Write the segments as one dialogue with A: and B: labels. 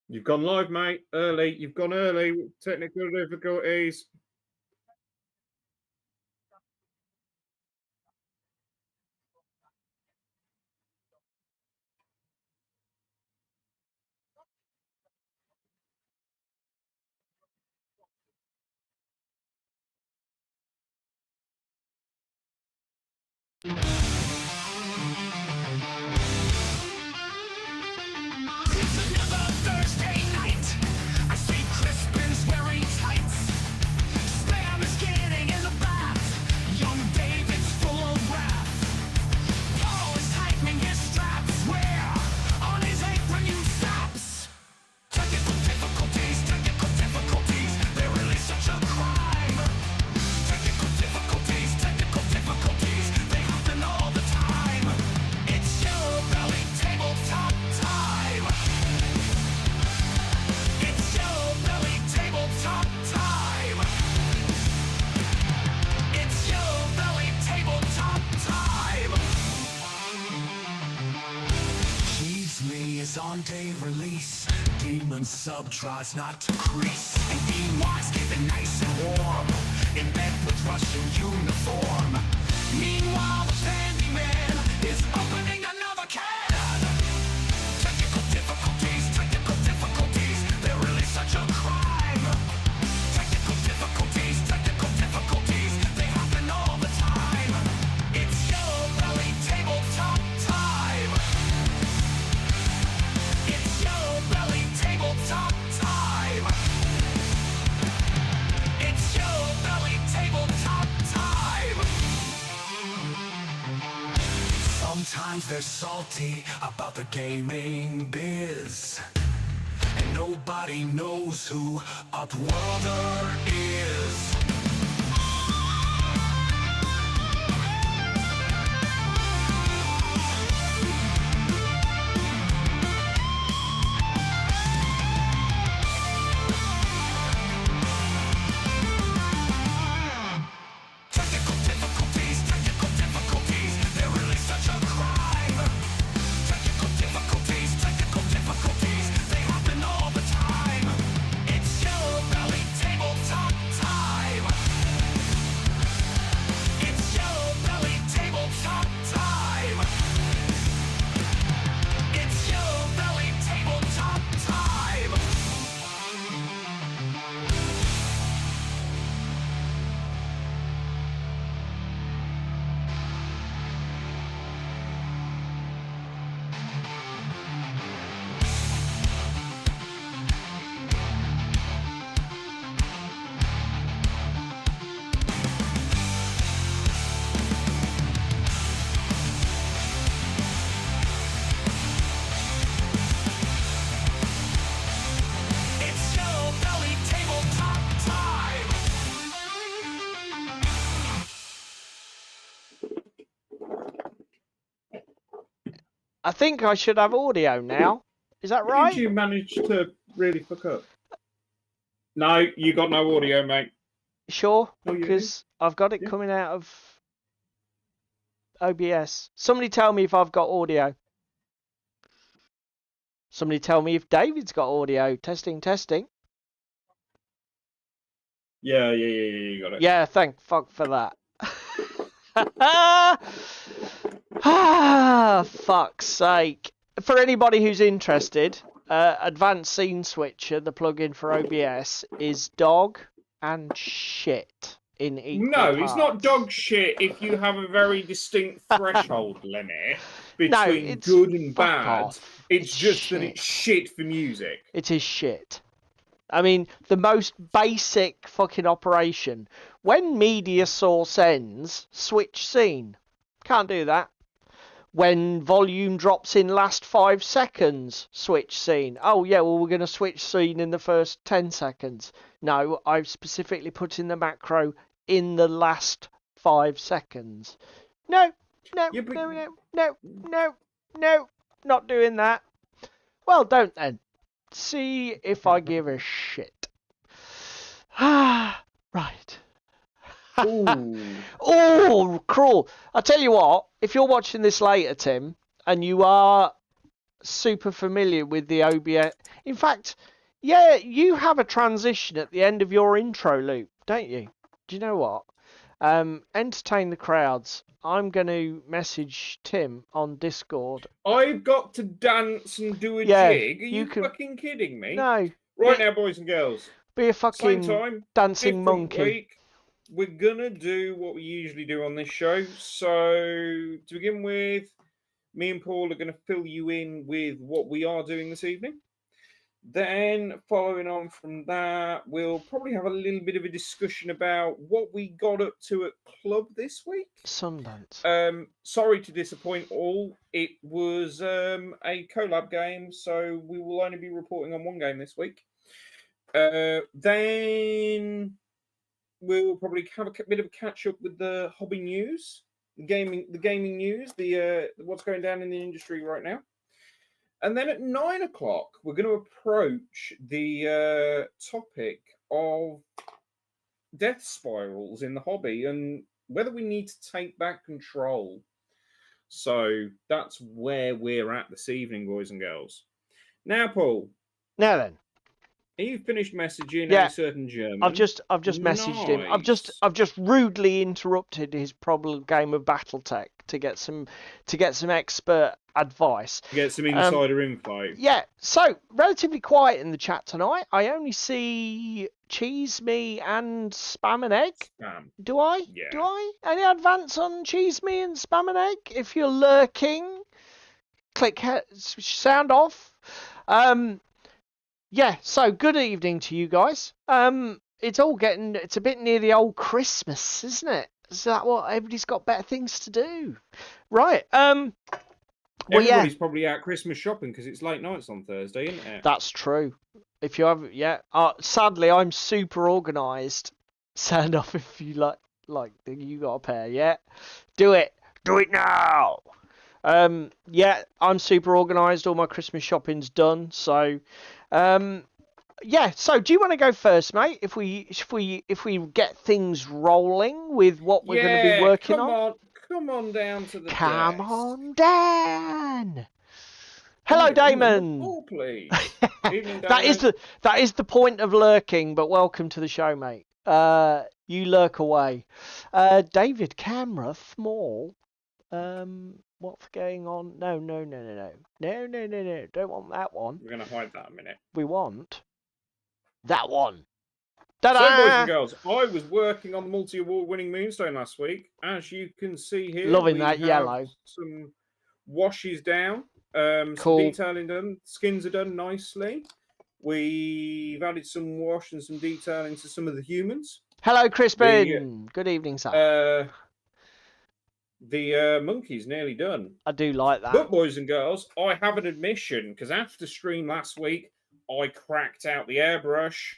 A: You've gone live, mate. Early. You've gone early. Technical difficulties.
B: On day release, demon sub tries not to crease, and Ewok's keeping nice and warm in bed with Russian uniform. Meanwhile, the Candyman is opening another can. Technical difficulties, they're really such a crime. Technical difficulties, they happen all the time. It's Yellow Belly Tabletop time. It's Yellow Belly Tabletop time. It's Yellow Belly Tabletop time. Sometimes they're salty about the gaming biz, and nobody knows who Upworlder is. Technical difficulties, they're really such a crime. Technical difficulties, they happen all the time. It's Yellow Belly Tabletop time. It's Yellow Belly Tabletop time. It's Yellow Belly Tabletop time. It's Yellow Belly Tabletop time.
C: I think I should have audio now. Is that
A: Did
C: right?
A: you manage to really fuck up? No, you got no audio, mate.
C: Sure,
A: Oh, you do?
C: because I've got it
A: Yeah.
C: coming out of OBS. Somebody tell me if I've got audio. Somebody tell me if David's got audio. Testing.
A: Yeah, you got it.
C: Yeah, thank fuck for that. Ah, fuck's sake. For anybody who's interested, Advanced Scene Switcher, the plugin for OBS, is dog and shit in equal
A: No, it's not
C: parts.
A: dog shit if you have a very distinct threshold limit
C: No,
A: between
C: it's
A: good and
C: fuck
A: bad.
C: off.
A: It's just
C: shit.
A: that it's shit for music.
C: It is shit. I mean, the most basic fucking operation. When media source ends, switch scene. Can't do that. When volume drops in last 5 seconds, switch scene. Oh yeah, well we're going to switch scene in the first 10 seconds. No, I've specifically put in the macro in the last 5 seconds. No, no,
A: Yeah, but
C: no, no, no, no, no, not doing that. Well, don't then. See if I give a shit. Ah, right.
A: ooh,
C: Oh, cruel. I tell you what, if you're watching this later, Tim, and you are super familiar with the OBS, in fact, yeah, you have a transition at the end of your intro loop, don't you? Do you know what? Entertain the crowds. I'm going to message Tim on Discord.
A: I've got to dance and do a
C: Yeah,
A: jig. Are
C: you
A: you
C: can.
A: fucking kidding me?
C: No,
A: Right
C: be,
A: now, boys and girls.
C: be a
A: Same
C: fucking
A: time,
C: dancing
A: different
C: monkey.
A: week. We're gonna do what we usually do on this show. So to begin with, me and Paul are going to fill you in with what we are doing this evening. Then, following on from that, we'll probably have a little bit of a discussion about what we got up to at club this week.
C: Sundance.
A: Sorry to disappoint all. It was a collab game, so we will only be reporting on one game this week. Then we'll probably have a bit of a catch up with the hobby news, the gaming news, the what's going down in the industry right now. And then at 9 o'clock, we're going to approach the topic of death spirals in the hobby and whether we need to take back control. So that's where we're at this evening, boys and girls. Now, Paul,
C: Now then.
A: are you finished messaging
C: Yeah.
A: a certain German?
C: I've just messaged him.
A: Nice.
C: I've just rudely interrupted his problem game of BattleTech to get some expert advice.
A: Get some insider info.
C: Yeah, so relatively quiet in the chat tonight. I only see Cheese Me and Spam and Egg.
A: Spam.
C: Do I?
A: Yeah.
C: Do I? Any advance on Cheese Me and Spam and Egg? If you're lurking, click sound off. Yeah, so good evening to you guys. It's a bit near the old Christmas, isn't it? Is that what everybody's got better things to do? Right. Well,
A: Everybody's probably out Christmas shopping because it's late nights on Thursday, isn't it?
C: That's true. If you have, yeah. Sadly, I'm super organised. Sound off if you like you got a pair. Yeah, do it now. Yeah, I'm super organised. All my Christmas shopping's done. So, yeah. So, do you want to go first, mate? If we get things rolling with what we're going to be working on.
A: Come on down to the
C: Come
A: desk.
C: on down. Hello, Damon.
A: Oh, please. Evening,
C: that is the point of lurking. But welcome to the show, mate. You lurk away. David Camera Small. What's going on? No. Don't want that one.
A: We're gonna hide that a minute.
C: We want that one.
A: So,
C: Ta-da!
A: boys and girls, I was working on the multi-award-winning Moonstone last week. As you can see here,
C: Loving
A: we
C: that
A: have
C: yellow.
A: Some washes down,
C: Cool.
A: some detailing done. Skins are done nicely. We've added some wash and some detailing to some of the humans.
C: Hello, Crispin. Good evening, sir.
A: The monkey's nearly done.
C: I do like that.
A: But, boys and girls, I have an admission, because after stream last week, I cracked out the airbrush.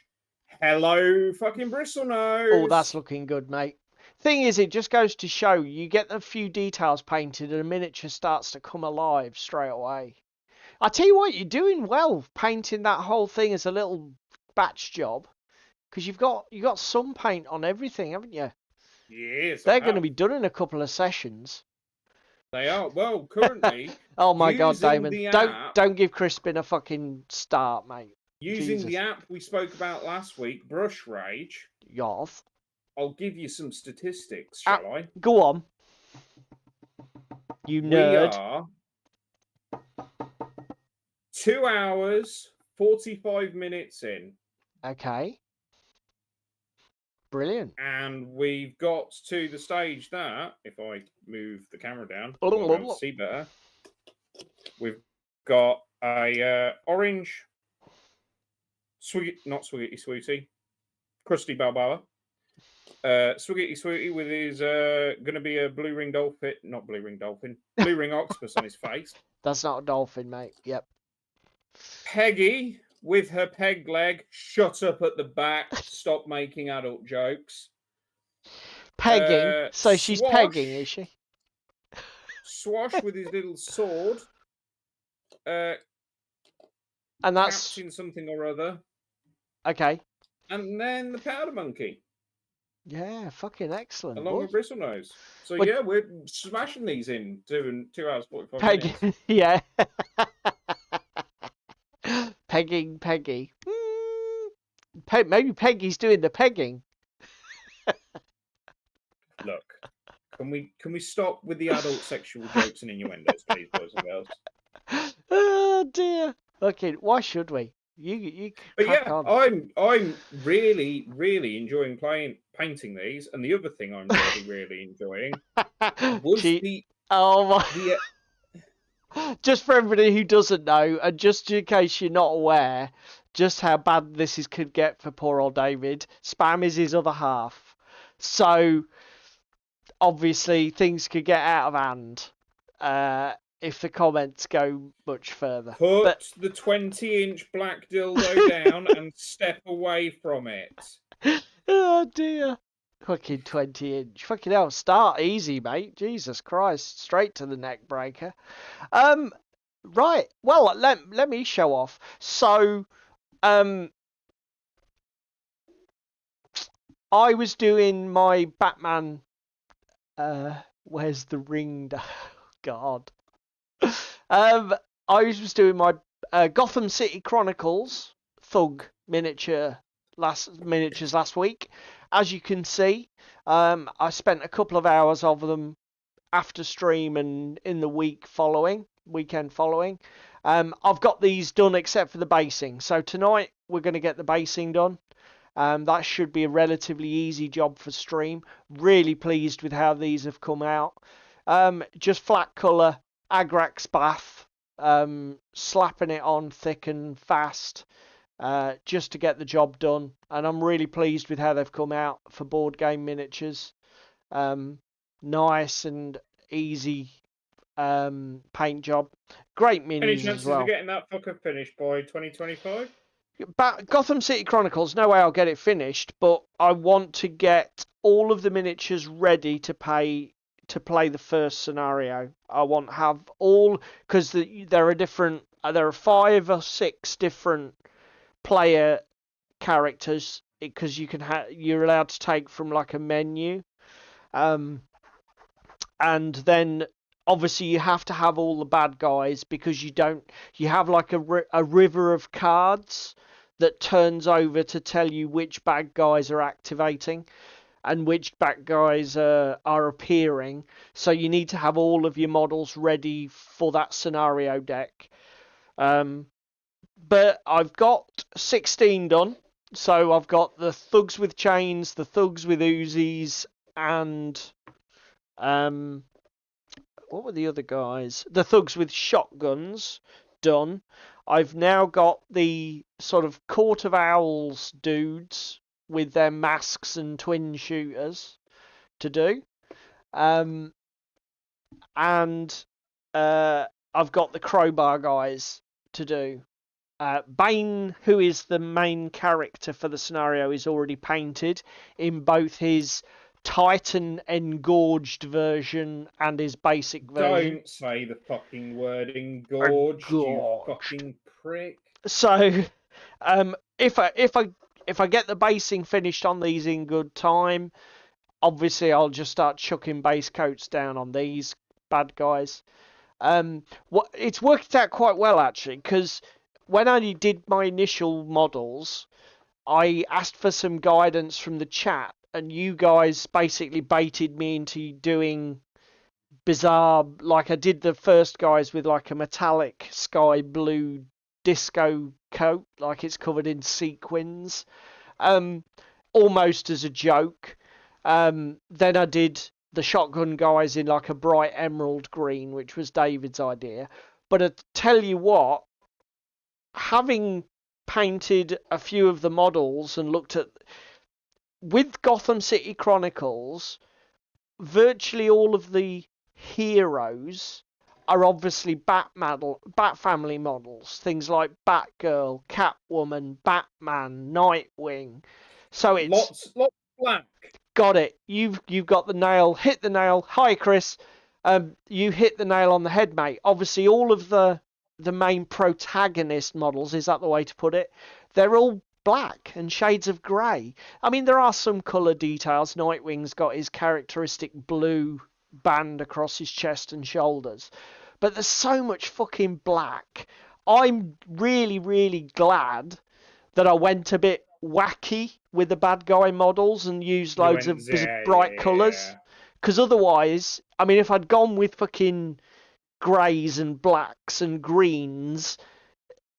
A: Hello, fucking bristle nose.
C: Oh, that's looking good, mate. Thing is, it just goes to show you get a few details painted and a miniature starts to come alive straight away. I tell you what, you're doing well painting that whole thing as a little batch job, because you've got some paint on everything, haven't you?
A: Yes,
C: they're going to be done in a couple of sessions.
A: They are. Well, currently.
C: Oh my God, Damon! Don't give Crispin a fucking start, mate.
A: Using
C: Jesus.
A: the app we spoke about last week, Brush Rage.
C: Yes.
A: I'll give you some statistics, shall I?
C: Go on. You nerd.
A: We are 2 hours, 45 minutes in.
C: Okay. Brilliant.
A: And we've got to the stage that, if I move the camera down, I'll be able to see better. We've got a orange, not Swiggy Swooty, Crusty Balboa. Swiggity Swooty with his going to be a blue ring dolphin, not blue ring dolphin, blue ring octopus on his face.
C: That's not a dolphin, mate. Yep.
A: Peggy with her peg leg, shut up at the back, stop making adult jokes.
C: Pegging. So she's
A: Swash,
C: pegging, is she?
A: Swash with his little sword.
C: And that's
A: Captain something or other.
C: okay.
A: And then the powder monkey.
C: Yeah, fucking excellent.
A: Along with Bristlenose. So
C: Well,
A: yeah, we're smashing these in 2 hours 45
C: Peggy,
A: minutes.
C: yeah. Pegging Peggy. Maybe Peggy's doing the pegging.
A: Look, can we stop with the adult sexual jokes and innuendos, please, boys and girls?
C: Oh dear. Okay, why should we? You
A: But
C: crack
A: yeah,
C: on.
A: I'm really enjoying painting these, and the other thing I'm really enjoying was
C: oh my. Just for everybody who doesn't know, and just in case you're not aware, just how bad this could get for poor old David, Spam is his other half. So obviously things could get out of hand if the comments go much further.
A: Put the 20-inch black dildo down and step away from it.
C: Oh dear. Fucking 20-inch. Fucking hell, start easy, mate. Jesus Christ. Straight to the neck breaker. Right. Well, let me show off. So, I was doing my Batman. Where's the ring? God. I was doing my Gotham City Chronicles Thug miniatures last week. As you can see, I spent a couple of hours of them after stream and in the weekend following. I've got these done except for the basing. So tonight we're going to get the basing done. That should be a relatively easy job for stream. Really pleased with how these have come out. Just flat colour, Agrax bath, slapping it on thick and fast. Just to get the job done, and I'm really pleased with how they've come out for board game miniatures. Nice and easy paint job. Great minis
A: Any chances
C: as well.
A: of getting that fucker finished by 2025?
C: Gotham City Chronicles, no way I'll get it finished, but I want to get all of the miniatures ready to play the first scenario. I want to have all, because there are 5 or 6 different player characters, because you're allowed to take from like a menu, and then obviously you have to have all the bad guys, because you have like a river of cards that turns over to tell you which bad guys are activating and which bad guys are appearing. So you need to have all of your models ready for that scenario deck. But I've got 16 done. So I've got the thugs with chains, the thugs with Uzis, and what were the other guys? The thugs with shotguns done. I've now got the sort of Court of Owls dudes with their masks and twin shooters to do. And I've got the crowbar guys to do. Bane, who is the main character for the scenario, is already painted in both his Titan engorged version and his basic version.
A: Don't say the fucking word engorged, you fucking prick.
C: So, if I get the basing finished on these in good time, obviously I'll just start chucking base coats down on these bad guys. It's worked out quite well actually, because when I did my initial models, I asked for some guidance from the chat, and you guys basically baited me into doing bizarre, like I did the first guys with like a metallic sky blue disco coat, like it's covered in sequins, almost as a joke. Then I did the shotgun guys in like a bright emerald green, which was David's idea. But I tell you what, having painted a few of the models and looked at, with Gotham City Chronicles, virtually all of the heroes are obviously Bat family models. Things like Batgirl, Catwoman, Batman, Nightwing. So it's
A: lots black.
C: got it. You've got the nail. Hit the nail. Hi, Chris. You hit the nail on the head, mate. Obviously, all of the main protagonist models, is that the way to put it? They're all black and shades of grey. I mean, there are some colour details. Nightwing's got his characteristic blue band across his chest and shoulders. But there's so much fucking black. I'm really, really glad that I went a bit wacky with the bad guy models and used loads of bright colours. Because otherwise, I mean, if I'd gone with fucking greys and blacks and greens,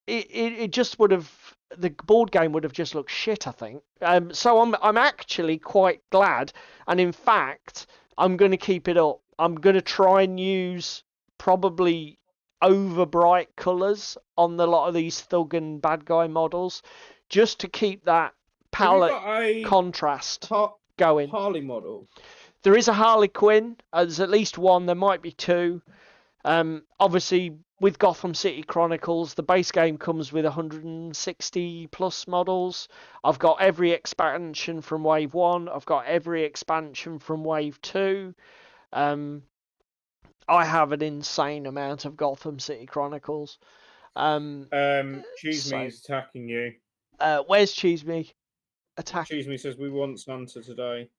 C: it just would have, the board game would have just looked shit, I think. So I'm actually quite glad, and in fact, I'm going to keep it up. I'm going to try and use probably over bright colours on a lot of these thug and bad guy models, just to keep that palette contrast going.
A: Harley model.
C: There is a Harley Quinn. There's at least one. There might be two. Obviously, with Gotham City Chronicles, the base game comes with 160 plus models. I've got every expansion from Wave 1. I've got every expansion from Wave 2. I have an insane amount of Gotham City Chronicles.
A: Cheese Me is attacking you.
C: Where's Cheese Me?
A: Cheese Me says we want Santa today.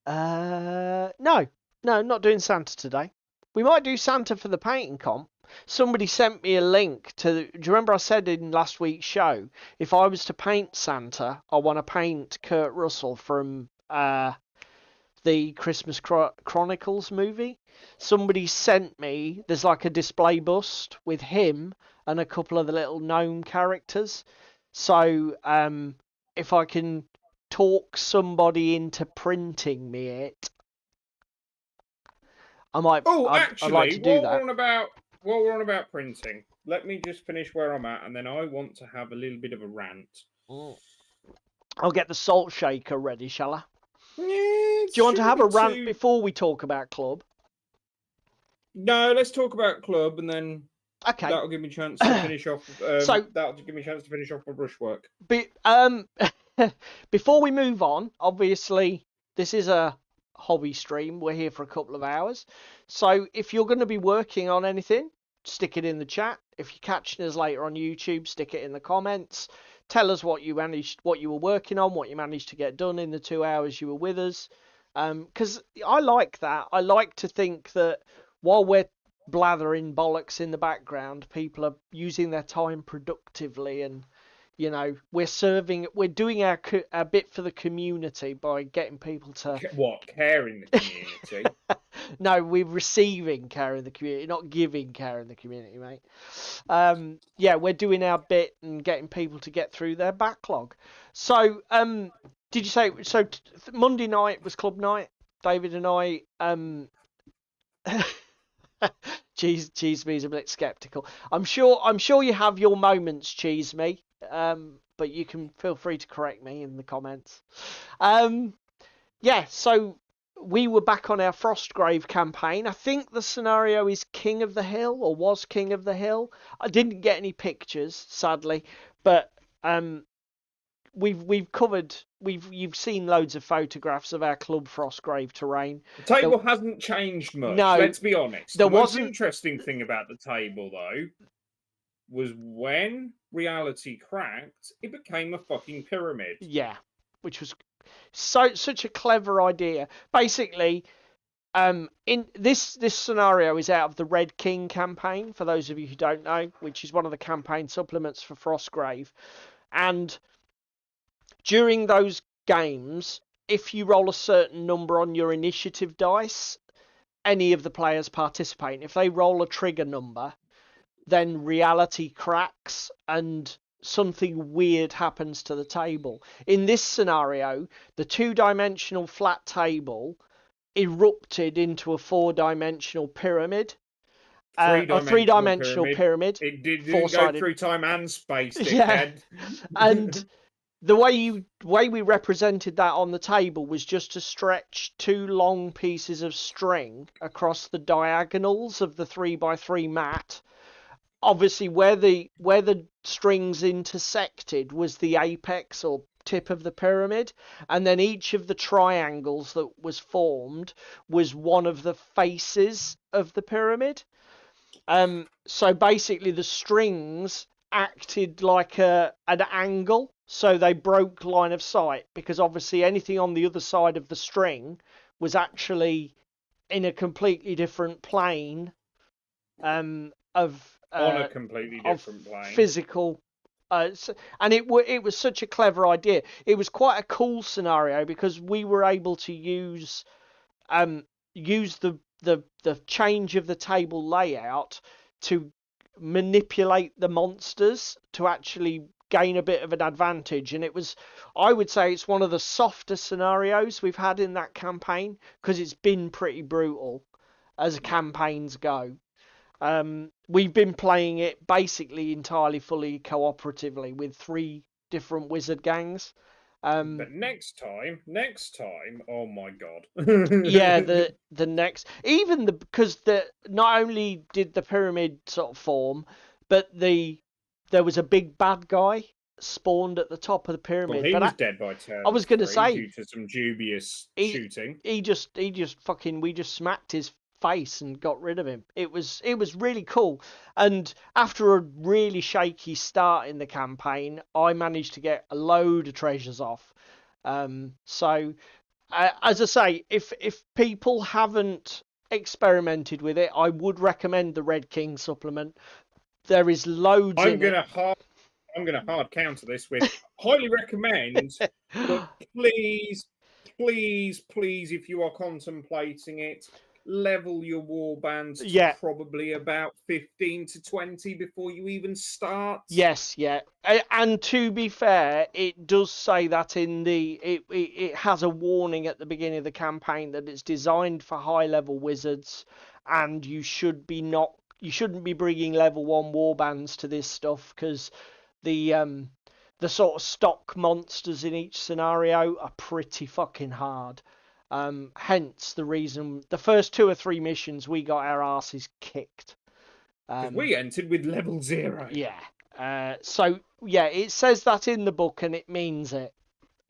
C: No, not doing Santa today. We might do Santa for the painting comp. Somebody sent me a link to. Do you remember I said in last week's show, if I was to paint Santa, I want to paint Kurt Russell from the Christmas Chronicles movie. Somebody sent me. There's like a display bust with him and a couple of the little gnome characters. So if I can talk somebody into printing me it, I might.
A: Actually,
C: I'd like to do that.
A: While we're on about printing, let me just finish where I'm at, and then I want to have a little bit of a rant.
C: I'll get the salt shaker ready, shall I?
A: Yeah,
C: do you want to have a rant before we talk about club?
A: No, let's talk about club, and then that'll give me a chance to finish off. That'll give me a chance to finish off my brushwork.
C: Before we move on, obviously this is a hobby stream. We're here for a couple of hours, so if you're going to be working on anything, stick it in the chat. If you're catching us later on YouTube, stick it in the comments. Tell us what you were working on, what you managed to get done in the 2 hours you were with us. Because I like that. I like to think that while we're blathering bollocks in the background, people are using their time productively, and we're doing our bit for the community by getting people to
A: care in the community.
C: No, we're receiving care in the community, not giving care in the community, mate. We're doing our bit and getting people to get through their backlog. So, did you say Monday night was club night? David and I. Cheese me's a bit skeptical. I'm sure you have your moments, Cheese me. But you can feel free to correct me in the comments. So we were back on our Frostgrave campaign. I think the scenario is King of the Hill, or was King of the Hill. I didn't get any pictures, sadly, but you've seen loads of photographs of our Club Frostgrave terrain.
A: The table hasn't changed much. No, let's be honest. The most interesting thing about the table, though, was when reality cracked, it became a fucking pyramid.
C: Yeah, which was such a clever idea. Basically, in this scenario is out of the Red King campaign, for those of you who don't know, which is one of the campaign supplements for Frostgrave. And during those games, if you roll a certain number on your initiative dice, any of the players participate. If they roll a trigger number, then reality cracks and something weird happens to the table. In this scenario, the 2-dimensional flat table erupted into a 4-dimensional pyramid. A 3-dimensional pyramid.
A: It didn't go through time and space, dickhead.
C: Yeah. And the way we represented that on the table was just to stretch 2 long pieces of string across the diagonals of the 3x3 mat. Obviously, where the strings intersected was the apex or tip of the pyramid, and then each of the triangles that was formed was one of the faces of the pyramid. So basically, the strings acted like an angle, so they broke line of sight, because obviously anything on the other side of the string was actually in a completely different plane of
A: On a completely different plane.
C: physical. And it was such a clever idea. It was quite a cool scenario because we were able to use the change of the table layout to manipulate the monsters to actually gain a bit of an advantage. And I would say it's one of the softer scenarios we've had in that campaign, because it's been pretty brutal as campaigns go. We've been playing it basically entirely fully cooperatively with 3 different wizard gangs.
A: But next time, oh my god.
C: Yeah, the next, even because not only did the pyramid sort of form, but there was a big bad guy spawned at the top of the pyramid.
A: Well, he
C: but
A: was dead by turn
C: I was going to
A: 3
C: say,
A: due to some dubious shooting.
C: we just smacked his face and got rid of him. It was really cool. And after a really shaky start in the campaign, I managed to get a load of treasures off. So as I say, if people haven't experimented with it, I would recommend the Red King supplement. There is loads in it.
A: I'm gonna hard counter this with highly recommend, but please, if you are contemplating it, level your warbands to probably about 15 to 20 before you even start.
C: Yes, yeah. And to be fair, it does say that it has a warning at the beginning of the campaign that it's designed for high level wizards, and you shouldn't be bringing level 1 warbands to this stuff, because the sort of stock monsters in each scenario are pretty fucking hard. Hence the reason the first 2 or 3 missions we got our asses kicked.
A: We entered with level 0.
C: Yeah. So yeah, it says that in the book, and it means it.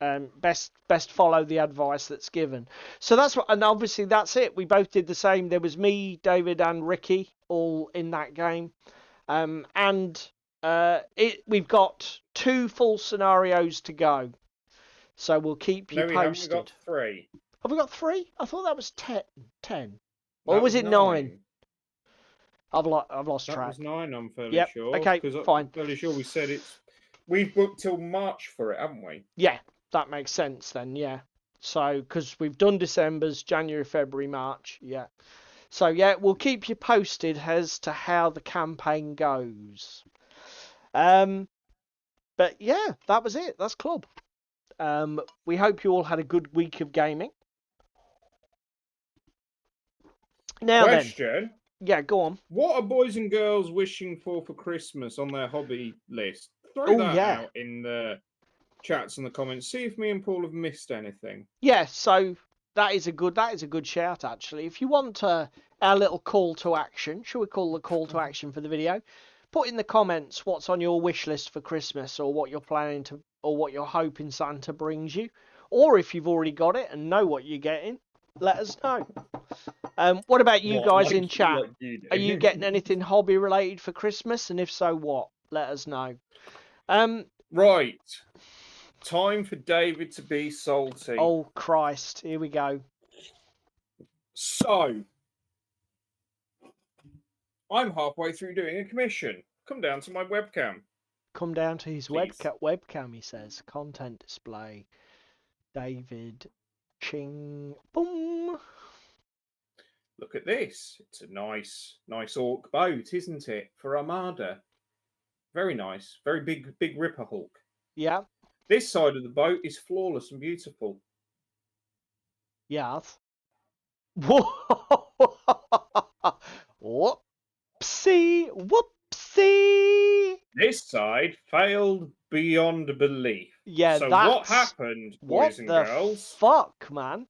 C: Best follow the advice that's given. So that's what, and obviously that's it. We both did the same. There was me, David, and Ricky all in that game. We've got 2 full scenarios to go. So we'll keep you posted.
A: We haven't got 3.
C: Have we got 3? I thought that was 10. Or was it 9? I've lost track.
A: That was 9, I'm fairly sure.
C: Okay, fine.
A: I'm fairly sure we said we've booked till March for it, haven't we?
C: Yeah, that makes sense then, yeah. So, because we've done December's, January, February, March, yeah. So, yeah, we'll keep you posted as to how the campaign goes. But, yeah, that was it. That's Club. We hope you all had a good week of gaming. Now
A: Question.
C: Then. Yeah, go on.
A: What are boys and girls wishing for Christmas on their hobby list? Throw that out in the chats and the comments. See if me and Paul have missed anything.
C: Yeah, so that is a good shout, actually. If you want our little call to action, shall we call the call to action for the video? Put in the comments what's on your wish list for Christmas, or what you're planning to, or what you're hoping Santa brings you. Or if you've already got it and know what you're getting, let us know. What about you guys in chat? Are you getting anything hobby related for Christmas? And if so, what? Let us know.
A: Right. Time for David to be salty.
C: Oh, Christ. Here we go.
A: So, I'm halfway through doing a commission. Come down to my webcam.
C: Come down to his webcam, he says. Content display. David. Ching. Boom.
A: Look at this. It's a nice orc boat, isn't it? For Armada. Very nice. Very big Ripper Hulk.
C: Yeah.
A: This side of the boat is flawless and beautiful.
C: Yes. Whoopsie.
A: This side failed beyond belief.
C: Yeah,
A: so
C: that's...
A: what happened,
C: What
A: boys and
C: the
A: girls?
C: fuck, man?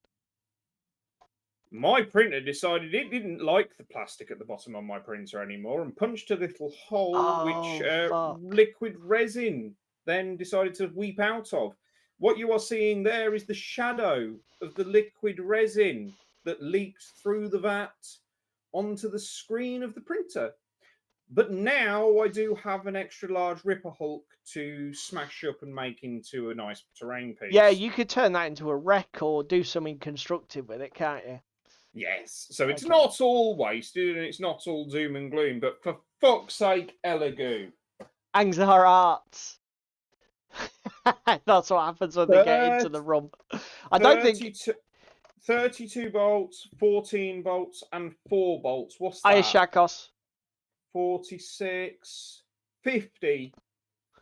A: My printer decided it didn't like the plastic at the bottom of my printer anymore and punched a little hole which
C: fuck.
A: liquid resin then decided to weep out of. What you are seeing there is the shadow of the liquid resin that leaks through the vat onto the screen of the printer. But now I do have an extra large Ripper Hulk to smash up and make into a nice terrain piece.
C: Yeah, you could turn that into a wreck or do something constructive with it, can't you?
A: Yes, so it's
C: Okay.
A: not all wasted and it's not all doom and gloom, but for fuck's sake, Elegoo.
C: Angzar Arts. That's what happens when they get into the rump. I don't think...
A: 32 bolts, 14 bolts, and 4 bolts. What's that?
C: Ayashakos.
A: 46, 50.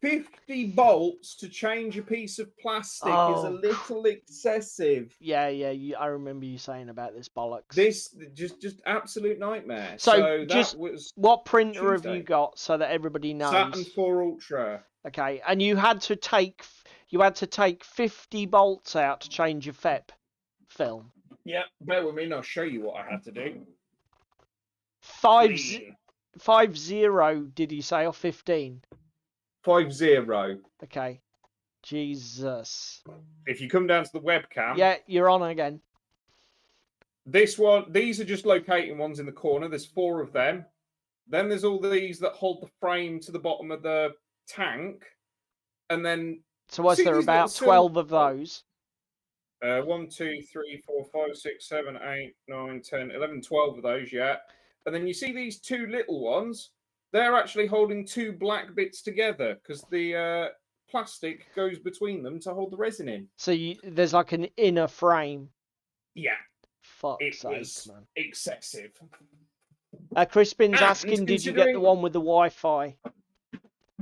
A: 50 bolts to change a piece of plastic is a little excessive.
C: Yeah, I remember you saying about this bollocks.
A: This just absolute nightmare.
C: So just
A: that was
C: what printer
A: Tuesday.
C: have you got so that everybody knows?
A: Saturn 4 Ultra.
C: Okay, and you had to take 50 bolts out to change your FEP film.
A: Yeah, bear with me and I'll show you what I had to do.
C: 50, did you say, or 15?
A: 50.
C: Okay. Jesus.
A: If you come down to the webcam.
C: Yeah, you're on again.
A: These are just locating ones in the corner. There's 4 of them. Then there's all these that hold the frame to the bottom of the tank. And then...
C: So was there about 12 of those?
A: 1, 2, 3, 4, 5, 6, 7, 8, 9, 10, 11, 12 of those, yeah. And then you see these 2 little ones. They're actually holding 2 black bits together because the plastic goes between them to hold the resin in.
C: So there's like an inner frame.
A: Yeah.
C: Fuck's sake,
A: was
C: man.
A: Excessive.
C: Crispin's asking, did you get the one with the Wi-Fi?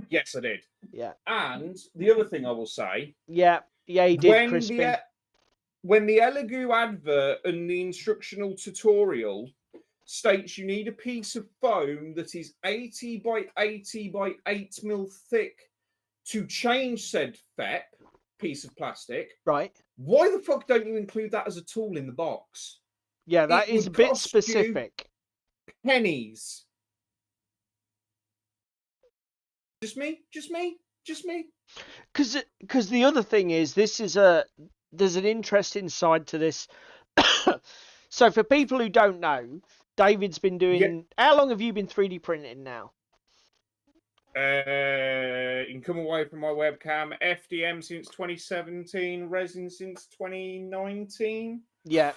A: Yes, I did.
C: Yeah.
A: And the other thing I will say...
C: Yeah, he did, Crispin.
A: When the Elegoo advert and the instructional tutorial states you need a piece of foam that is 80 by 80 by 8 mil thick to change said FEP piece of plastic.
C: Right.
A: Why the fuck don't you include that as a tool in the box?
C: Yeah, that is a bit specific.
A: Pennies. Just me?
C: Because the other thing is, there's an interesting side to this. So for people who don't know, David's been doing... Yeah. How long have you been 3D printing now?
A: You can come away from my webcam. FDM since 2017, resin since 2019.
C: Yeah.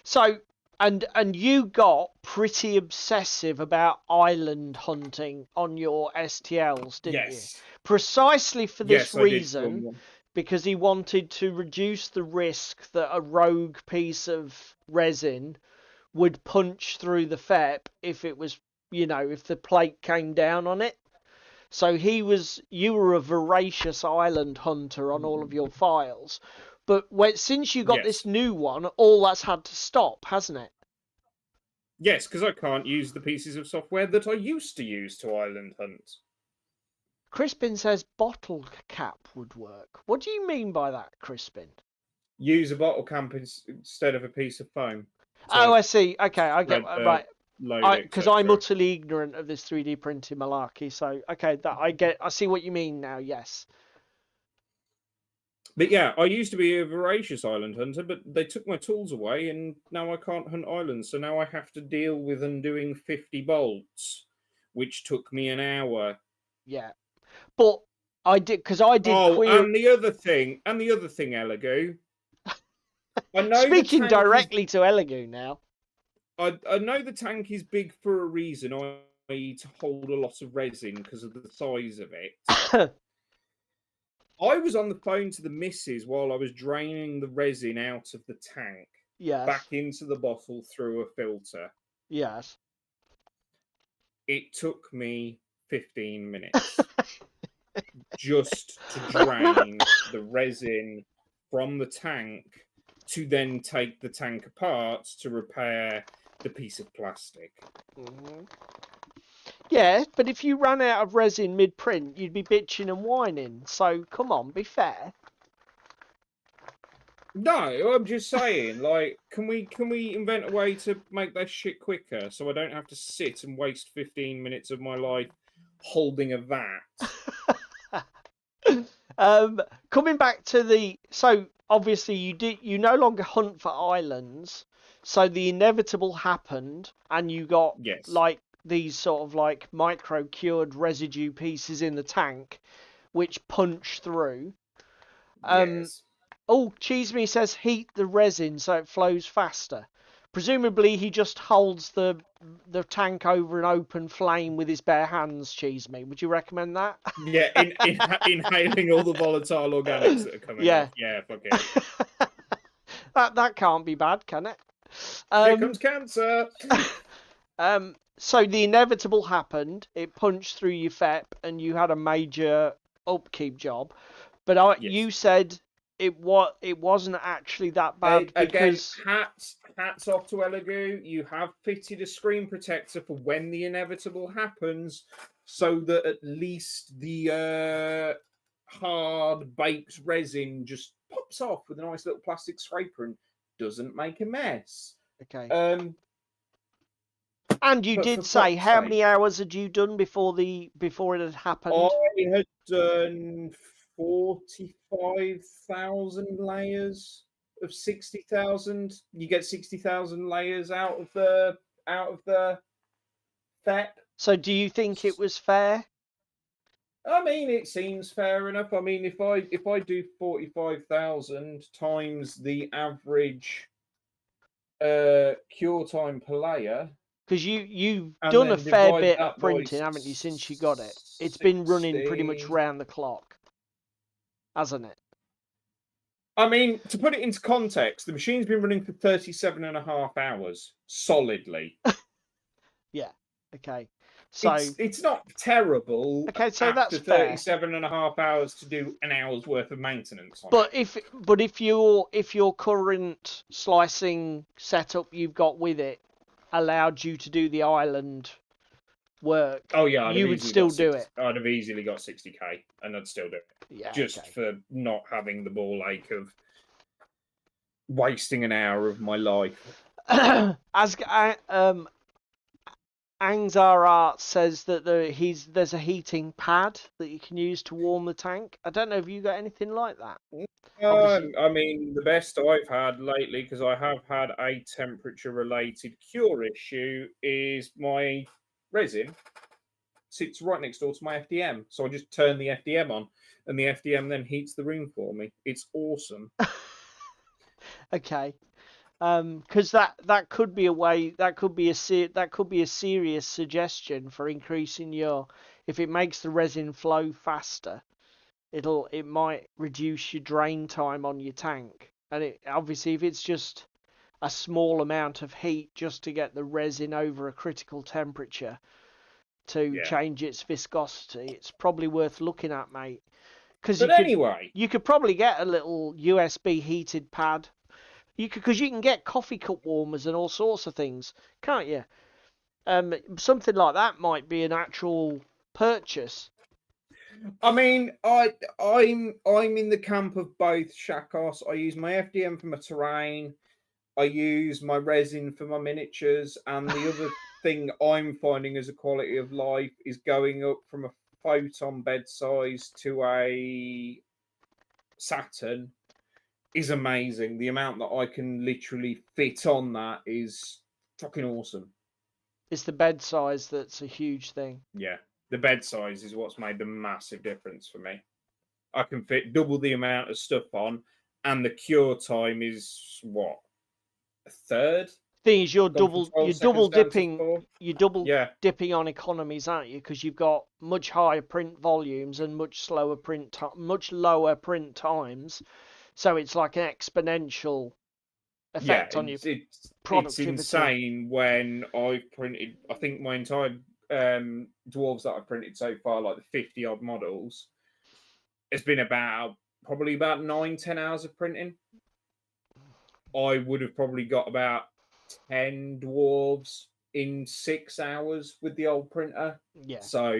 C: So, and you got pretty obsessive about island hunting on your STLs, didn't you? Precisely for this reason, because he wanted to reduce the risk that a rogue piece of resin would punch through the FEP if it was, if the plate came down on it. So you were a voracious island hunter on all of your files. But since you got this new one, all that's had to stop, hasn't it?
A: Yes, because I can't use the pieces of software that I used to use to island hunt.
C: Crispin says bottle cap would work. What do you mean by that, Crispin?
A: Use a bottle cap instead of a piece of foam.
C: Oh, I see. Okay, I get right. Because I'm utterly ignorant of this 3D printing malarkey. So, okay, I see what you mean now. Yes.
A: But yeah, I used to be a voracious island hunter, but they took my tools away, and now I can't hunt islands. So now I have to deal with undoing 50 bolts, which took me an hour.
C: Yeah, but I did
A: Oh, and the other thing, Elegoo. I know.
C: Speaking directly to Elegoo now.
A: I know the tank is big for a reason, i.e. to hold a lot of resin because of the size of it. I was on the phone to the missus while I was draining the resin out of the tank.
C: Yes.
A: Back into the bottle through a filter.
C: Yes.
A: It took me 15 minutes just to drain the resin from the tank to then take the tank apart to repair the piece of plastic.
C: Mm-hmm. Yeah, but if you ran out of resin mid-print, you'd be bitching and whining. So come on, be fair.
A: No, I'm just saying, like, can we invent a way to make that shit quicker so I don't have to sit and waste 15 minutes of my life holding a vat?
C: Coming back to so obviously you no longer hunt for islands, so the inevitable happened, and you got
A: Yes.
C: like these sort of like micro cured residue pieces in the tank, which punch through.
A: Yes.
C: Oh, Cheese Me says heat the resin so it flows faster. Presumably he just holds the tank over an open flame with his bare hands, Cheese Me. Would you recommend that?
A: Yeah, inhaling all the volatile organics that are coming
C: Yeah.
A: off. Yeah, fuck it.
C: That can't be bad, can it?
A: Here comes cancer.
C: So the inevitable happened. It punched through your FEP, and you had a major upkeep job. But you
A: Yes.
C: said it wasn't actually that bad
A: Again,
C: because
A: hats off to Elegoo. You have fitted a screen protector for when the inevitable happens, so that at least the hard baked resin just pops off with a nice little plastic scraper and doesn't make a mess.
C: okay.
A: Um,
C: And you
A: but
C: did
A: for
C: say
A: fuck's
C: how
A: sake,
C: many hours had you done before it had happened?
A: I had done 45,000 layers of 60,000. You get 60,000 layers out of the FEP.
C: So do you think it was fair?
A: I mean, it seems fair enough. I mean, if I do 45,000 times the average cure time per layer,
C: Because you've
A: and
C: done a
A: then
C: fair
A: divide
C: bit of
A: that by
C: printing, haven't you, since you got it? It's been running pretty much
A: 60.
C: round the clock, hasn't it?
A: I mean, to put it into context, the machine's been running for 37.5 hours solidly.
C: Yeah. Okay. So
A: It's not terrible
C: okay, so that's
A: after
C: fair.
A: 37.5 hours to do an hour's worth of maintenance on
C: But
A: it.
C: if your current slicing setup you've got with it allowed you to do the island work,
A: Oh yeah,
C: you would still do it.
A: I'd have easily got 60k, and I'd still do it.
C: Yeah.
A: Just
C: Okay.
A: for not having the ball ache of wasting an hour of my life.
C: As Angzar says that there's a heating pad that you can use to warm the tank. I don't know if you got anything like that. Obviously.
A: I mean, the best I've had lately, because I have had a temperature-related cure issue, is my resin sits right next door to my FDM. So I just turn the FDM on, and the FDM then heats the room for me. It's awesome.
C: Okay. Because that could be a way, that could be a serious suggestion for increasing if it makes the resin flow faster, it might reduce your drain time on your tank. And it obviously, if it's just a small amount of heat just to get the resin over a critical temperature to change its viscosity, it's probably worth looking at, mate. Because you could probably get a little USB heated pad. Because you can get coffee cup warmers and all sorts of things, can't you? Something like that might be an actual purchase.
A: I mean, I'm in the camp of both, Shakos. I use my FDM for my terrain. I use my resin for my miniatures, and the other thing I'm finding as a quality of life is going up from a photon bed size to a Saturn is amazing. The amount that I can literally fit on that is fucking awesome.
C: It's the bed size that's a huge thing.
A: Yeah, the bed size is what's made the massive difference for me. I can fit double the amount of stuff on, and the cure time is what, a third?
C: Thing is, you're double dipping on economies, aren't you? Because you've got much higher print volumes and much lower print times. So it's like an exponential effect on your productivity.
A: It's insane when I've printed, I think my entire dwarves that I've printed so far, like the 50 odd models, it's been probably about 9-10 hours of printing. I would have probably got about 10 dwarves in 6 hours with the old printer.
C: Yeah.
A: So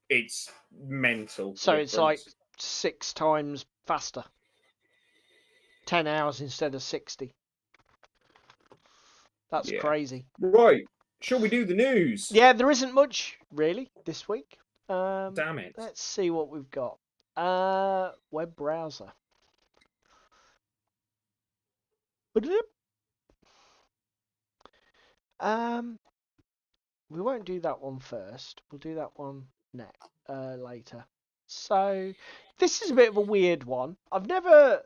A: it's mental.
C: So it's like
A: difference.
C: 6 times faster. 10 hours instead of 60. That's
A: Yeah.
C: crazy.
A: Right. Shall we do the news?
C: Yeah, there isn't much really this week.
A: Damn it.
C: Let's see what we've got. Web browser. We won't do that one first. We'll do that one later. So this is a bit of a weird one. I've never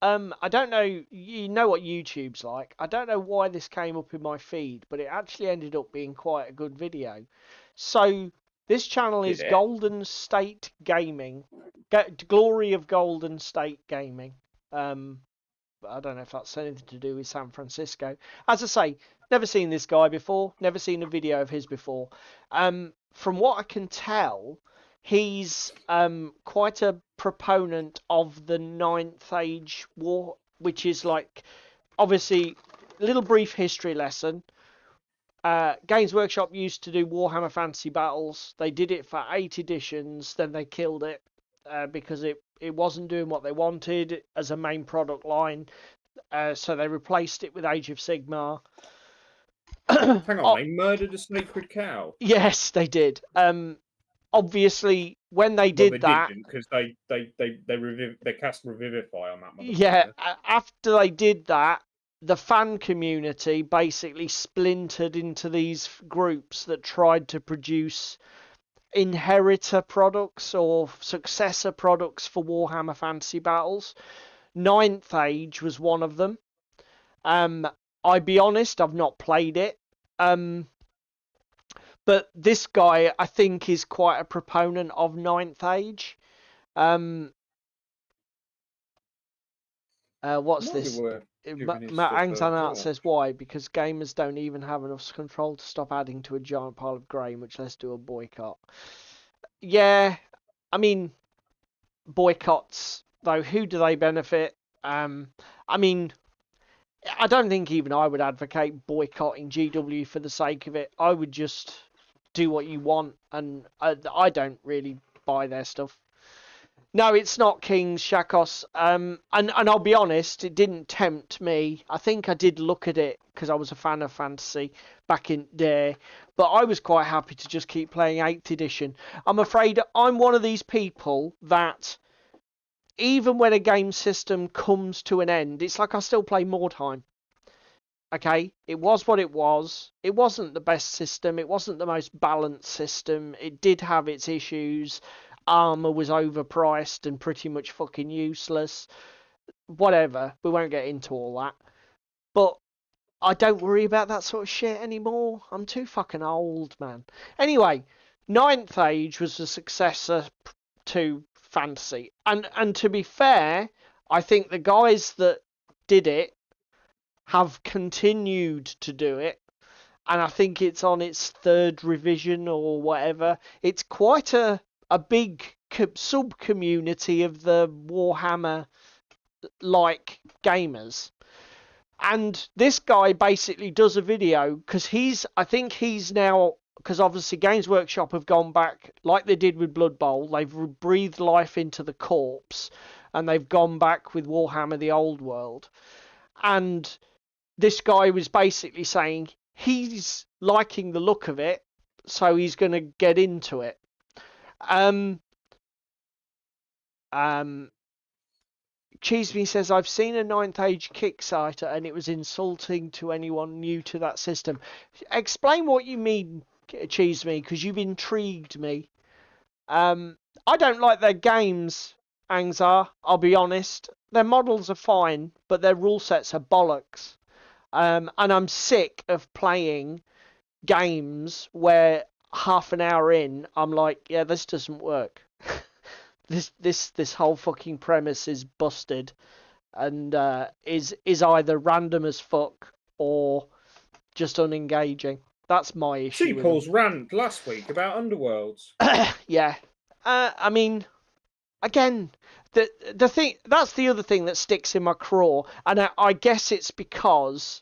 C: I don't know, you know what YouTube's like. I don't know why this came up in my feed, but it actually ended up being quite a good video. So this channel is
A: Did it?
C: Golden State Gaming. Glory of Golden State Gaming. I don't know if that's anything to do with San Francisco. As I say, never seen this guy before, never seen a video of his before. From what I can tell, he's quite a proponent of the Ninth Age War, which is like, obviously, little brief history lesson. Games Workshop used to do Warhammer Fantasy Battles. They did it for 8 editions, then they killed it because it wasn't doing what they wanted as a main product line. So they replaced it with Age of Sigmar.
A: Hang on, they murdered a sacred cow.
C: Yes, they did. Obviously, when they did that,
A: because they cast Revivify on that motherfucker.
C: Yeah, after they did that, the fan community basically splintered into these groups that tried to produce inheritor products or successor products for Warhammer Fantasy Battles. Ninth Age was one of them. I'll be honest, I've not played it. But this guy, I think, is quite a proponent of Ninth Age. What's this? Matt Angsanart says why? Because gamers don't even have enough control to stop adding to a giant pile of grain, much less do a boycott. Yeah, I mean, boycotts, though, who do they benefit? I mean, I don't think even I would advocate boycotting GW for the sake of it. I would just do what you want, and I don't really buy their stuff. No, it's not Kings, Shakos. And I'll be honest, it didn't tempt me. I think I did look at it because I was a fan of fantasy back in there. But I was quite happy to just keep playing 8th edition. I'm afraid I'm one of these people that even when a game system comes to an end, it's like I still play Mordheim. Okay, it was what it was. It wasn't the best system. It wasn't the most balanced system. It did have its issues. Armor was overpriced and pretty much fucking useless. Whatever, we won't get into all that. But I don't worry about that sort of shit anymore. I'm too fucking old, man. Anyway, Ninth Age was a successor to Fantasy. And to be fair, I think the guys that did it have continued to do it. And I think it's on its 3rd revision or whatever. It's quite a big sub-community of the Warhammer-like gamers. And this guy basically does a video because I think he's now, because obviously Games Workshop have gone back, like they did with Blood Bowl, they've breathed life into the corpse, and they've gone back with Warhammer the Old World. And this guy was basically saying he's liking the look of it, so he's going to get into it. Cheesemy says, I've seen a Ninth Age Kickstarter and it was insulting to anyone new to that system. Explain what you mean, Cheesemy, because you've intrigued me. I don't like their games, Angzar, I'll be honest. Their models are fine, but their rule sets are bollocks. And I'm sick of playing games where half an hour in, I'm like, yeah, this doesn't work. This whole fucking premise is busted, and is either random as fuck or just unengaging. That's my issue.
A: See Paul's rant last week about Underworlds.
C: Yeah, I mean, again, the thing that's the other thing that sticks in my craw, and I guess it's because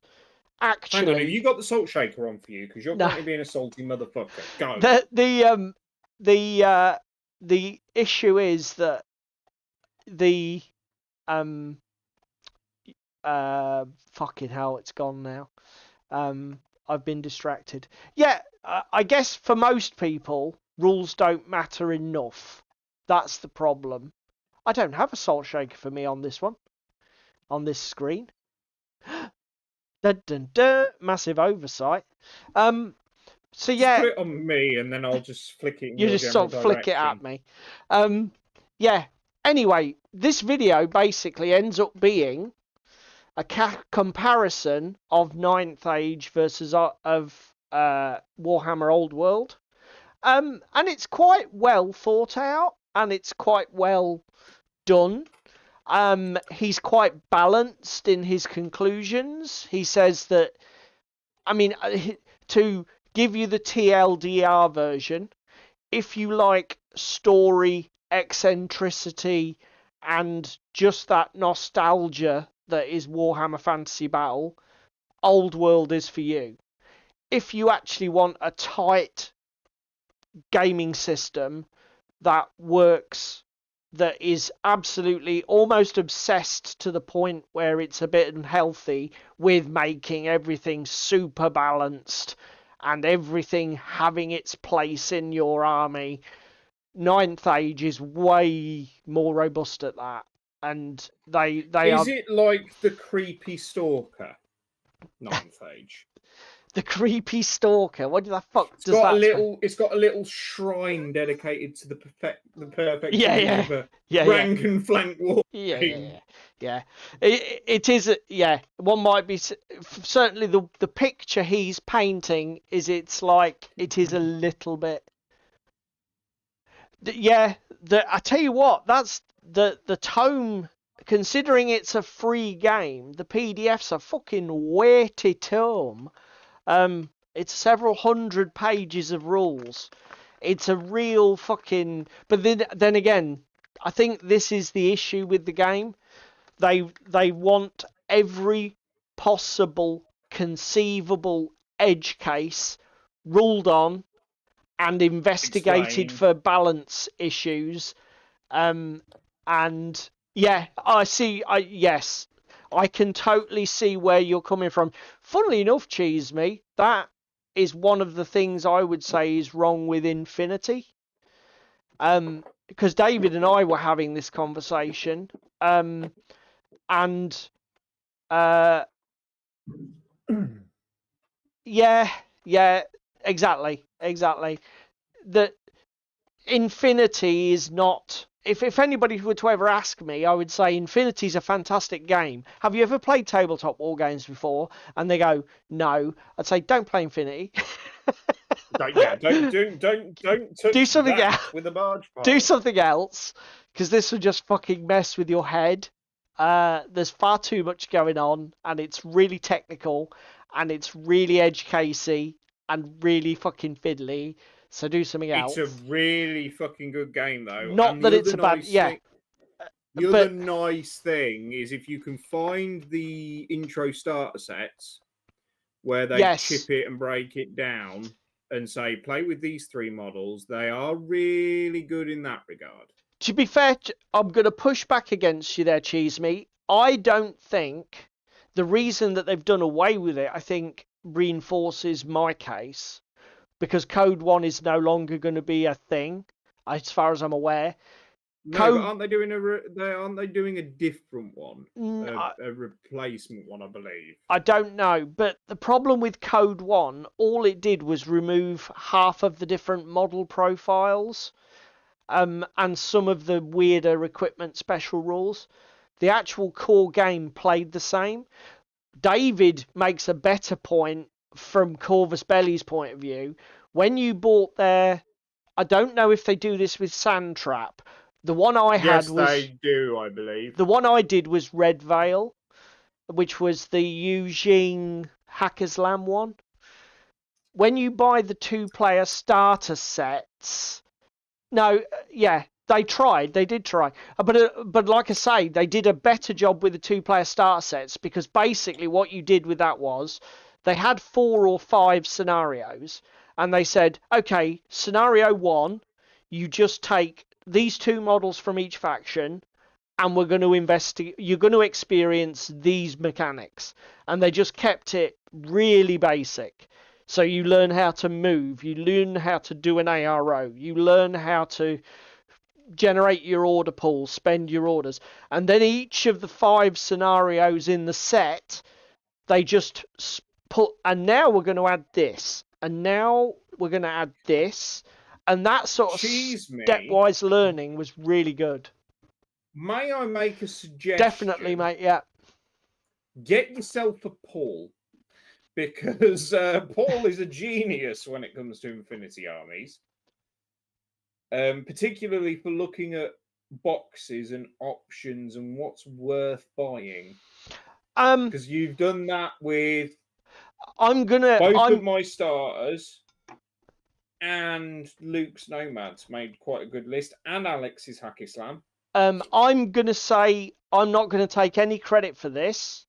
A: Hang on, have
C: actually,
A: you got the salt shaker on for you? Because you're
C: No.
A: currently being a salty motherfucker. Go.
C: the issue is that the fucking hell, it's gone now. I've been distracted. Yeah, I guess for most people, rules don't matter enough. That's the problem. I don't have a salt shaker for me on this one, on this screen. Dun, dun, dun, massive oversight. So
A: Just
C: yeah,
A: put it on me, and then I'll just flick it in
C: you
A: your
C: just
A: general
C: sort of flick it at
A: direction.
C: me. Yeah. Anyway, this video basically ends up being a comparison of Ninth Age versus of Warhammer Old World. And it's quite well thought out, and it's quite well done. He's quite balanced in his conclusions. He says that, I mean, to give you the TLDR version, if you like story, eccentricity, and just that nostalgia that is Warhammer Fantasy Battle, Old World is for you. If you actually want a tight gaming system that works, that is absolutely almost obsessed to the point where it's a bit unhealthy with making everything super balanced and everything having its place in your army, Ninth Age is way more robust at that. And they
A: Is
C: are
A: it like the creepy stalker? Ninth Age.
C: the creepy stalker. What the fuck
A: It's
C: does
A: got
C: that
A: a little. It's got a little shrine dedicated to the perfect
C: Yeah,
A: image
C: yeah.
A: of a
C: Yeah,
A: rank and flank war
C: yeah,
A: team.
C: yeah. It is. Yeah, one might be certainly the picture he's painting is. It's like it is a little bit. Yeah. I tell you what. That's the tome. Considering it's a free game, the PDF's a fucking weighty tome. It's several hundred pages of rules. It's a real fucking. But then again, I think this is the issue with the game. They want every possible conceivable edge case ruled on and investigated
A: Explained.
C: for balance issues. And yeah, yes, I can totally see where you're coming from. Funnily enough, Cheese Me, that is one of the things I would say is wrong with Infinity. Because David and I were having this conversation, and yeah, exactly. That Infinity is not. If anybody were to ever ask me, I would say Infinity's a fantastic game. Have you ever played tabletop war games before? And they go, no. I'd say, don't play Infinity.
A: Don't touch
C: Do something
A: that
C: else.
A: with a barge pole.
C: Do something else, because this will just fucking mess with your head. There's far too much going on, and it's really technical, and it's really edge casey, and really fucking fiddly. So do something else.
A: It's a really fucking good game, though.
C: Not
A: and
C: that it's a bad, yeah.
A: The
C: But-
A: other nice thing is if you can find the intro starter sets where they
C: Yes.
A: chip it and break it down and say, play with these 3 models, they are really good in that regard.
C: To be fair, I'm going to push back against you there, Cheese Me. I don't think the reason that they've done away with it, I think, reinforces my case, because Code 1 is no longer going to be a thing, as far as I'm aware.
A: No, but aren't they doing a different one? A replacement one, I believe.
C: I don't know, but the problem with Code 1, all it did was remove half of the different model profiles, and some of the weirder equipment special rules. The actual core game played the same. David makes a better point from Corvus Belli's point of view. When you bought their, I don't know if they do this with Sandtrap. The one I had was.
A: Yes, they do, I believe.
C: The one I did was Red Veil, which was the Eugene Hackerslam one. When you buy the 2-player starter sets, no, yeah, they did try, but like I say, they did a better job with the 2-player starter sets, because basically what you did with that was They had 4 or 5 scenarios, and they said, okay, scenario 1, you just take these 2 models from each faction, and we're going to investigate. You're going to experience these mechanics, and they just kept it really basic. So you learn how to move, you learn how to do an ARO, you learn how to generate your order pool, spend your orders, and then each of the 5 scenarios in the set, they just put, and now we're going to add this, and now we're going to add this, and that sort of stepwise learning was really good.
A: May I make a suggestion?
C: Definitely, mate. Yeah.
A: Get yourself a Paul, because Paul is a genius when it comes to Infinity armies, particularly for looking at boxes and options and what's worth buying. Because you've done that with both of my starters, and Luke's Nomads made quite a good list, and Alex's Hack Islam.
C: I'm gonna say I'm not gonna take any credit for this.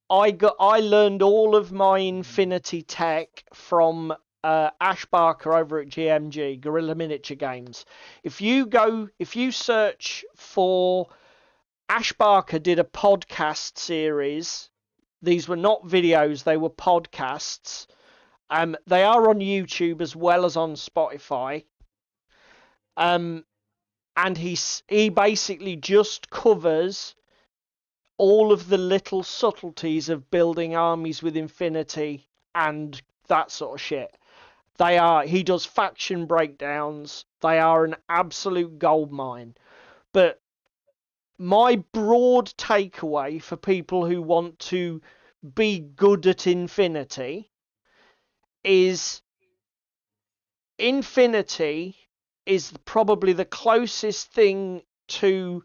C: I learned all of my Infinity tech from Ash Barker over at GMG, Guerrilla Miniature Games. If you search for Ash Barker, did a podcast series. These were not videos, they were podcasts. They are on YouTube as well as on Spotify. And he basically just covers all of the little subtleties of building armies with Infinity and that sort of shit. He does faction breakdowns. They are an absolute goldmine. But my broad takeaway for people who want to be good at Infinity is Infinity is probably the closest thing to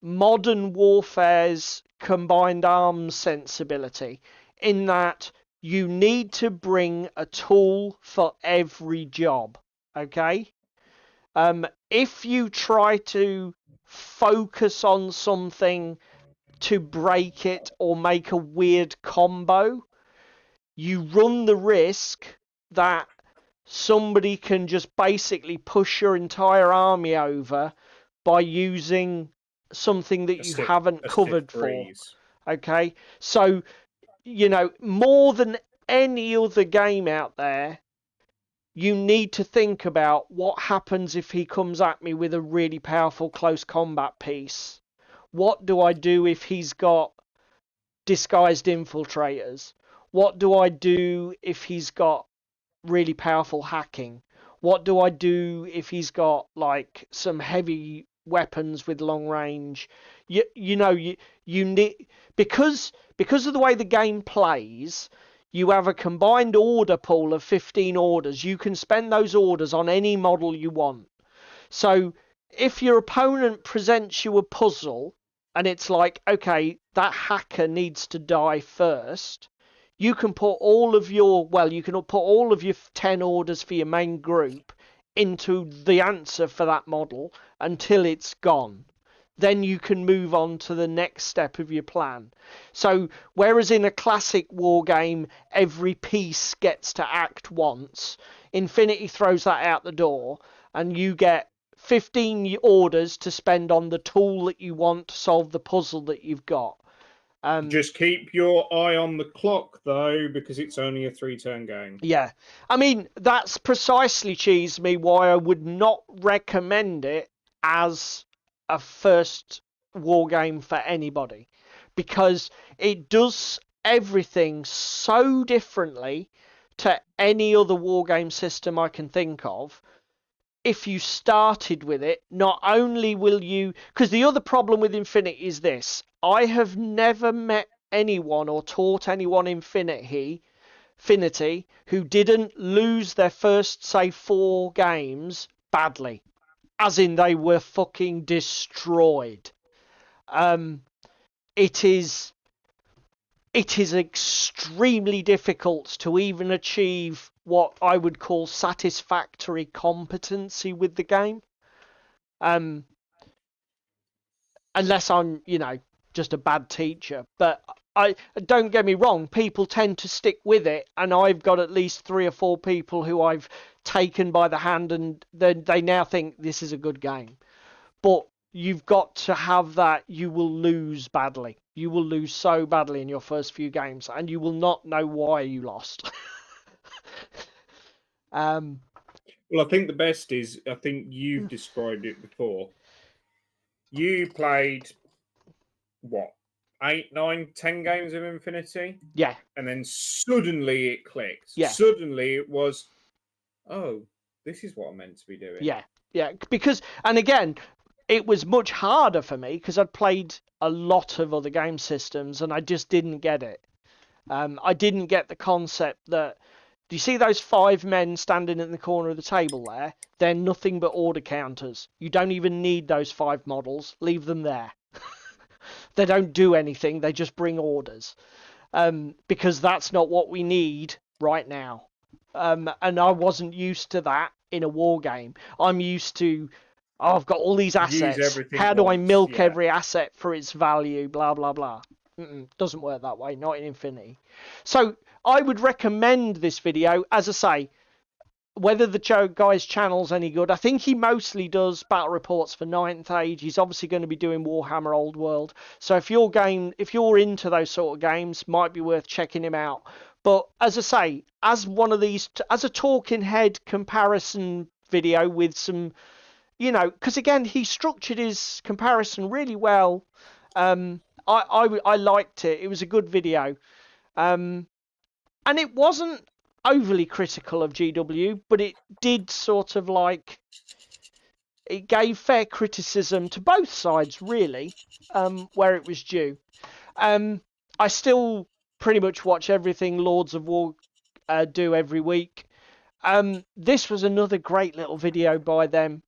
C: modern warfare's combined arms sensibility, in that you need to bring a tool for every job. Okay? If you try to focus on something to break it or make a weird combo, you run the risk that somebody can just basically push your entire army over by using something that you haven't covered for. Okay? So, more than any other game out there, you need to think about what happens if he comes at me with a really powerful close combat piece. What do I do if he's got disguised infiltrators? What do I do if he's got really powerful hacking? What do I do if he's got like some heavy weapons with long range? You need, because of the way the game plays, you have a combined order pool of 15 orders. You can spend those orders on any model you want. So if your opponent presents you a puzzle and it's like, okay, that hacker needs to die first, you can put all of your 10 orders for your main group into the answer for that model until it's gone. Then you can move on to the next step of your plan. So whereas in a classic war game, every piece gets to act once, Infinity throws that out the door, and you get 15 orders to spend on the tool that you want to solve the puzzle that you've got.
A: Just keep your eye on the clock, though, because it's only a 3-turn game.
C: Yeah. I mean, that's precisely, Cheese Me, why I would not recommend it as a first war game for anybody. Because it does everything so differently to any other war game system I can think of. If you started with it, not only will you... Because the other problem with Infinity is this. I have never met anyone or taught anyone Infinity who didn't lose their first, say, 4 games badly. As in, they were fucking destroyed. It is extremely difficult to even achieve what I would call satisfactory competency with the game. Unless I'm, just a bad teacher. But I don't get me wrong, people tend to stick with it, and I've got at least 3 or 4 people who I've taken by the hand, and they now think this is a good game. But you've got to have that. You will lose badly. You will lose so badly in your first few games, and you will not know why you lost.
A: Well, I think the best is, I think you've described it before. You played, what, 8, 9, 10 games of Infinity?
C: Yeah.
A: And then suddenly it clicked.
C: Yeah.
A: Suddenly it was, oh, this is what I'm meant to be doing.
C: Yeah. Yeah. Because, and again, it was much harder for me because I'd played a lot of other game systems and I just didn't get it. I didn't get the concept that, do you see those 5 men standing in the corner of the table there? They're nothing but order counters. You don't even need those 5 models. Leave them there. They don't do anything. They just bring orders. Because that's not what we need right now. And I wasn't used to that in a war game. I'm used to, oh, I've got all these assets. How do I milk every asset for its value? Blah, blah, blah. Doesn't work that way. Not in Infinity. So I would recommend this video. As I say, whether the guy's channel's any good, I think he mostly does battle reports for 9th Age. He's obviously going to be doing Warhammer Old World. So if you're into those sort of games, might be worth checking him out. But as I say, as one of these, as a talking head comparison video with some, you know, because again, he structured his comparison really well. I liked it. It was a good video. And it wasn't overly critical of GW, but it did sort of like, it gave fair criticism to both sides, really, where it was due. I still pretty much watch everything Lords of War do every week. This was another great little video by them,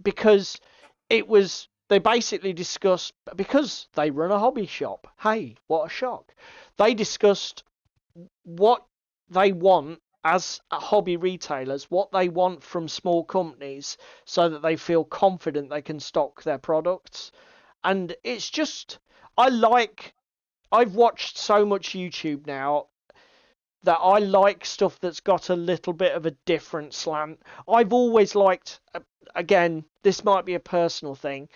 C: because they basically discussed, because they run a hobby shop. Hey, what a shock. They discussed what they want as hobby retailers, what they want from small companies so that they feel confident they can stock their products. And it's just, I've watched so much YouTube now that I like stuff that's got a little bit of a different slant. I've always liked, again, this might be a personal thing.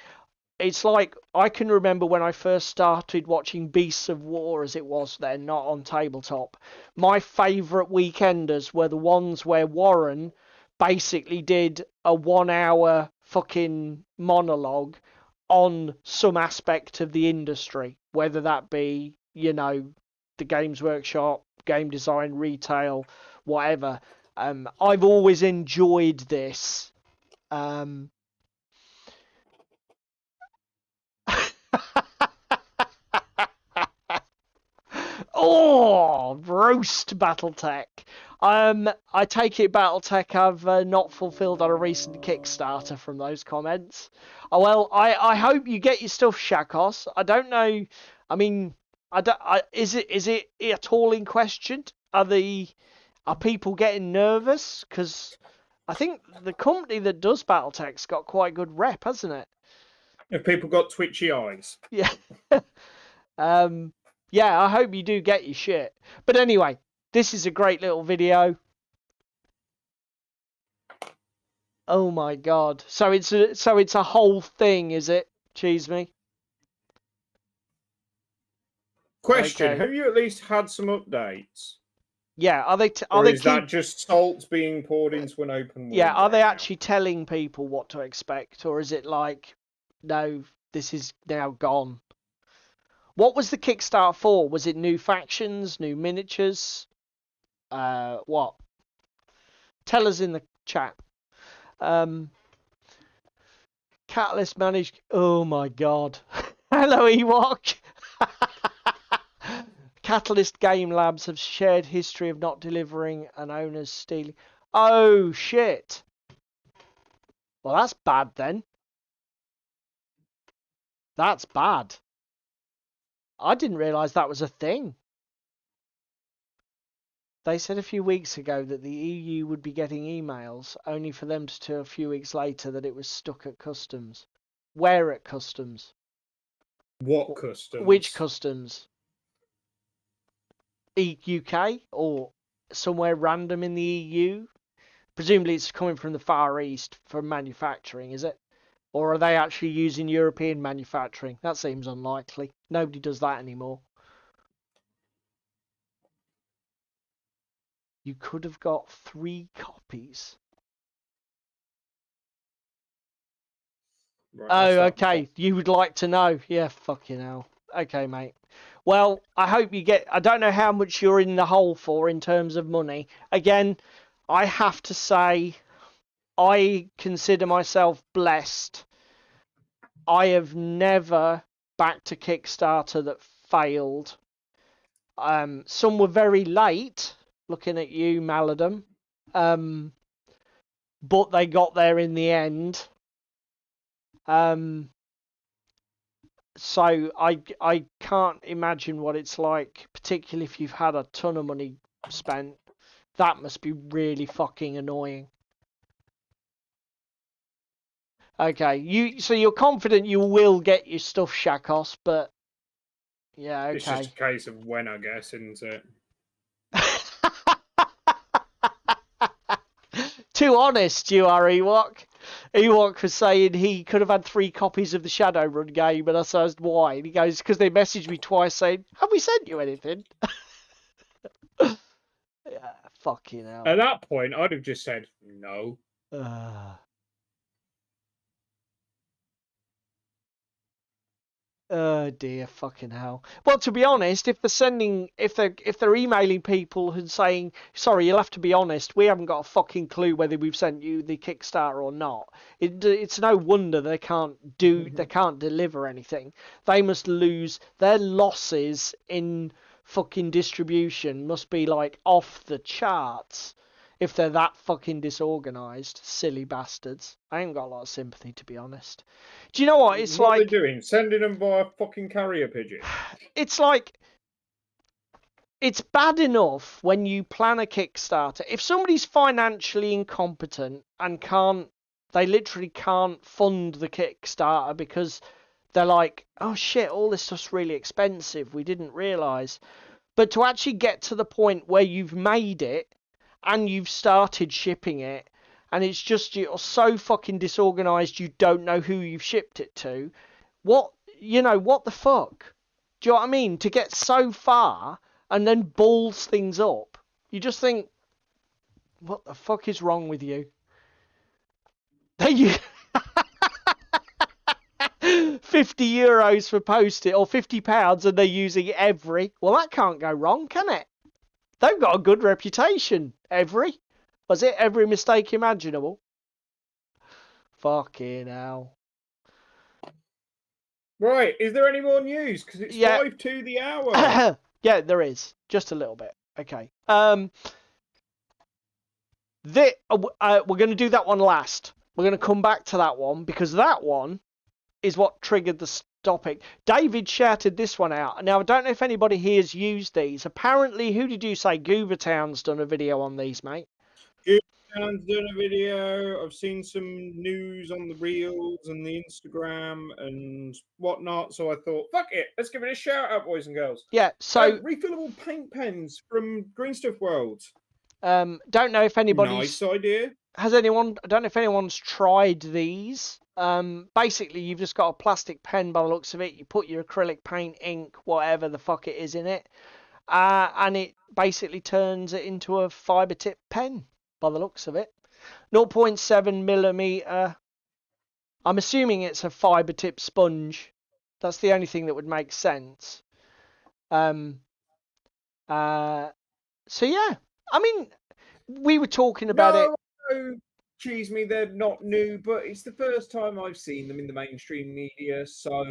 C: It's like, I can remember when I first started watching Beasts of War, as it was then, not on Tabletop. My favourite weekenders were the ones where Warren basically did a 1-hour fucking monologue on some aspect of the industry, whether that be, you know, the Games Workshop, game design, retail, whatever. I've always enjoyed this. Oh, roast BattleTech. I take it BattleTech have not fulfilled on a recent Kickstarter from those comments. Oh, well, I hope you get your stuff, Shakos. I don't know. I mean, is it at all in question? Are people getting nervous? Because I think the company that does BattleTech's got quite a good rep, hasn't it?
A: Have people got twitchy eyes?
C: Yeah. Yeah, I hope you do get your shit. But anyway, this is a great little video. Oh my god. So it's a whole thing, is it? Cheese me.
A: Question:
C: Okay.
A: have you at least had some updates?
C: Yeah,
A: Is that just salt being poured into an open wound?
C: Yeah, are they
A: now?
C: actually telling people what to expect, or is it like, no, this is now gone? What was the Kickstarter for? Was it new factions, new miniatures? What? Tell us in the chat. Catalyst managed. Oh my god. Hello, Ewok. Catalyst Game Labs have shared history of not delivering and owners stealing. Oh shit. Well, that's bad then. That's bad. I didn't realise that was a thing. They said a few weeks ago that the EU would be getting emails, only for them to tell a few weeks later that it was stuck at customs. Where at customs?
A: What customs?
C: Which customs? UK or somewhere random in the EU? Presumably it's coming from the Far East for manufacturing, is it? Or are they actually using European manufacturing? That seems unlikely. Nobody does that anymore. You could have got 3 copies.
A: Right,
C: Oh, okay. You would like to know. Yeah, fucking hell. Okay, mate. Well, I hope you get... I don't know how much you're in the hole for in terms of money. Again, I have to say, I consider myself blessed. I have never backed a Kickstarter that failed. Some were very late, looking at you, Maladam. But they got there in the end. So I can't imagine what it's like, particularly if you've had a ton of money spent. That must be really fucking annoying. Okay, so you're confident you will get your stuff, Shakos, but yeah,
A: It's just
C: okay.
A: a case of when, I guess, isn't it?
C: Too honest, you are, Ewok. Ewok was saying he could have had 3 copies of the Shadowrun game, and I asked why. And he goes, because they messaged me twice saying, have we sent you anything? Yeah, fucking hell.
A: At that point, I'd have just said no.
C: Oh dear, fucking hell. Well, to be honest, if they're emailing people and saying, sorry, you'll have to be honest, we haven't got a fucking clue whether we've sent you the Kickstarter or not. It's no wonder they can't deliver anything. They must lose their losses in fucking distribution must be like off the charts if they're that fucking disorganized, silly bastards. I ain't got a lot of sympathy, to be honest. Do you know what? It's
A: what
C: like...
A: are they doing? Sending them by a fucking carrier pigeon?
C: It's like... It's bad enough when you plan a Kickstarter. If somebody's financially incompetent and they literally can't fund the Kickstarter because they're like, oh shit, all this stuff's really expensive, we didn't realise. But to actually get to the point where you've made it and you've started shipping it, and it's just you're so fucking disorganised you don't know who you've shipped it to. What the fuck? Do you know what I mean? To get so far and then balls things up, you just think, what the fuck is wrong with you? You 50 euros for post-it or £50 and they're using every. Well, that can't go wrong, can it? They've got a good reputation. Was it every mistake imaginable? Fucking hell.
A: Right, is there any more news? Because it's 5 to the hour.
C: Yeah, there is. Just a little bit. Okay. We're going to do that one last. We're going to come back to that one because that one is what triggered the topic. David shouted this one out. Now, I don't know if anybody here has used these. Apparently, who did you say? Goovertown's done a video on these, mate.
A: Goovertown's done a video. I've seen some news on the Reels and the Instagram and whatnot. So I thought, fuck it. Let's give it a shout out, boys and girls.
C: Yeah, so...
A: refillable paint pens from Green Stuff World.
C: Don't know if anybody's...
A: Nice idea.
C: I don't know if anyone's tried these. Basically, you've just got a plastic pen by the looks of it. You put your acrylic paint, ink, whatever the fuck it is in it. And it basically turns it into a fibre tip pen by the looks of it. 0.7 millimeter. I'm assuming it's a fibre tip sponge. That's the only thing that would make sense. So yeah. I mean, we were talking about it.
A: No, cheese me, they're not new, but it's the first time I've seen them in the mainstream media, so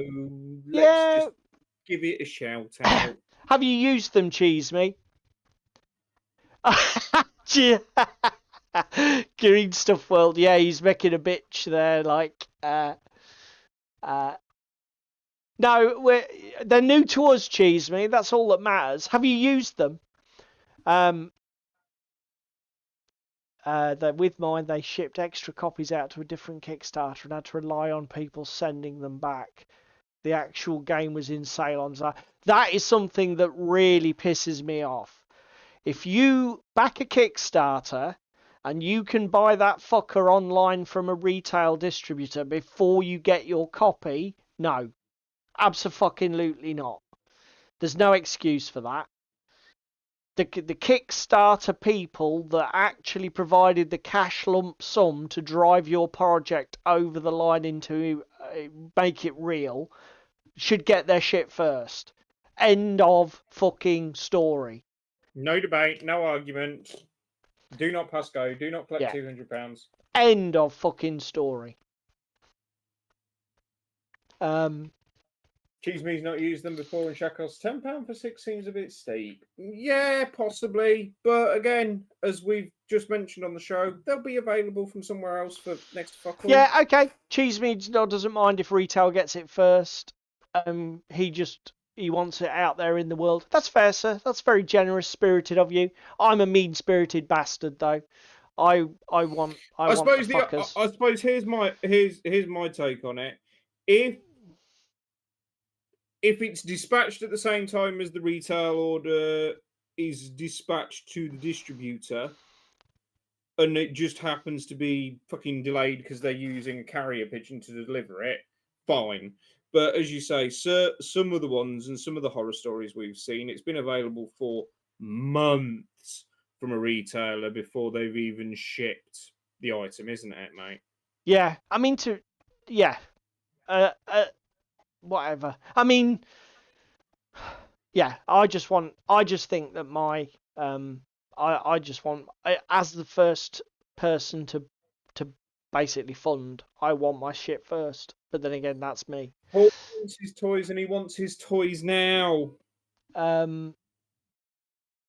A: let's just give it a shout out.
C: Have you used them, cheese me? Green Stuff World, yeah, he's making a bitch there, like, no, they're new to us, cheese me, that's all that matters. Have you used them? With mine, they shipped extra copies out to a different Kickstarter and had to rely on people sending them back. the actual game was in sale on sale. That is something that really pisses me off. If you back a Kickstarter and you can buy that fucker online from a retail distributor before you get your copy, no, abso-fucking-lutely not. There's no excuse for that. The Kickstarter people that actually provided the cash lump sum to drive your project over the line into make it real should get their shit first. End of fucking story.
A: No debate, no argument. Do not pass go. Do not collect
C: Yeah.
A: £200.
C: End of fucking story.
A: Cheese Me's not used them before, and Shackle's £10 for 6 seems a bit steep. Yeah, possibly. But again, as we've just mentioned on the show, they'll be available from somewhere else for next to fuck all.
C: Yeah, okay. Cheese Me's doesn't mind if retail gets it first. He wants it out there in the world. That's fair, sir. That's very generous spirited of you. I'm a mean spirited bastard, though. I want the fuckers.
A: I suppose here's my take on it. If it's dispatched at the same time as the retail order is dispatched to the distributor, and it just happens to be fucking delayed because they're using a carrier pigeon to deliver it, fine. But as you say, some of the ones and some of the horror stories we've seen, it's been available for months from a retailer before they've even shipped the item, isn't it, mate?
C: Yeah, I mean whatever. I mean, yeah, I just think that my I just want, as the first person to basically fund, I want my shit first. But then again, that's me.
A: Paul wants his toys, and he wants his toys now.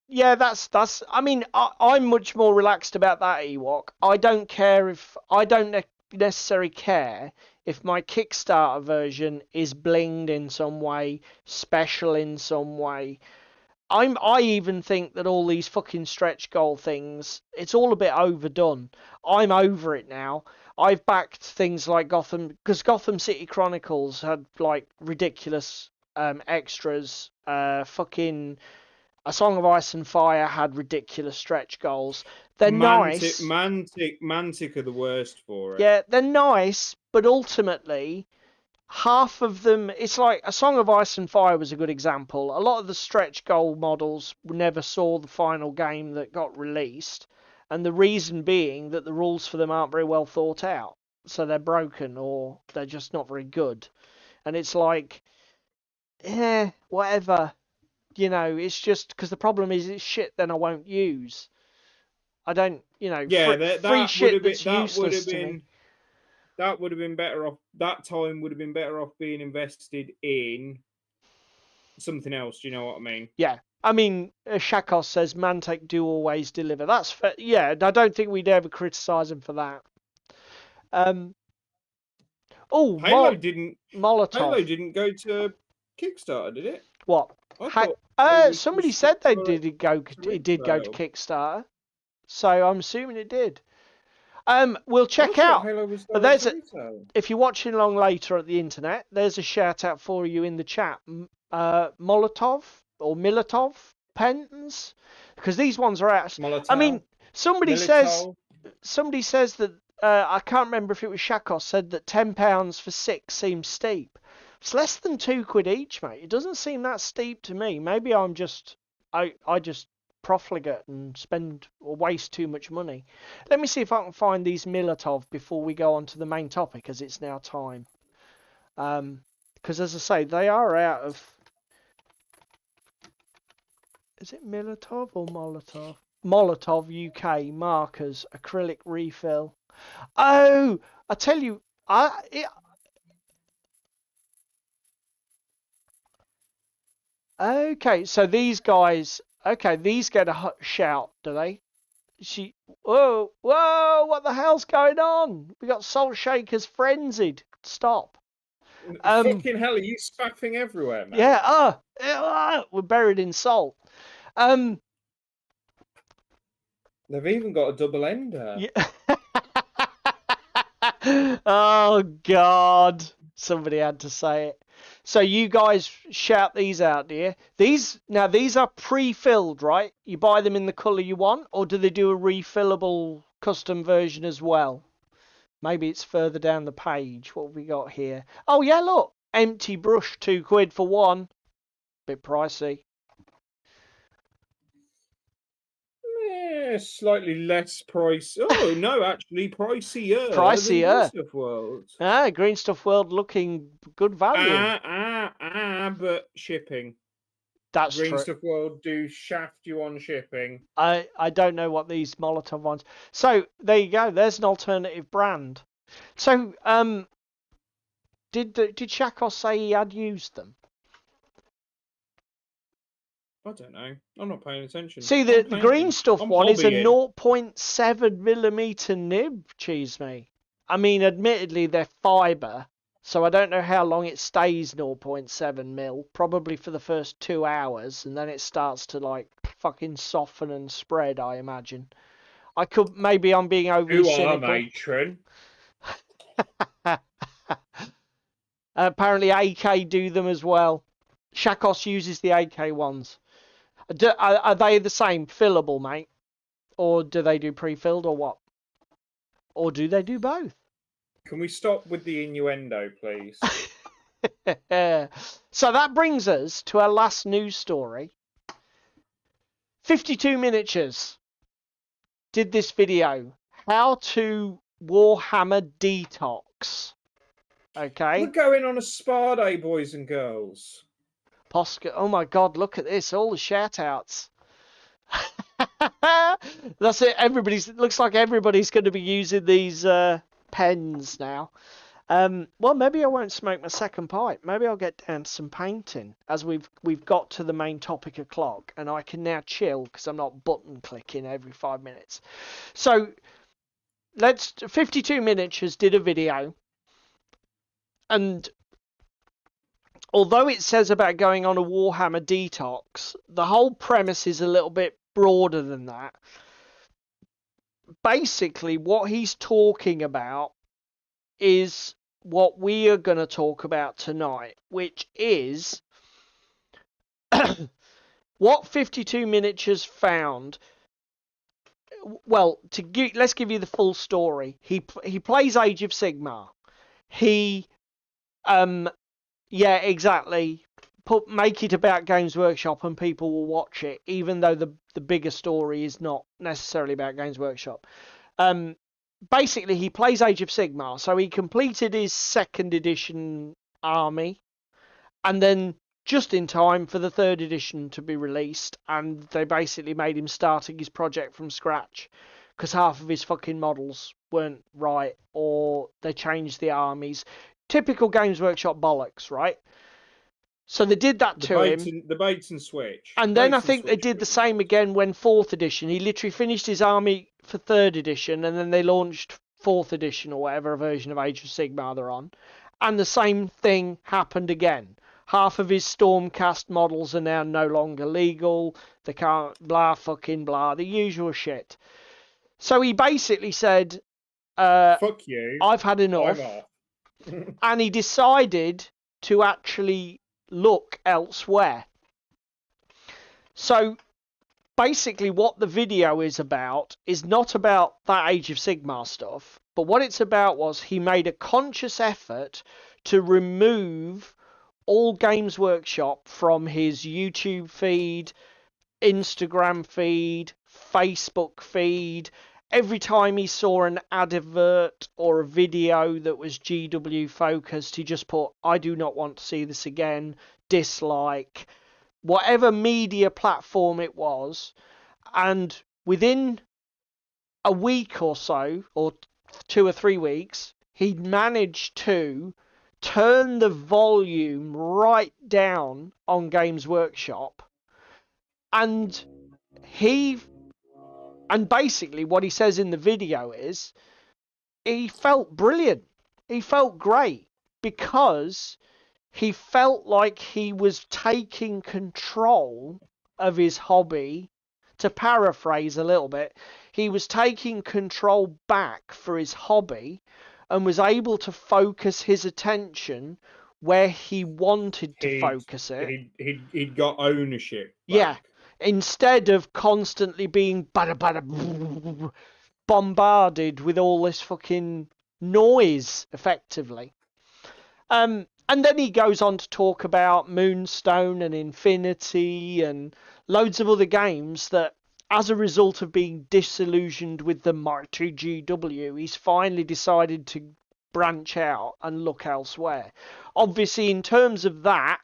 C: Yeah, that's. I mean, I'm much more relaxed about that, Ewok. I don't necessarily care if my Kickstarter version is blinged in some way, special in some way. I even think that all these fucking stretch goal things, it's all a bit overdone. I'm over it now. I've backed things like Gotham, because Gotham City Chronicles had like ridiculous extras. Fucking A Song of Ice and Fire had ridiculous stretch goals. They're nice.
A: Mantic are the worst for it.
C: Yeah, they're nice, but ultimately, half of them, it's like A Song of Ice and Fire was a good example. A lot of the stretch goal models never saw the final game that got released, and the reason being that the rules for them aren't very well thought out. So they're broken, or they're just not very good. And it's like, whatever. You know, it's just because the problem is it's shit then I won't use. I don't, free shit that's useless to me.
A: That would have been better off. That time would have been better off being invested in something else. Do you know what I mean?
C: Yeah. I mean, Shakos says Mantek do always deliver. That's fair. Yeah, I don't think we'd ever criticise him for that.
A: Halo didn't.
C: Molotov.
A: Halo didn't go to Kickstarter, did it?
C: What? Somebody said it did go to Kickstarter, so I'm assuming it did. We'll check out. If you're watching along later at the internet, there's a shout out for you in the chat. Molotov or Milotov pens, because these ones are out.
A: Molotov,
C: I mean, somebody says that I can't remember if it was Shakos said that £10 for 6 seems steep. It's less than £2 each, mate. It doesn't seem that steep to me. Maybe I just profligate and spend or waste too much money. Let me see if I can find these Milotov before we go on to the main topic, as it's now time. Because as I say, they are out of. Is it Milotov or Molotov? Molotov UK markers, acrylic refill. Oh, I tell you, okay, so these guys, these get a shout, do they? Whoa, what the hell's going on? We got Salt Shakers frenzied. Stop.
A: Fucking hell, are you spaffing everywhere, man?
C: Yeah, we're buried in salt.
A: They've even got a double ender.
C: Yeah. Oh, God. Somebody had to say it. So you guys shout these out, do you? These are pre-filled, right? You buy them in the colour you want, or do they do a refillable custom version as well? Maybe it's further down the page. What have we got here? Oh yeah, look. Empty brush, £2 for one. Bit pricey.
A: Slightly less price. Oh no, actually pricier.
C: Pricier.
A: Than Green Stuff World.
C: Green Stuff World looking good value.
A: But shipping.
C: That's
A: Green
C: true.
A: Stuff World do shaft you on shipping.
C: I don't know what these Molotov ones. So there you go. There's an alternative brand. So did Shakos say he had used them?
A: I don't know. I'm not paying attention.
C: See, the Green Stuff one is a
A: hobbying.
C: 0.7mm nib, cheese me. I mean, admittedly, they're fibre, so I don't know how long it stays 0.7mm. Probably for the first 2 hours, and then it starts to, like, fucking soften and spread, I imagine. Maybe I'm being overly cynical.
A: Matron.
C: Apparently AK do them as well. Shakos uses the AK ones. Are they the same, fillable, mate? Or do they do pre-filled or what? Or do they do both?
A: Can we stop with the innuendo, please?
C: So that brings us to our last news story. 52 Miniatures did this video. How to Warhammer Detox. Okay.
A: We're going on a spa day, boys and girls.
C: Posca. Oh my God! Look at this! All the shout-outs. That's it. Looks like everybody's going to be using these pens now. Well, maybe I won't smoke my second pipe. Maybe I'll get down to some painting as we've got to the main topic o'clock, and I can now chill because I'm not button clicking every 5 minutes. So 52 Miniatures did a video, and although it says about going on a Warhammer detox, the whole premise is a little bit broader than that. Basically, what he's talking about is what we are going to talk about tonight, which is what 52 Miniatures found. Well, let's give you the full story. He plays Age of Sigmar. Yeah, exactly. Make it about Games Workshop and people will watch it, even though the bigger story is not necessarily about Games Workshop. Basically, he plays Age of Sigmar, so he completed his 2nd edition army, and then just in time for the 3rd edition to be released, and they basically made him starting his project from scratch, because half of his fucking models weren't right, or they changed the armies. Typical Games Workshop bollocks, right? So they did that to him.
A: The bait and switch.
C: And then I think they did the same again when 4th edition. He literally finished his army for 3rd edition, and then they launched 4th edition or whatever version of Age of Sigmar they're on. And the same thing happened again. Half of his Stormcast models are now no longer legal. They can't, blah, fucking blah, the usual shit. So he basically said,
A: fuck you.
C: I've had enough. And he decided to actually look elsewhere. So basically what the video is about is not about that Age of Sigmar stuff, but what it's about was he made a conscious effort to remove all Games Workshop from his YouTube feed, Instagram feed, Facebook feed. Every time he saw an advert or a video that was GW focused, he just put, I do not want to see this again, dislike, whatever media platform it was. And within a week or so, or 2 or 3 weeks, he managed to turn the volume right down on Games Workshop. And basically what he says in the video is he felt brilliant. He felt great because he felt like he was taking control of his hobby. To paraphrase a little bit, he was taking control back for his hobby and was able to focus his attention where he wanted to focus it.
A: He'd got ownership back.
C: Yeah. Instead of constantly being bombarded with all this fucking noise, effectively. And then he goes on to talk about Moonstone and Infinity and loads of other games that, as a result of being disillusioned with the mighty GW, he's finally decided to branch out and look elsewhere. Obviously, in terms of that,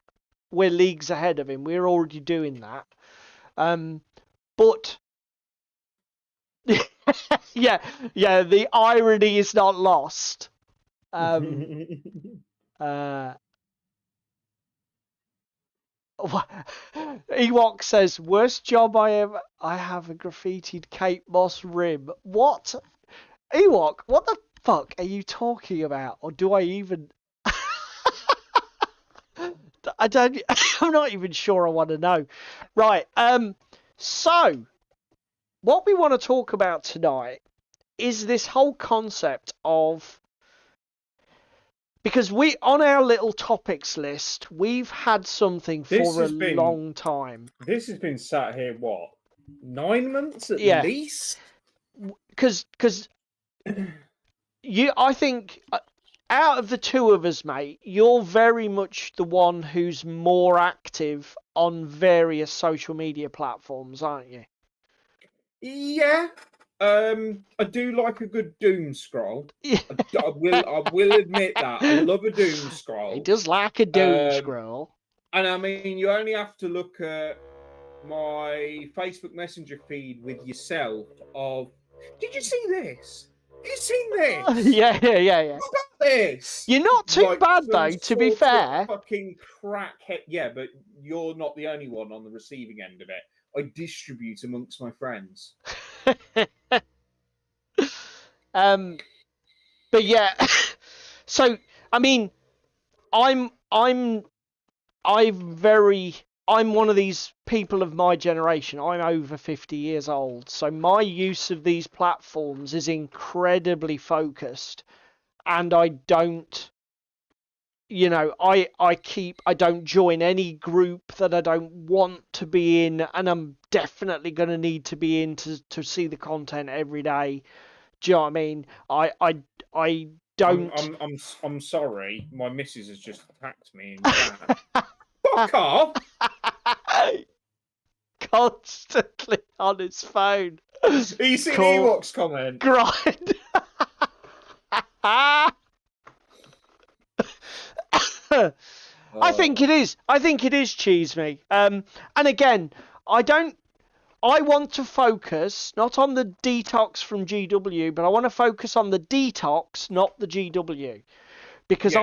C: we're leagues ahead of him. We're already doing that. But yeah, the irony is not lost. Ewok says, worst job I have a graffitied Kate Moss rib. What? Ewok, what the fuck are you talking about? Or do I even... I'm not even sure I want to know. Right, so, what we want to talk about tonight is this whole concept of... Because on our little topics list, we've had something for a long time.
A: This has been sat here, what, 9 months at least?
C: Because I think out of the two of us, mate, you're very much the one who's more active on various social media platforms, aren't you?
A: Yeah. I do like a good doom scroll. Yeah. I will admit that. I love a doom scroll.
C: He does like a doom scroll.
A: And I mean, you only have to look at my Facebook Messenger feed with yourself of, did you see this? Have you seen this?
C: Yeah.
A: What about this?
C: You're not too bad, though, to be fair.
A: Fucking crackhead. Yeah, but you're not the only one on the receiving end of it. I distribute amongst my friends.
C: But yeah, so I mean, I'm one of these people of my generation. I'm over 50 years old, so my use of these platforms is incredibly focused, and I don't, I don't join any group that I don't want to be in, and I'm definitely going to need to be in to see the content every day. Do you know what I mean? I don't.
A: I'm sorry. My missus has just attacked me. Fuck off!
C: Constantly on his phone.
A: Are you seeing Ewok's comment?
C: Grind. I think it is cheese me. And again, I want to focus not on the detox from GW, but I want to focus on the detox, not the GW. Because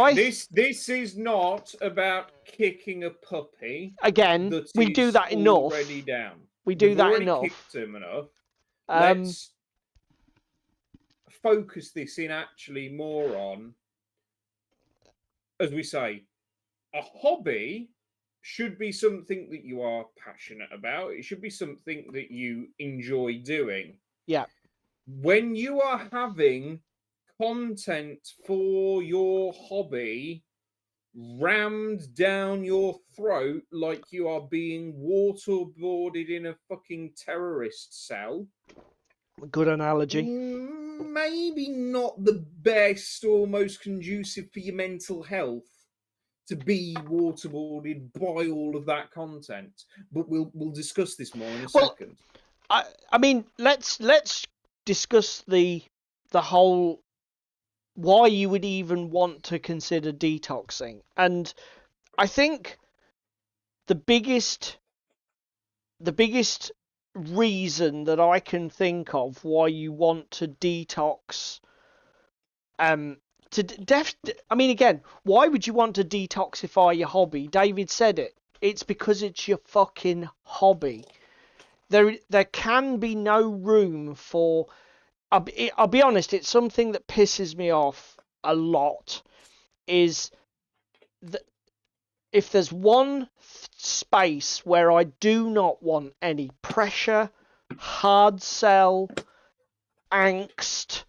A: this is not about kicking a puppy.
C: Again, we do that enough.
A: Already down.
C: We do that enough.
A: Kicked him enough. Let's focus this in actually more on, as we say, a hobby should be something that you are passionate about. It should be something that you enjoy doing.
C: Yeah.
A: When you are having content for your hobby rammed down your throat like you are being waterboarded in a fucking terrorist cell.
C: Good analogy.
A: Maybe not the best or most conducive for your mental health to be waterboarded by all of that content, but we'll discuss this more in a second.
C: I mean, let's discuss the whole why you would even want to consider detoxing. And I think the biggest reason that I can think of why you want to detox, I mean, again, why would you want to detoxify your hobby? David said it. It's because it's your fucking hobby. There can be no room for... I'll be honest, it's something that pisses me off a lot, is that if there's one space where I do not want any pressure, hard sell, angst,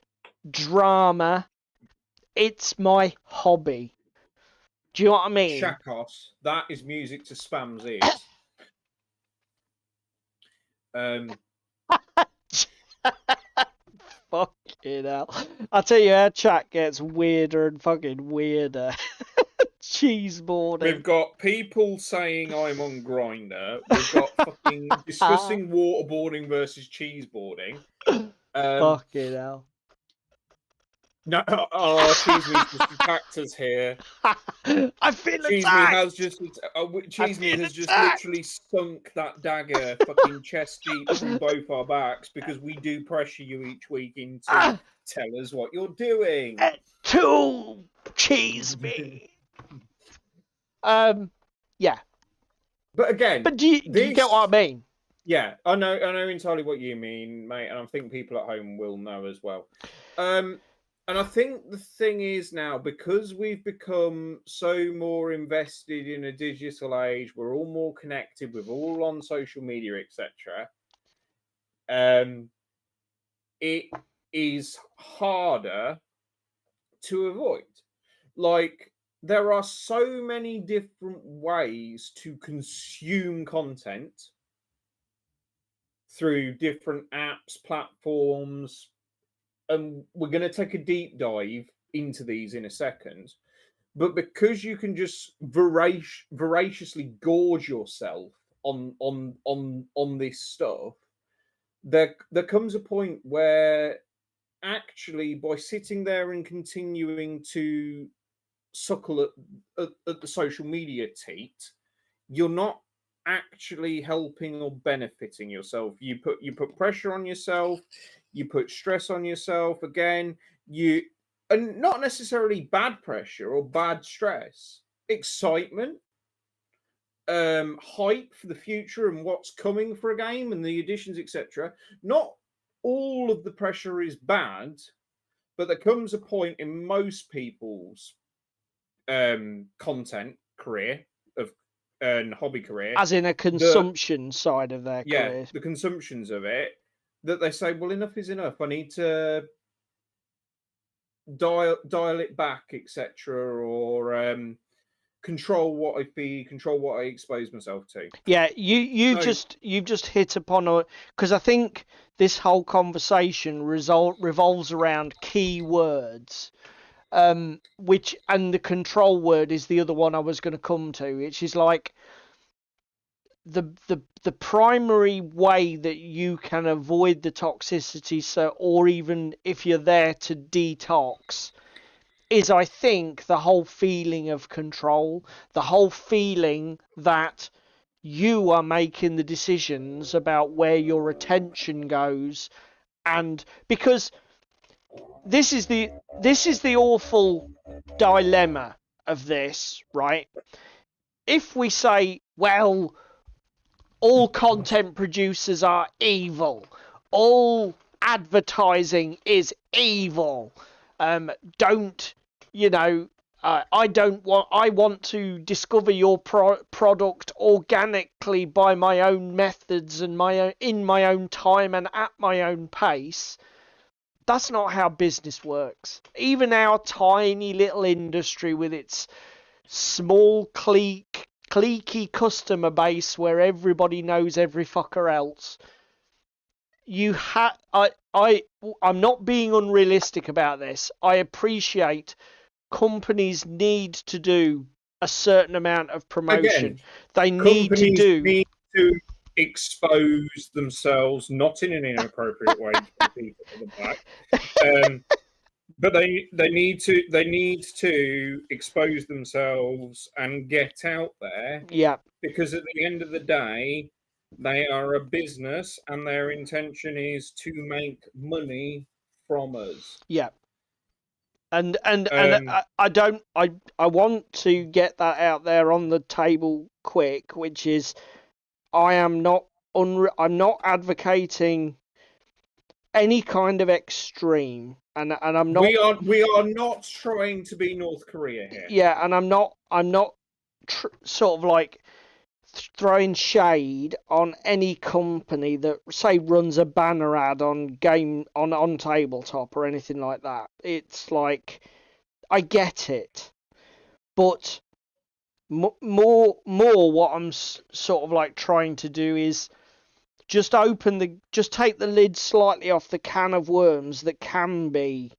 C: drama, It's my hobby. Do you know what I mean?
A: Shakos, that is music to Spam's ears.
C: Fucking hell. I tell you, our chat gets weirder and fucking weirder. Cheeseboarding.
A: We've got people saying I'm on Grinder. We've got fucking discussing waterboarding versus cheeseboarding.
C: Fucking hell.
A: No, oh, Cheese Me's just attacked us here.
C: I feel
A: Cheese
C: attacked.
A: Me has just literally sunk that dagger fucking chest deep through both our backs because we do pressure you each week into tell us what you're doing.
C: To Cheese Me. Yeah.
A: But again,
C: do you get what I mean?
A: Yeah, I know entirely what you mean, mate, and I think people at home will know as well. And I think the thing is now, because we've become so more invested in a digital age, we're all more connected, we're all on social media, etc. It is harder to avoid. Like, there are so many different ways to consume content through different apps, platforms, and we're going to take a deep dive into these in a second. But because you can just voraciously gorge yourself on this stuff, there comes a point where actually, by sitting there and continuing to suckle at the social media teat, you're not actually helping or benefiting yourself. You put pressure on yourself, you put stress on yourself. Again, and not necessarily bad pressure or bad stress, excitement, hype for the future and what's coming for a game and the additions, etc. Not all of the pressure is bad, but there comes a point in most people's content career and hobby career,
C: as in a consumption side of their career,
A: the consumptions of it, that they say, well, enough is enough, I need to dial it back, etc., or control what I feed, control what I expose myself to.
C: Yeah, you've just hit upon a, because I think this whole conversation revolves around key words, which, and the control word is the other one I was going to come to, which is like the primary way that you can avoid the toxicity, so, or even if you're there to detox, is, I think, the whole feeling of control, the whole feeling that you are making the decisions about where your attention goes. And because this is the awful dilemma of this, right? If we say, well, all content producers are evil, all advertising is evil, don't, you know, I want to discover your product organically by my own methods and in my own time and at my own pace. That's not how business works. Even our tiny little industry with its small cliquey customer base where everybody knows every fucker else, I'm not being unrealistic about this. I appreciate companies need to do a certain amount of promotion.
A: Again,
C: they need to
A: expose themselves, not in an inappropriate way to people at the back, but they need to expose themselves and get out there.
C: Yeah.
A: Because at the end of the day, they are a business, and their intention is to make money from us.
C: Yeah. And I want to get that out there on the table quick, which is, I'm not advocating any kind of extreme, and I'm not.
A: We are not trying to be North Korea here.
C: Yeah, and I'm not sort of like throwing shade on any company that, say, runs a banner ad on Tabletop or anything like that. It's like, I get it, but more what I'm sort of like trying to do is just take the lid slightly off the can of worms that can be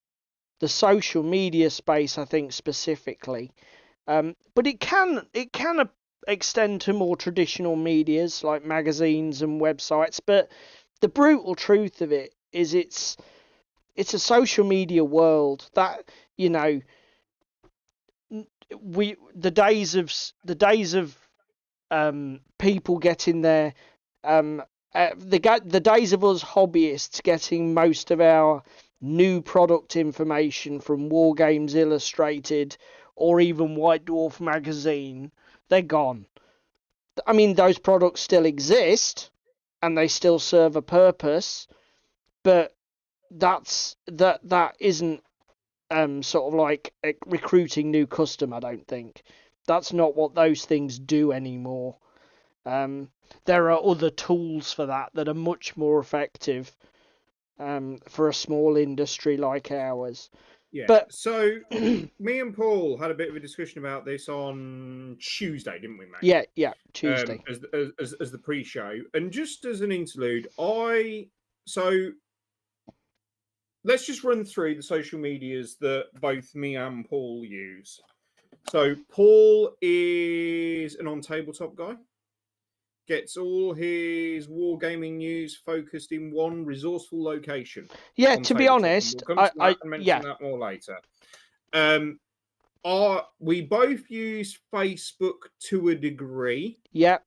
C: the social media space, I think specifically. But it can extend to more traditional medias like magazines and websites. But the brutal truth of it is it's a social media world that, you know, the days of people getting their the days of us hobbyists getting most of our new product information from War Games Illustrated or even White Dwarf magazine, they're gone. I mean, those products still exist and they still serve a purpose, but that isn't sort of like recruiting new custom. I don't think that's not what those things do anymore. There are other tools for that are much more effective for a small industry like ours.
A: Yeah.
C: But
A: so me and Paul had a bit of a discussion about this on Tuesday, didn't we, mate?
C: yeah, Tuesday.
A: As the pre-show, and just as an interlude, let's just run through the social medias that both me and Paul use. So Paul is an on-tabletop guy. Gets all his wargaming news focused in one resourceful location.
C: Yeah, to be honest,
A: we'll come to that and mention that more later. We both use Facebook to a degree.
C: Yeah.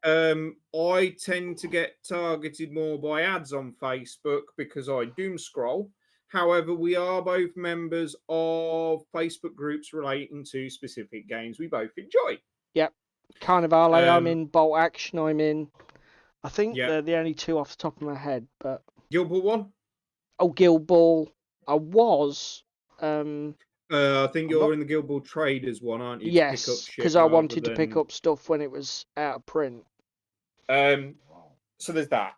A: I tend to get targeted more by ads on Facebook because I doom scroll. However, we are both members of Facebook groups relating to specific games we both enjoy.
C: Yep. Carnivale, I'm in. Bolt Action, I'm in. I think they're the only two off the top of my head. But
A: Guild Ball one?
C: Oh, Guild Ball. I was.
A: I think you're in the Guild Ball Traders one, aren't you?
C: Yes, because I wanted to pick up stuff when it was out of print.
A: So there's that.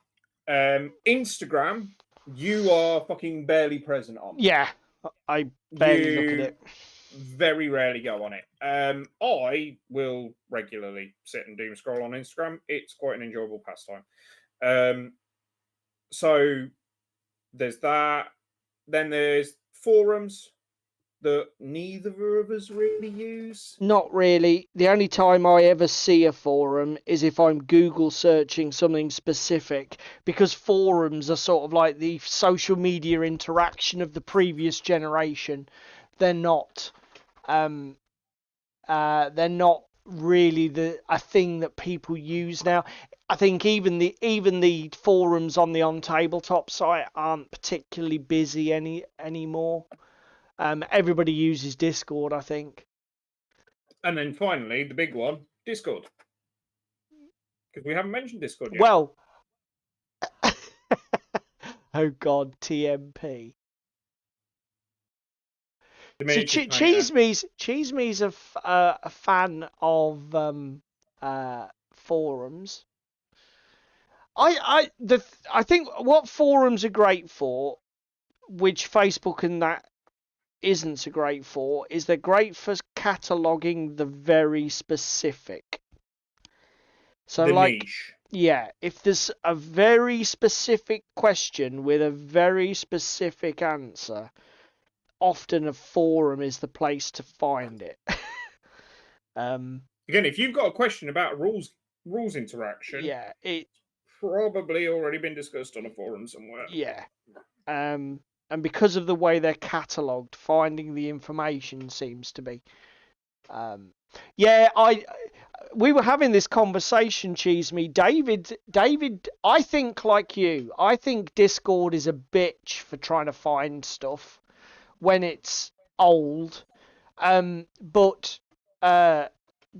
A: Instagram, you are fucking barely present on.
C: Yeah, I barely look at it.
A: Very rarely go on it. I will regularly sit and doom scroll on Instagram. It's quite an enjoyable pastime. So there's that. Then there's forums that neither of us really use.
C: Not really. The only time I ever see a forum is if I'm Google searching something specific, because forums are sort of like the social media interaction of the previous generation. They're not really a thing that people use now. I think even the forums on the tabletop site aren't particularly busy anymore. Everybody uses Discord, I think.
A: And then finally, the big one, Discord. Because we haven't mentioned Discord yet.
C: Well, oh God, TMP. So Cheeseme's a fan of forums. I think what forums are great for, which Facebook and that isn't so great for, is they're great for cataloguing the very specific. So
A: the
C: like
A: niche.
C: Yeah, if there's a very specific question with a very specific answer, often a forum is the place to find it.
A: Again, if you've got a question about rules interaction,
C: it's
A: probably already been discussed on a forum somewhere.
C: Yeah. And because of the way they're catalogued, finding the information seems to be. We were having this conversation, Cheeseme. David, I think like you. I think Discord is a bitch for trying to find stuff when it's old. But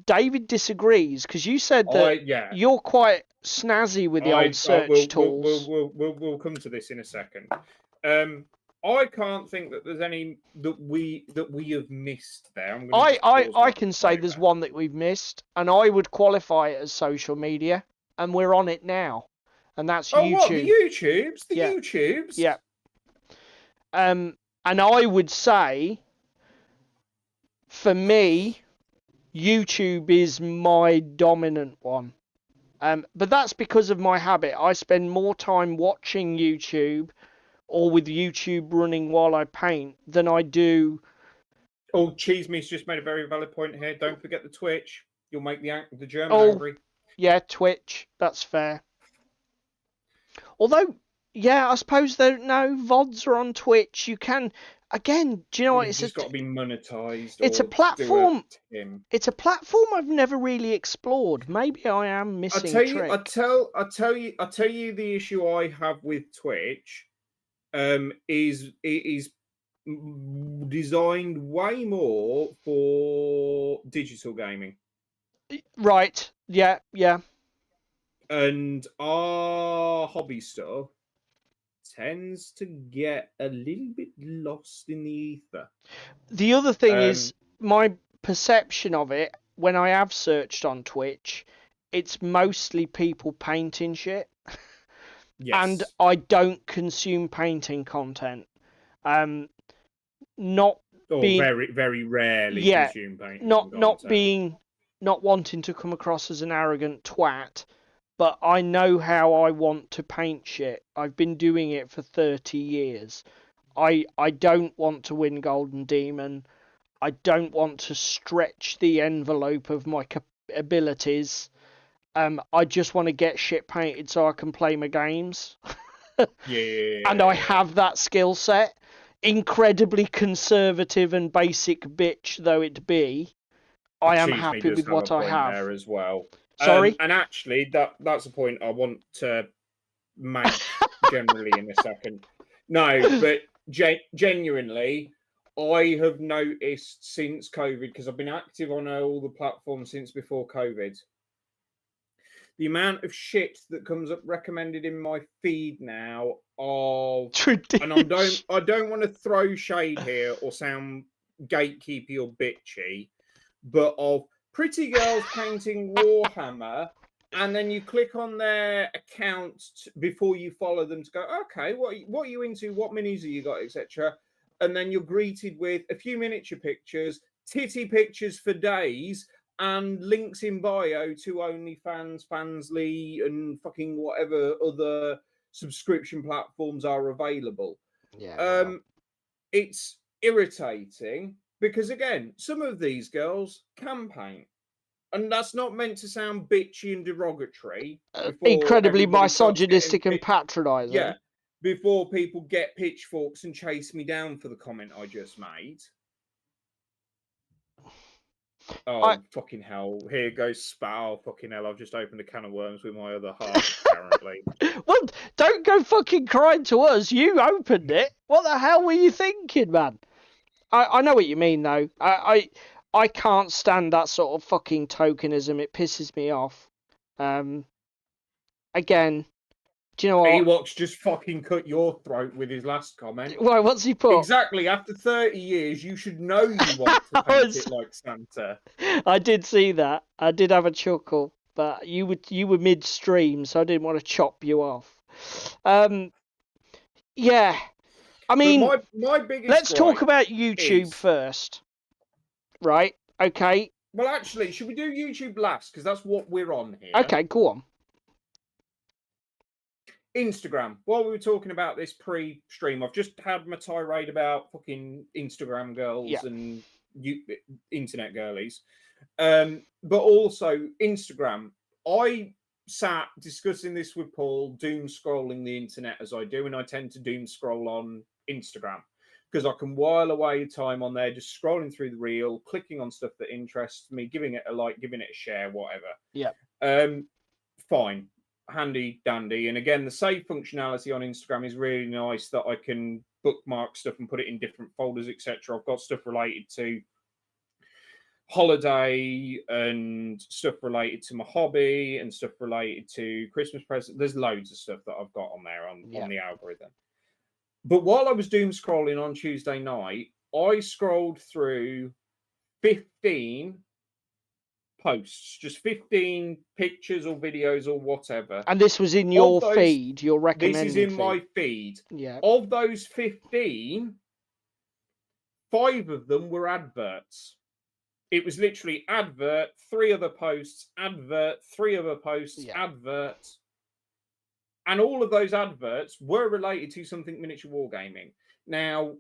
C: David disagrees, because you said that you're quite snazzy with the old search tools.
A: We'll come to this in a second. I can't think that there's any that we have missed there.
C: I can say there's one that we've missed, and I would qualify it as social media, and we're on it now, and that's YouTube.
A: What, the YouTubes? The YouTubes?
C: Yeah. And I would say for me, YouTube is my dominant one. But that's because of my habit. I spend more time watching YouTube or with YouTube running while I paint than I do.
A: Oh, Cheese Me's just made a very valid point here. Don't forget the Twitch. You'll make the German
C: Oh,
A: angry.
C: yeah, Twitch. That's fair. Although, yeah, I suppose VODs are on Twitch. You can, again, do you know what?
A: You've just got to be monetized.
C: It's a
A: or
C: platform.
A: Do a
C: It's a platform I've never really explored. Maybe I am missing a trick.
A: I tell you the issue I have with Twitch. Is it is designed way more for digital gaming.
C: Right. Yeah. Yeah.
A: And our hobby stuff tends to get a little bit lost in the ether.
C: The other thing is my perception of it when I have searched on Twitch, it's mostly people painting shit.
A: Yes.
C: And I don't consume painting content. Not being
A: very, very rarely consume painting
C: content. Not wanting to come across as an arrogant twat, but I know how I want to paint shit. I've been doing it for 30 years. I don't want to win Golden Demon. I don't want to stretch the envelope of my abilities. I just want to get shit painted so I can play my games.
A: Yeah.
C: And I have that skill set. Incredibly conservative and basic bitch though it be, I am happy with what I have.
A: There as well.
C: Sorry?
A: And actually, that's a point I want to make generally in a second. No, but genuinely, I have noticed since COVID, because I've been active on all the platforms since before COVID, the amount of shit that comes up recommended in my feed now of, and I don't want to throw shade here or sound gatekeepy or bitchy, but of pretty girls painting Warhammer, and then you click on their account before you follow them to go, okay, what are you into? What minis have you got, etc. And then you're greeted with a few miniature pictures, titty pictures for days, and links in bio to OnlyFans, Fansly, and fucking whatever other subscription platforms are available.
C: Yeah.
A: It's irritating because, again, some of these girls can paint. And that's not meant to sound bitchy and derogatory.
C: Incredibly misogynistic and patronising.
A: Yeah, before people get pitchforks and chase me down for the comment I just made. Oh, fucking hell. Here goes Spow. Fucking hell, I've just opened a can of worms with my other half, apparently.
C: Well, don't go fucking crying to us. You opened it. What the hell were you thinking, man? I know what you mean, though. I can't stand that sort of fucking tokenism. It pisses me off. Again, do you know what?
A: Ewoks just fucking cut your throat with his last comment.
C: Why, what's he put?
A: Exactly. After 30 years, you should know you want to paint it like Santa.
C: I did see that. I did have a chuckle, but you were midstream, so I didn't want to chop you off. Yeah. I mean,
A: my biggest
C: let's talk about YouTube first. Right? Okay.
A: Well, actually, should we do YouTube last? Because that's what we're on here.
C: Okay, go on.
A: Instagram. While we were talking about this pre-stream, I've just had my tirade about fucking Instagram girls and internet girlies. But also Instagram. I sat discussing this with Paul, doom scrolling the internet as I do, and I tend to doom scroll on Instagram because I can while away time on there, just scrolling through the reel, clicking on stuff that interests me, giving it a like, giving it a share, whatever.
C: Yeah.
A: Fine. Handy dandy. And again, the save functionality on Instagram is really nice that I can bookmark stuff and put it in different folders, etc. I've got stuff related to holiday and stuff related to my hobby and stuff related to Christmas presents. There's loads of stuff that I've got on there on the algorithm. But while I was doom scrolling on Tuesday night, I scrolled through 15 posts, just 15 pictures or videos or whatever.
C: And this was in your feed, your recommended
A: This is in my feed.
C: Yeah.
A: Of those 15, 5 of them were adverts. It was literally advert, 3 other posts, advert, 3 other posts,
C: Yeah.
A: advert. And all of those adverts were related to something miniature wargaming. Now,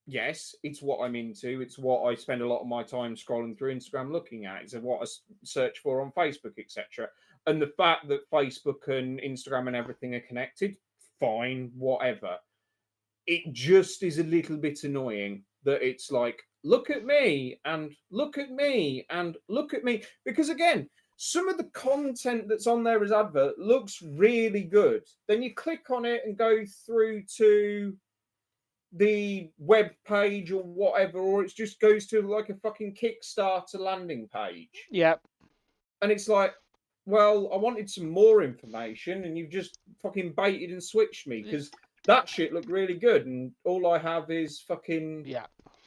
A: yes, it's what I'm into. It's what I spend a lot of my time scrolling through Instagram looking at. It's what I search for on Facebook, etc. And the fact that Facebook and Instagram and everything are connected, fine, whatever. It just is a little bit annoying that it's like, look at me and look at me and look at me. Because again, some of the content that's on there as advert looks really good. Then you click on it and go through to the web page or whatever, or it just goes to like a fucking Kickstarter landing page.
C: Yep.
A: And it's like, well, I wanted some more information and you've just fucking baited and switched me because that shit looked really good and all I have is fucking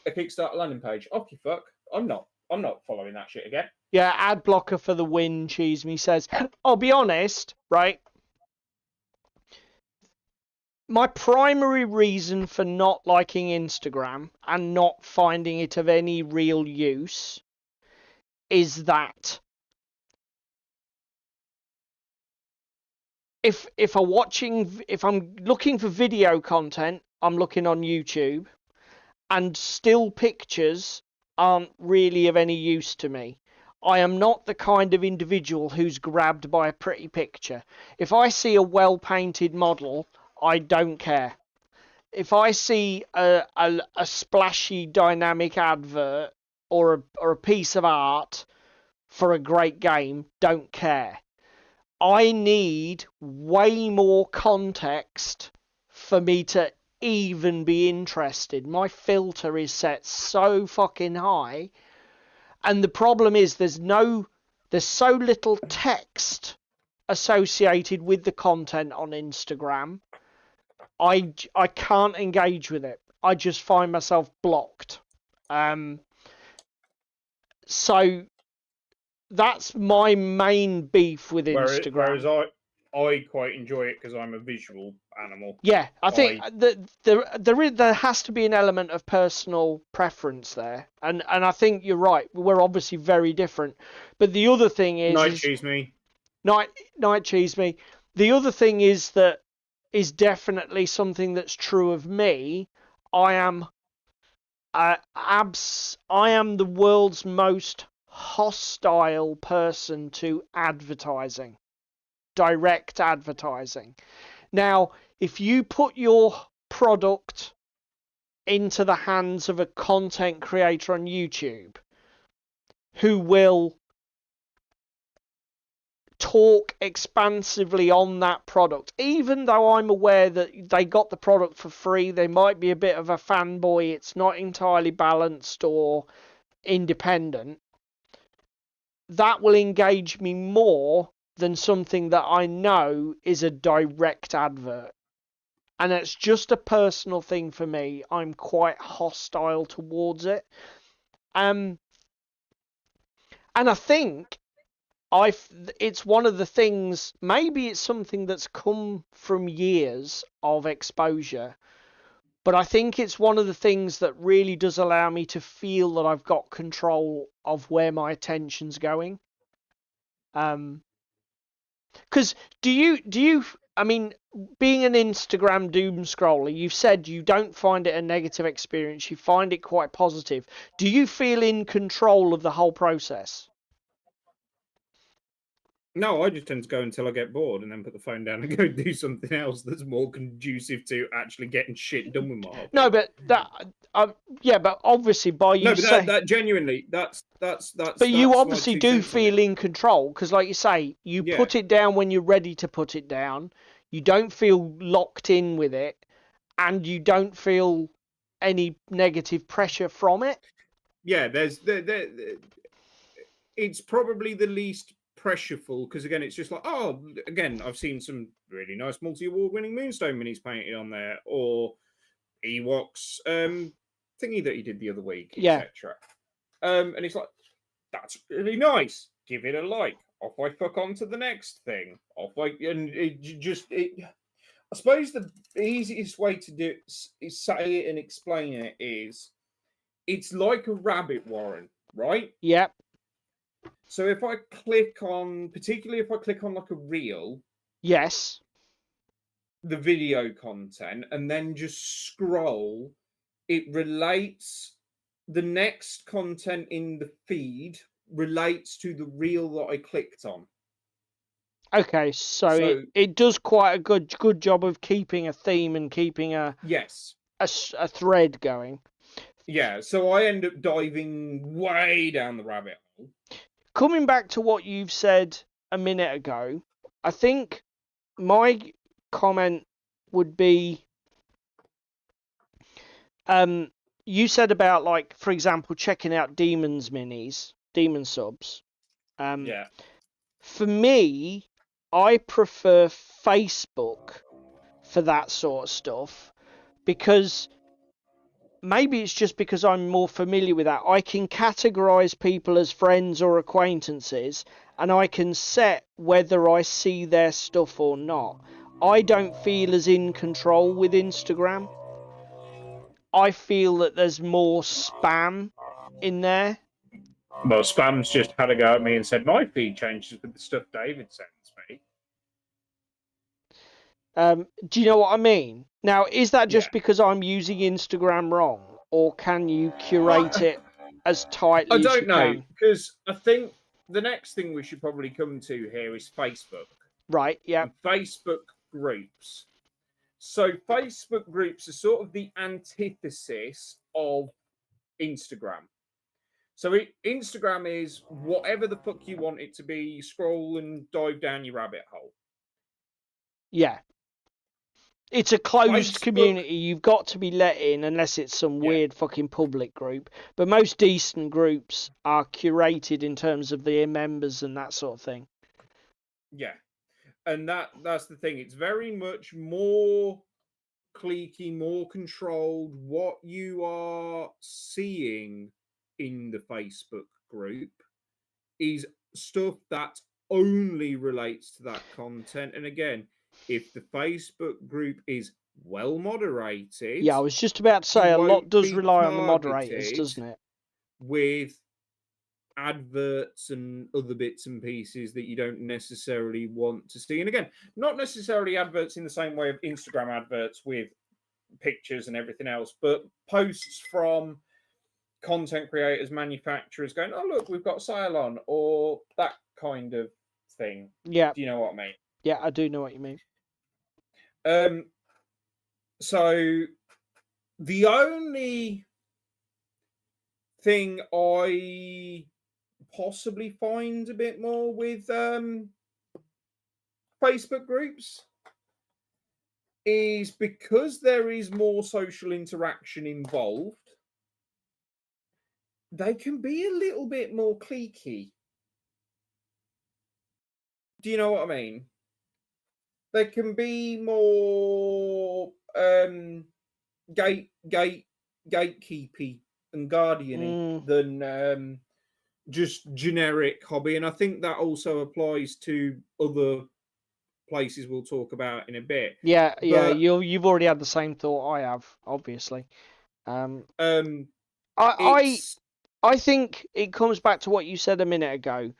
A: a Kickstarter landing page. Off you fuck. I'm not following that shit again.
C: Yeah, ad blocker for the win, Cheese Me says. I'll be honest, right? My primary reason for not liking Instagram and not finding it of any real use is that if I'm looking for video content, I'm looking on YouTube, and still pictures aren't really of any use to me. I am not the kind of individual who's grabbed by a pretty picture. If I see a well-painted model, I don't care. If I see a splashy dynamic advert or a piece of art for a great game, don't care. I need way more context for me to even be interested. My filter is set so fucking high, and the problem is there's so little text associated with the content on Instagram. I can't engage with it. I just find myself blocked. So that's my main beef with Instagram.
A: Whereas I quite enjoy it because I'm a visual animal.
C: Yeah, I think there has to be an element of personal preference there, and I think you're right. We're obviously very different. But the other thing is
A: Night Cheese Me.
C: Night Cheese Me. The other thing is that is definitely something that's true of me. I am the world's most hostile person to advertising. Direct advertising. Now, if you put your product into the hands of a content creator on YouTube who will talk expansively on that product, even though I'm aware that they got the product for free, they might be a bit of a fanboy, it's not entirely balanced or independent, that will engage me more than something that I know is a direct advert. And it's just a personal thing for me. I'm quite hostile towards it. And I think it's one of the things, maybe it's something that's come from years of exposure, but I think it's one of the things that really does allow me to feel that I've got control of where my attention's going. Because do you? I mean, being an Instagram doom scroller, you've said you don't find it a negative experience. You find it quite positive. Do you feel in control of the whole process?
A: No, I just tend to go until I get bored and then put the phone down and go do something else that's more conducive to actually getting shit done with my hobby.
C: No, but yeah, but obviously by you saying
A: that genuinely, that's.
C: But you obviously do feel in control because, like you say, you put it down when you're ready to put it down. You don't feel locked in with it, and you don't feel any negative pressure from it. Yeah,
A: it's probably the least pressureful because again, it's just like, oh, again, I've seen some really nice multi-award-winning Moonstone minis painted on there, or Ewoks thingy that he did the other week, etc. And it's like, that's really nice. Give it a like. Off I fuck on to the next thing. I suppose the easiest way to do is say it and explain it is, it's like a rabbit warren. right?
C: Yep.
A: So if I click on, particularly if I click on like a reel,
C: Yes.
A: the video content, and then just scroll, it relates the next content in the feed relates to the reel that I clicked on.
C: Okay, so
A: So
C: it does quite a good job of keeping a theme and keeping
A: yes,
C: a thread going.
A: yeah. So I end up diving way down the rabbit hole.
C: Coming back to what you've said a minute ago, I think my comment would be, you said about, like, for example, checking out demon subs.
A: Yeah.
C: For me, I prefer Facebook for that sort of stuff, because maybe it's just because I'm more familiar with that. I can categorize people as friends or acquaintances, and I can set whether I see their stuff or not. I don't feel as in control with Instagram. I feel that there's more spam in there.
A: Well, Spam's just had a go at me and said my feed changes with the stuff David sends me.
C: Do you know what I mean? Now, is that
A: Yeah.
C: just because I'm using Instagram wrong, or can you curate
A: I
C: it as
A: I
C: tightly as you
A: don't know,
C: can?
A: because I think the next thing we should probably come to here is Facebook
C: Right, yeah.
A: and Facebook groups. So Facebook groups are sort of the antithesis of Instagram. So Instagram is whatever the fuck you want it to be. You scroll and dive down your rabbit hole.
C: Yeah. It's a closed
A: Facebook,
C: community. You've got to be let in unless it's some
A: yeah,
C: weird fucking public group. But most decent groups are curated in terms of their members and that sort of thing.
A: yeah, and that's the thing. It's very much more cliquey, more controlled. What you are seeing in the Facebook group is stuff that only relates to that content. And again, if the Facebook group is well moderated,
C: Yeah, I was just about to
A: you
C: say a lot
A: won't
C: does
A: be
C: rely on the moderators,
A: targeted
C: doesn't it?
A: with adverts and other bits and pieces that you don't necessarily want to see. And again, not necessarily adverts in the same way of Instagram adverts with pictures and everything else, but posts from content creators, manufacturers going, oh, look, we've got sale on, or that kind of thing.
C: Yeah.
A: Do you know what I mean?
C: Yeah, I do know what you mean.
A: So the only thing I possibly find a bit more with Facebook groups is because there is more social interaction involved, they can be a little bit more cliquey. Do you know what I mean? They can be more gatekeepy and guardiany than just generic hobby. And I think that also applies to other places we'll talk about in a bit.
C: Yeah,
A: But
C: you've already had the same thought I have, obviously. I
A: it's
C: I think it comes back to what you said a minute ago,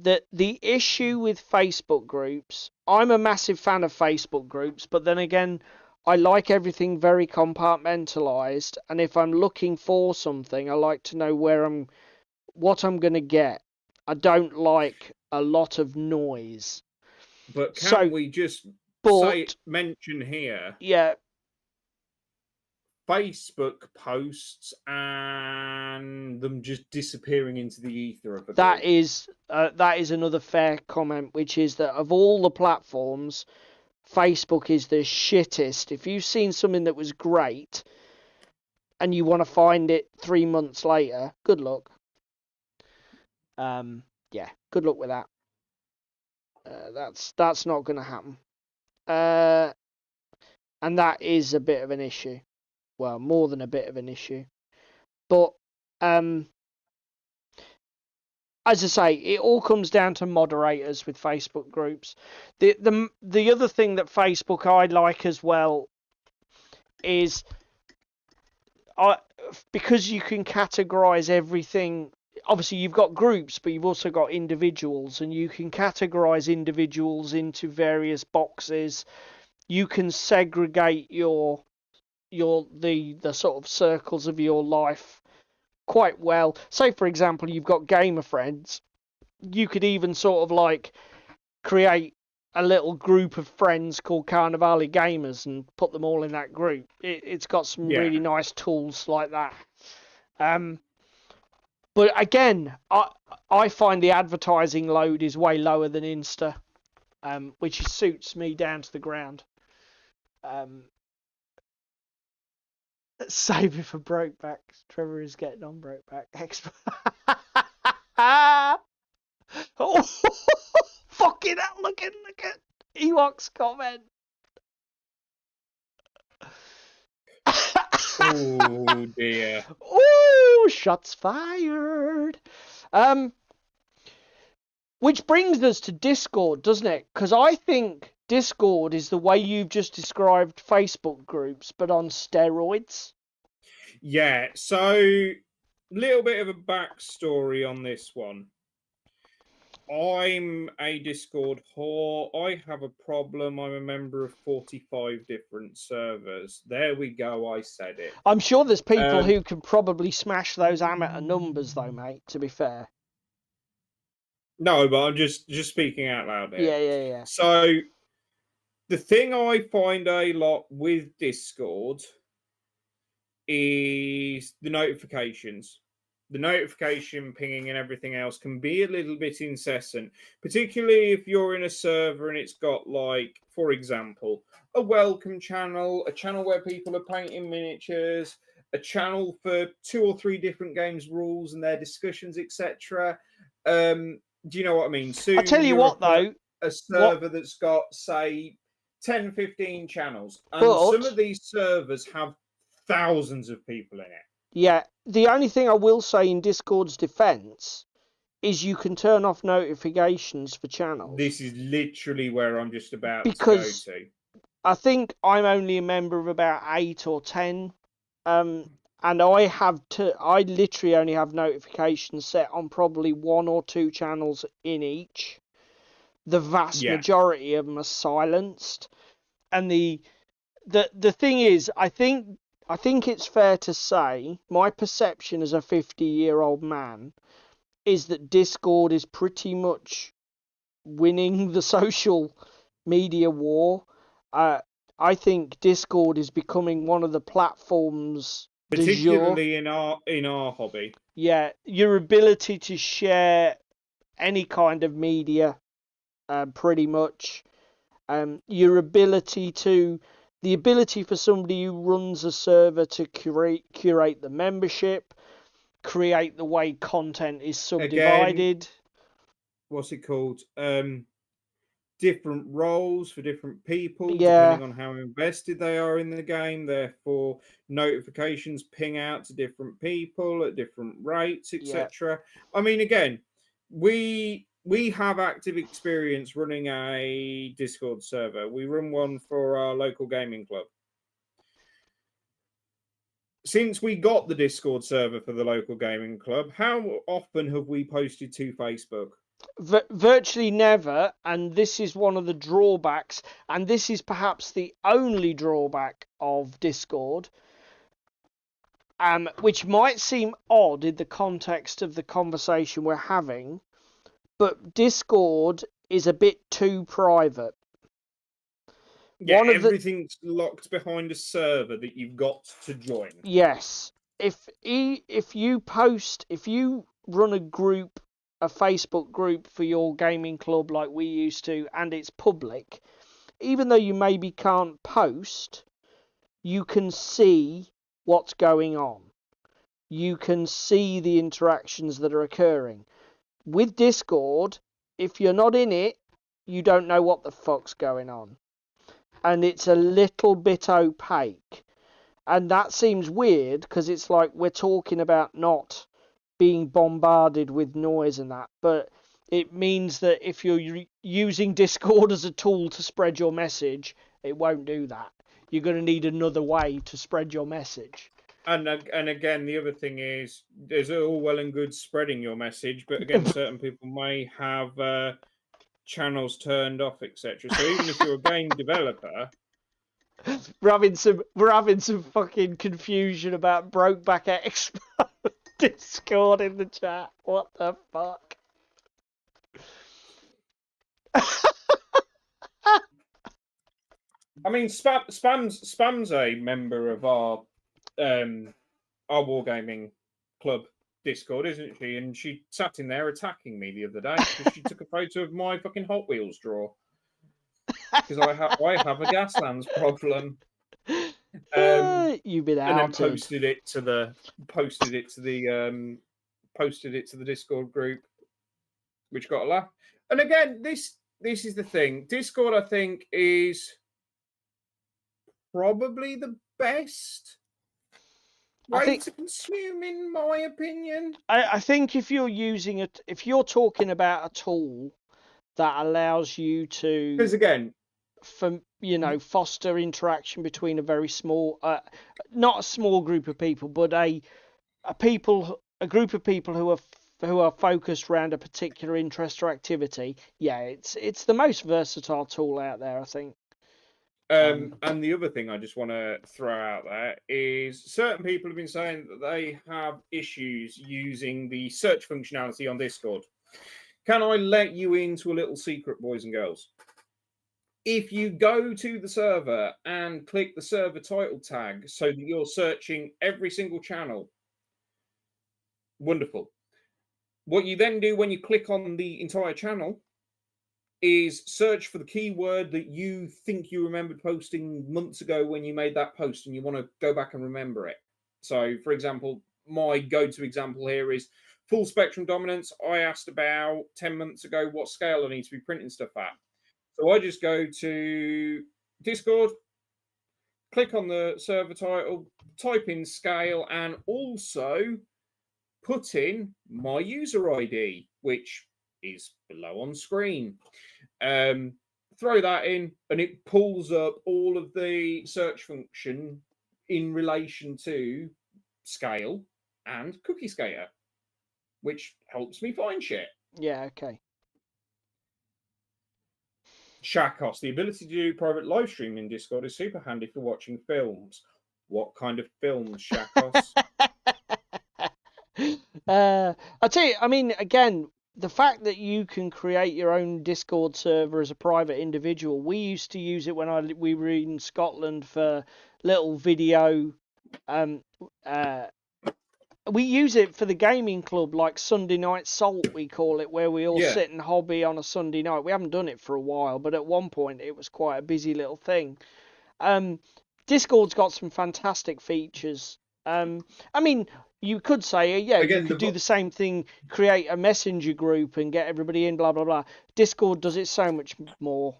C: that the issue with Facebook groups, I'm a massive fan of Facebook groups, but then again, I like everything very compartmentalized, and if I'm looking for something, I like to know what I'm going to get. I don't like a lot of noise.
A: but can
C: So,
A: we just
C: but
A: mention here
C: yeah,
A: Facebook posts and them just disappearing into the ether of a
C: that
A: group?
C: is another fair comment, which is that of all the platforms, Facebook is the shittest. If you've seen something that was great and you want to find it 3 months later, good luck. Yeah, good luck with that. That's not going to happen. And that is a bit of an issue. Well, more than a bit of an issue. But as I say, it all comes down to moderators with Facebook groups. The other thing that Facebook I like as well is because you can categorize everything obviously you've got groups, but you've also got individuals, and you can categorize individuals into various boxes. You can segregate the sort of circles of your life quite well. Say for example, you've got gamer friends. You could even sort of like create a little group of friends called Carnivale Gamers and put them all in that group. It's got some really nice tools like that. But again, I find the advertising load is way lower than Insta, which suits me down to the ground. Save it for Brokeback. Trevor is getting on Brokeback. Oh, fucking hell, look at Ewok's comment.
A: Oh dear.
C: Oh, shots fired. Which brings us to Discord, doesn't it? Because I think Discord is the way you've just described Facebook groups, but on steroids.
A: Yeah, so little bit of a backstory on this one. I'm a Discord whore. I have a problem. I'm a member of 45 different servers. There we go. I said it.
C: I'm sure there's people who can probably smash those amateur numbers, though, mate. To be fair.
A: No, but I'm just speaking out loud here.
C: Yeah.
A: So the thing I find a lot with Discord is the notifications. The notification pinging and everything else can be a little bit incessant, particularly if you're in a server and it's got, like, for example, a welcome channel, a channel where people are painting miniatures, a channel for 2 or 3 different games rules and their discussions, etc. Do you know what I mean? Soon
C: I tell you what, though,
A: a server that's got, say, 10, 15 channels, and some of these servers have thousands of people in it.
C: Yeah, the only thing I will say in Discord's defense is you can turn off notifications for channels.
A: This is literally where I'm just about
C: to go to. I think I'm only a member of about 8 or 10, and I literally only have notifications set on probably 1 or 2 channels in each. The vast majority of them are silenced, and the thing is, I think it's fair to say, my perception as a 50-year-old man is that Discord is pretty much winning the social media war. I think Discord is becoming one of the platforms,
A: particularly in our hobby.
C: Yeah, your ability to share any kind of media, pretty much. Your ability to... The ability for somebody who runs a server to curate the membership, create the way content is subdivided. Again,
A: what's it called? Different roles for different people, depending on how invested they are in the game. Therefore, notifications ping out to different people at different rates, etc. I mean, again, we have active experience running a Discord server. We run one for our local gaming club. Since we got the Discord server for the local gaming club, how often have we posted to Facebook?
C: Virtually never, and this is one of the drawbacks, and this is perhaps the only drawback of Discord, which might seem odd in the context of the conversation we're having, but Discord is a bit too private.
A: Yeah, everything's locked behind a server that you've got to join.
C: Yes. If you run a Facebook group for your gaming club like we used to, and it's public, even though you maybe can't post, you can see what's going on. You can see the interactions that are occurring. With Discord, if you're not in it, you don't know what the fuck's going on. And it's a little bit opaque. And that seems weird, because it's like we're talking about not being bombarded with noise and that, but it means that if you're using Discord as a tool to spread your message, it won't do that. You're going to need another way to spread your message.
A: And again, the other thing is, there's all well and good spreading your message, but again, certain people may have channels turned off, etc. So even if you're a game developer,
C: we're having some fucking confusion about Brokeback X Discord in the chat. What the fuck?
A: I mean, Spam's a member of our wargaming club Discord, isn't she? And she sat in there attacking me the other day because she took a photo of my fucking Hot Wheels drawer because I have a Gaslands problem.
C: You've been
A: and then
C: outed.
A: posted it to the Discord group, which got a laugh. And again, this is the thing. Discord, I think, is probably the best way to consume, in my opinion.
C: I think if you're using it, if you're talking about a tool that allows you to,
A: because again,
C: foster interaction between a very small, not a small group of people, but a group of people who are focused around a particular interest or activity. Yeah, it's the most versatile tool out there, I think.
A: And the other thing I just want to throw out there is certain people have been saying that they have issues using the search functionality on Discord. Can I let you into a little secret, boys and girls? If you go to the server and click the server title tag so that you're searching every single channel, wonderful. What you then do when you click on the entire channel is search for the keyword that you think you remembered posting months ago when you made that post and you want to go back and remember it. So, for example, my go-to example here is full spectrum dominance. I asked about 10 months ago what scale I need to be printing stuff at. So I just go to Discord, click on the server title, type in scale, and also put in my user ID, which is below on screen. Throw that in, and it pulls up all of the search function in relation to scale and Cookie Skater, which helps me find shit.
C: Yeah, okay.
A: Shakos, the ability to do private live streaming in Discord is super handy for watching films. What kind of films, Shakos?
C: I tell you, I mean, again, the fact that you can create your own Discord server as a private individual, we used to use it when we were in Scotland for little video. We use it for the gaming club, like Sunday Night Salt, we call it, where we all sit and hobby on a Sunday night. We haven't done it for a while, but at one point it was quite a busy little thing. Discord's got some fantastic features. I mean, you could say, you could do the same thing, create a messenger group and get everybody in, blah, blah, blah. Discord does it so much more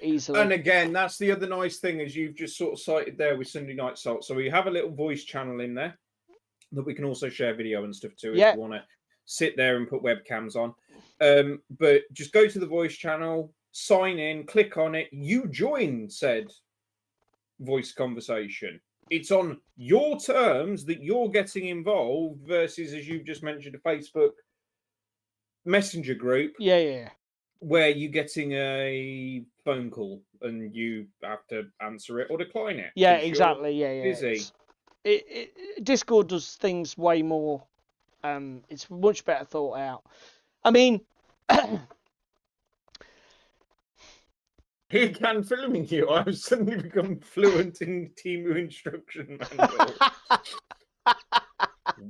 C: easily.
A: And again, that's the other nice thing, as you've just sort of cited there with Sunday Night Salt. So we have a little voice channel in there that we can also share video and stuff too if you want to sit there and put webcams on. But just go to the voice channel, sign in, click on it, you join said voice conversation. It's on your terms that you're getting involved versus, as you've just mentioned, a Facebook messenger group.
C: Yeah.
A: Where you're getting a phone call and you have to answer it or decline it.
C: Yeah, exactly. Yeah.
A: Busy.
C: Discord does things way more. It's much better thought out. I mean,
A: Here can filming you. I've suddenly become fluent in Timu instruction manual.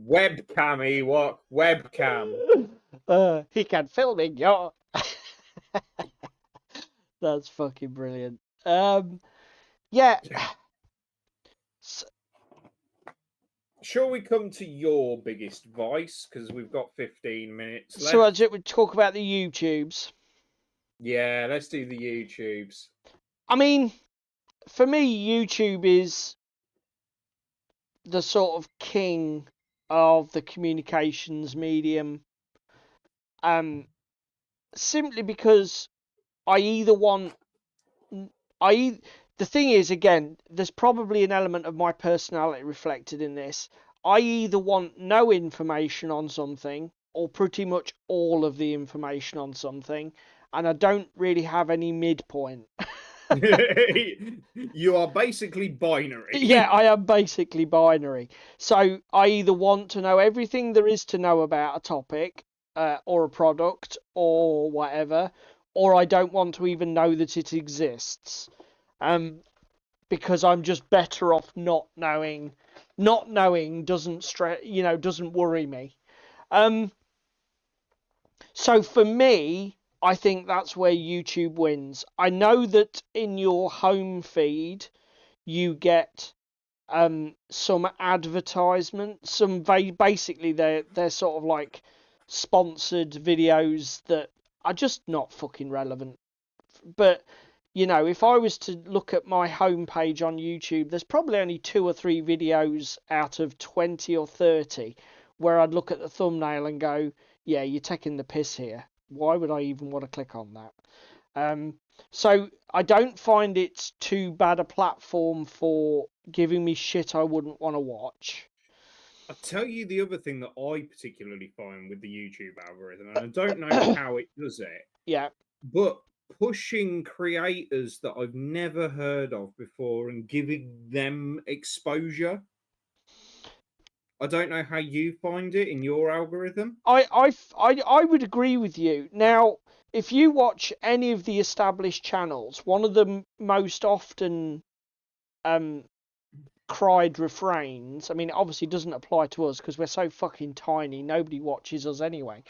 A: Webcam, Ewok. Webcam.
C: He can filming you. That's fucking brilliant. Yeah.
A: Shall we come to your biggest vice? Because we've got 15 minutes left.
C: So we talk about the YouTubes.
A: Yeah, let's do the YouTubes.
C: I mean, for me, YouTube is the sort of king of the communications medium. Simply because I either want... the thing is, again, there's probably an element of my personality reflected in this. I either want no information on something or pretty much all of the information on something, and I don't really have any midpoint.
A: You are basically binary.
C: Yeah, I am basically binary. So I either want to know everything there is to know about a topic, or a product, or whatever, or I don't want to even know that it exists. Because I'm just better off not knowing. Not knowing doesn't doesn't worry me. So for me, I think that's where YouTube wins. I know that in your home feed you get some advertisement, basically they're sort of like sponsored videos that are just not fucking relevant. But if I was to look at my homepage on YouTube, there's probably only 2 or 3 videos out of 20 or 30 where I'd look at the thumbnail and go, yeah, you're taking the piss here. Why would I even want to click on that? So I don't find it's too bad a platform for giving me shit I wouldn't want to watch.
A: I'll tell you the other thing that I particularly find with the YouTube algorithm, and I don't know how it does it.
C: Yeah.
A: But pushing creators that I've never heard of before and giving them exposure. I don't know how you find it in your algorithm.
C: I would agree with you. Now, if you watch any of the established channels, one of the most often cried refrains, I mean, it obviously doesn't apply to us because we're so fucking tiny, nobody watches us anyway.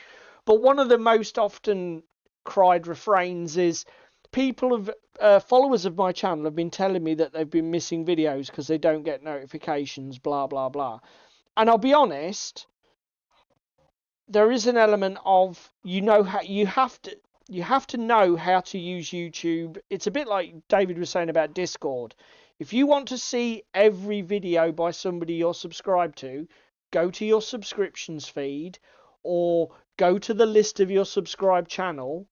C: But one of the most often cried refrains is followers of my channel have been telling me that they've been missing videos because they don't get notifications, blah, blah, blah. And I'll be honest, there is an element of how you have to know how to use YouTube. It's a bit like David was saying about Discord. If you want to see every video by somebody you're subscribed to, go to your subscriptions feed or go to the list of your subscribed channel,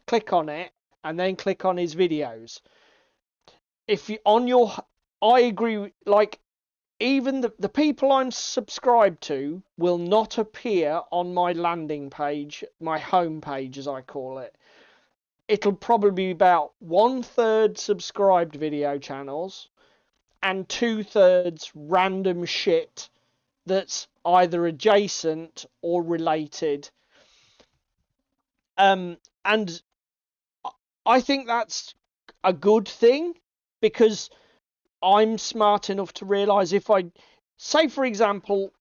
C: click on it, and then click on his videos. I agree, like, even the people I'm subscribed to will not appear on my landing page, my home page as I call it. It'll probably be about 1/3 subscribed video channels and 2/3 random shit that's either adjacent or related. And I think that's a good thing because I'm smart enough to realise if I say, for example,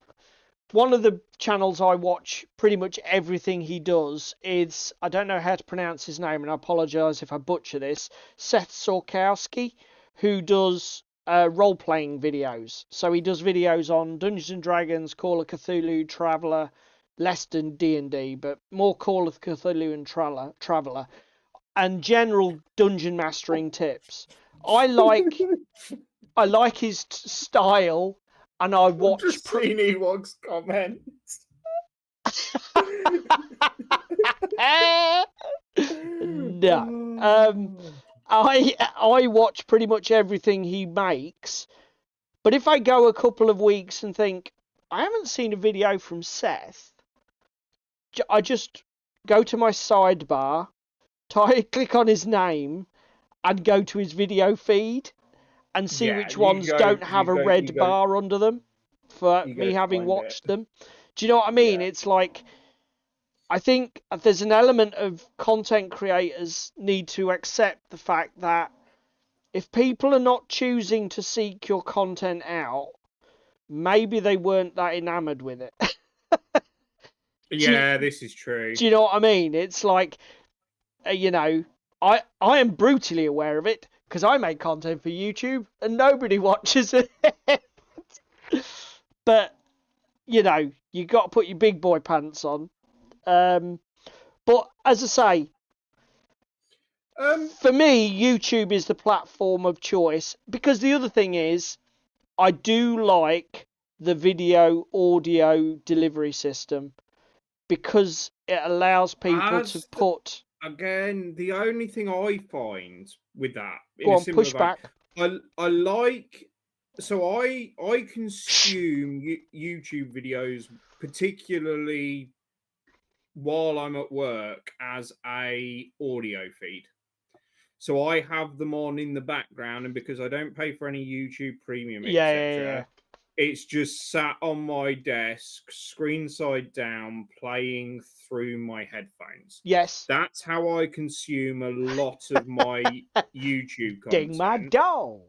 C: one of the channels I watch pretty much everything he does is, I don't know how to pronounce his name and I apologise if I butcher this, Seth Sorkowski, who does role-playing videos. So he does videos on Dungeons and Dragons, Call of Cthulhu, Traveller, less than D&D, but more Call of Cthulhu and Traveller, and general dungeon mastering tips. I like his style, and I watch.
A: I've just seen Ewok's comments.
C: No. I watch pretty much everything he makes, but if I go a couple of weeks and think I haven't seen a video from Seth, I just go to my sidebar, click on his name, and go to his video feed and see which ones don't have a red bar under them for me having watched them. Do you know what I mean? It's like, I think there's an element of content creators need to accept the fact that if people are not choosing to seek your content out, maybe they weren't that enamored with it.
A: This is true.
C: Do you know what I mean? It's like, I am brutally aware of it because I make content for YouTube and nobody watches it. But, you got to put your big boy pants on. But as I say, for me, YouTube is the platform of choice because the other thing is, I do like the video audio delivery system because it allows people to put.
A: Again, the only thing I find with that,
C: Go on, push back.
A: I like. So I consume YouTube videos, particularly while I'm at work, as a audio feed. So I have them on in the background, and because I don't pay for any YouTube Premium,
C: Yeah,
A: etc., it's just sat on my desk, screen side down, playing through my headphones.
C: Yes.
A: That's how I consume a lot of my YouTube
C: Ding my
A: content.
C: dong.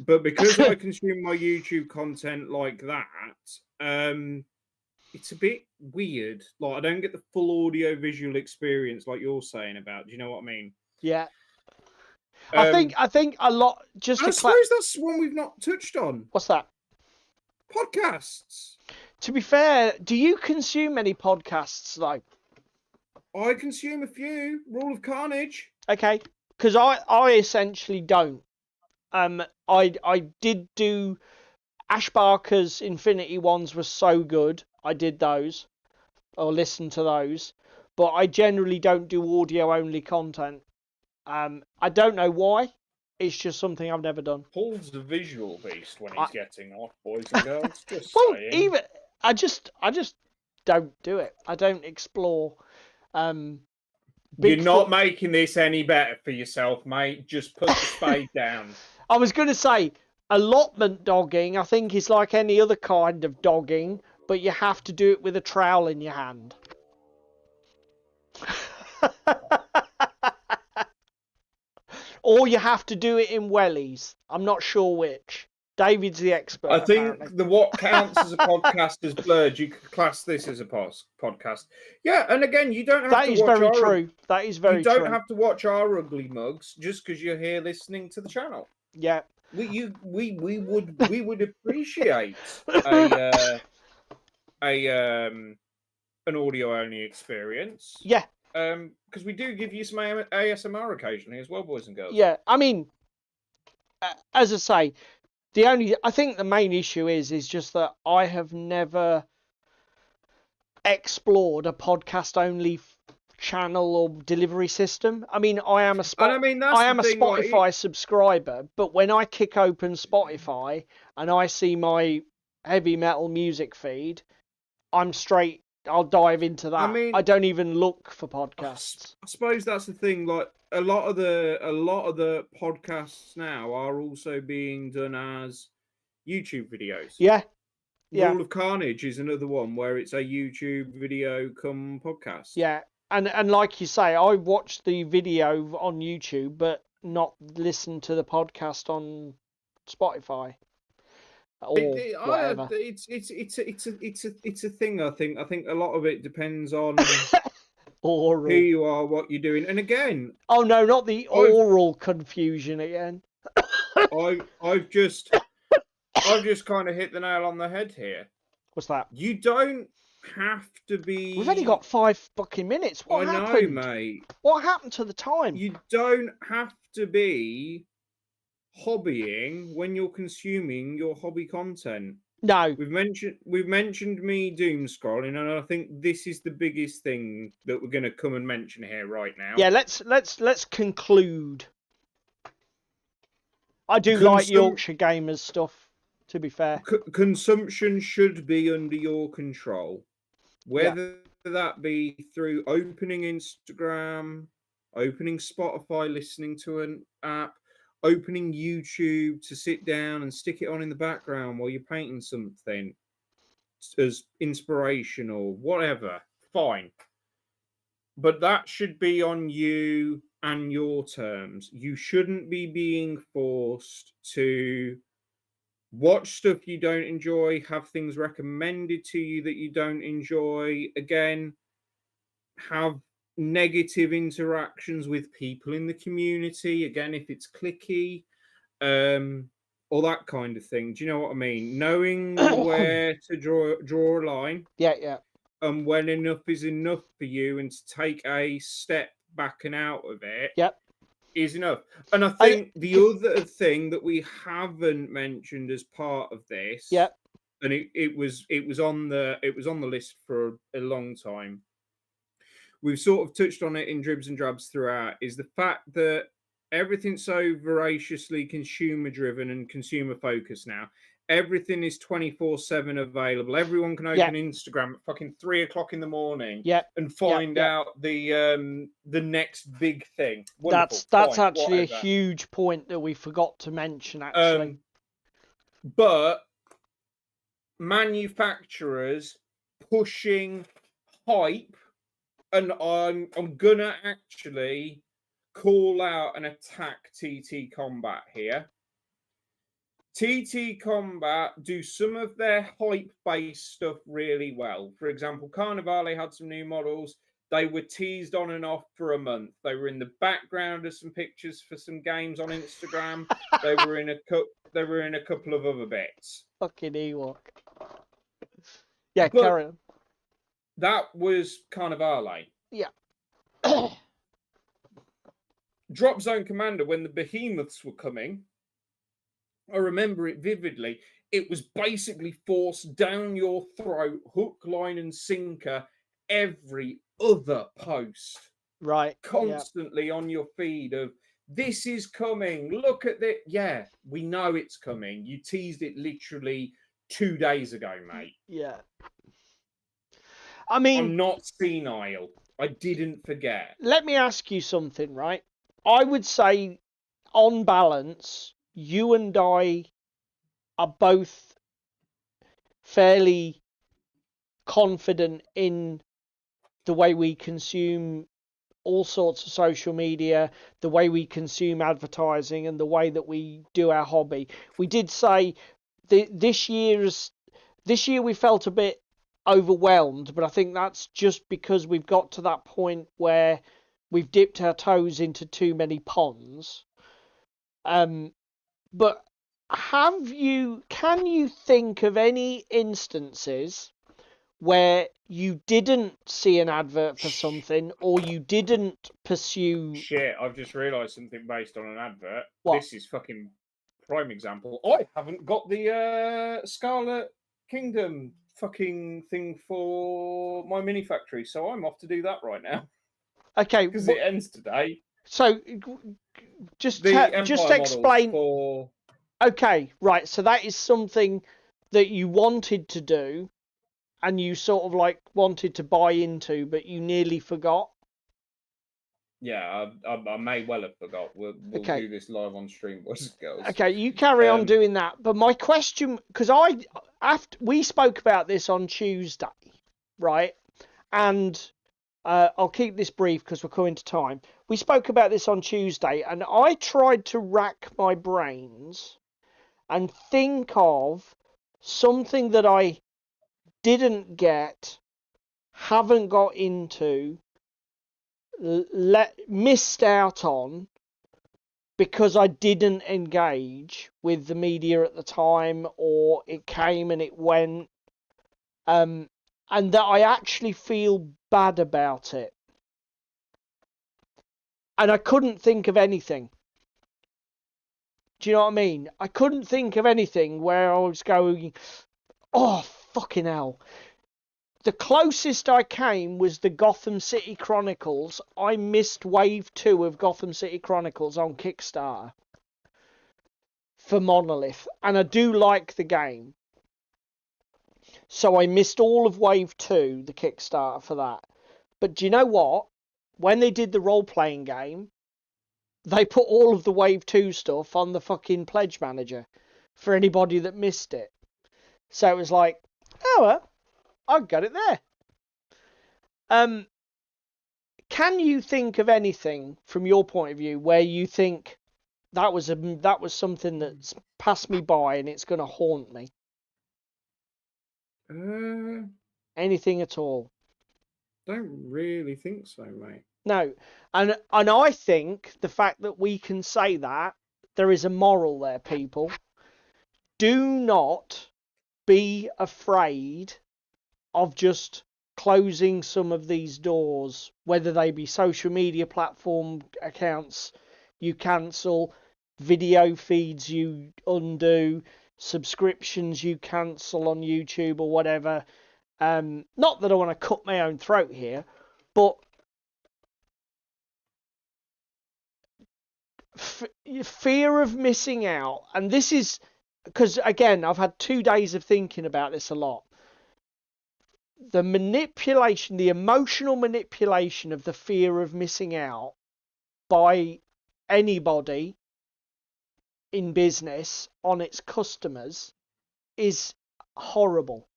A: But because I consume my YouTube content like that, it's a bit weird. Like I don't get the full audio visual experience like you're saying about. Do you know what I mean?
C: Yeah. I think a lot. Just
A: I
C: to
A: suppose that's one we've not touched on.
C: What's that?
A: Podcasts.
C: To be fair, do you consume any podcasts though?
A: I consume a few. Rule of Carnage.
C: Okay, because I essentially don't. I did do Ash Barker's Infinity ones were so good. I did those or listened to those, but I generally don't do audio only content. I don't know why. It's just something I've never done.
A: Paul's a visual beast when he's getting off, boys and girls. Just
C: Well,
A: saying.
C: even I just don't do it. I don't explore.
A: You're not making this any better for yourself, mate. Just put the spade down.
C: I was going to say allotment dogging. I think is like any other kind of dogging, but you have to do it with a trowel in your hand. Or you have to do it in wellies. I'm not sure which. David's the expert.
A: I think
C: apparently.
A: what counts as a podcast is blurred. You could class this as a podcast. Yeah, and again, you don't have
C: That
A: to
C: is
A: watch
C: very
A: our,
C: true. That is very true.
A: You don't have to watch our ugly mugs just because you're here listening to the channel.
C: Yeah.
A: We would appreciate an audio only experience.
C: Yeah.
A: Because we do give you some ASMR occasionally as well, boys and girls.
C: Yeah. I mean, as I say, I think the main issue is just that I have never explored a podcast only channel or delivery system. I mean, I am a Spotify subscriber, but when I kick open Spotify and I see my heavy metal music feed, I'll dive into that. I mean, I don't even look for podcasts.
A: I suppose that's the thing. Like a lot of the podcasts now are also being done as YouTube videos.
C: Yeah.
A: Rule of Carnage is another one where it's a YouTube video come podcast.
C: Yeah. And like you say, I watch the video on YouTube, but not listen to the podcast on Spotify. Whatever.
A: It's a thing. I think a lot of it depends on
C: oral.
A: who you are, what you're doing, and again.
C: Oh no, not the oral confusion again.
A: I've just kind of hit the nail on the head here.
C: What's that?
A: You don't have to be.
C: We've only got 5 fucking minutes. What happened?
A: I know, mate.
C: What happened to the time?
A: You don't have to be hobbying when you're consuming your hobby content.
C: No.
A: We've mentioned me doom scrolling, and I think this is the biggest thing that we're going to come and mention here right now.
C: Yeah, let's conclude. I do like Yorkshire Gamers stuff, to be fair.
A: Consumption should be under your control. Whether that be through opening Instagram, opening Spotify, listening to an app, opening YouTube to sit down and stick it on in the background while you're painting something as inspiration or whatever, fine. But that should be on you and your terms. You shouldn't be being forced to watch stuff you don't enjoy, have things recommended to you that you don't enjoy. Again, have negative interactions with people in the community. Again, if it's clicky, all that kind of thing. Do you know what I mean? Knowing where to draw a line.
C: Yeah.
A: And when enough is enough for you, and to take a step back and out of it.
C: Yep.
A: Is enough. And I think the other thing that we haven't mentioned as part of this, and it was on the list for a long time. We've sort of touched on it in dribs and drabs throughout, is the fact that everything's so voraciously consumer driven and consumer focused now. Everything is 24/7 available. Everyone can
C: Yeah.
A: open Instagram at fucking 3 o'clock in the morning
C: Yeah.
A: and find
C: Yeah.
A: out the next big thing. Wonderful.
C: That's
A: Fine,
C: actually a
A: whatever.
C: huge point that we forgot to mention, actually.
A: But manufacturers pushing hype, and I'm gonna actually call out and attack TT Combat here. TT Combat do some of their hype-based stuff really well. For example, Carnivale had some new models. They were teased on and off for a month. They were in the background of some pictures for some games on Instagram. They were in a couple of other bits.
C: Fucking Ewok. Yeah,
A: But
C: carry on.
A: that was Carnivale.
C: Yeah.
A: Drop Zone Commander, when the behemoths were coming, I remember it vividly. It was basically forced down your throat, hook, line, and sinker, every other post.
C: Right.
A: Constantly on your feed of, this is coming. Look at this. Yeah, we know it's coming. You teased it literally 2 days ago, mate.
C: Yeah. I mean,
A: I'm not senile. I didn't forget.
C: let me ask you something, right? I would say, on balance, you and I are both fairly confident in the way we consume all sorts of social media, the way we consume advertising, and the way that we do our hobby. We did say this year we felt a bit overwhelmed, but I think that's just because we've got to that point where we've dipped our toes into too many ponds. But can you think of any instances where you didn't see an advert for something, or you didn't pursue?
A: Shit, I've just realised something based on an advert.
C: What?
A: This is fucking prime example. I haven't got the Scarlet Kingdom fucking thing for my mini factory, so I'm off to do that right now.
C: Okay,
A: Because it ends today.
C: so just explain.
A: For...
C: Okay, right. So that is something that you wanted to do, and you sort of like wanted to buy into, but you nearly forgot.
A: Yeah, I may well have forgot. We'll
C: Okay.
A: do this live on stream, boys and girls.
C: Okay, you carry on doing that. But my question, because after we spoke about this on Tuesday, right? And I'll keep this brief because we're coming to time. We spoke about this on Tuesday, and I tried to rack my brains and think of something that I didn't get, haven't got into, missed out on because I didn't engage with the media at the time, or it came and it went, and that I actually feel bad about it. And I couldn't think of anything. Do you know what I mean? I couldn't think of anything where I was going, oh, fucking hell. The closest I came was the Gotham City Chronicles. I missed Wave 2 of Gotham City Chronicles on Kickstarter for Monolith. And I do like the game. So I missed all of Wave 2, the Kickstarter for that. But do you know what? When they did the role-playing game, they put all of the Wave 2 stuff on the fucking Pledge Manager for anybody that missed it. So it was like, oh, well, I got it there. Can you think of anything from your point of view where you think that was something that's passed me by and it's going to haunt me? Anything at all?
A: Don't really think so, mate.
C: No, and I think the fact that we can say that, there is a moral there, people. Do not be afraid of just closing some of these doors, whether they be social media platform accounts you cancel, video feeds you undo, subscriptions you cancel on YouTube or whatever. Not that I want to cut my own throat here, but fear of missing out, and this is because, again, I've had 2 days of thinking about this a lot. The manipulation, the emotional manipulation of the fear of missing out by anybody in business on its customers is horrible.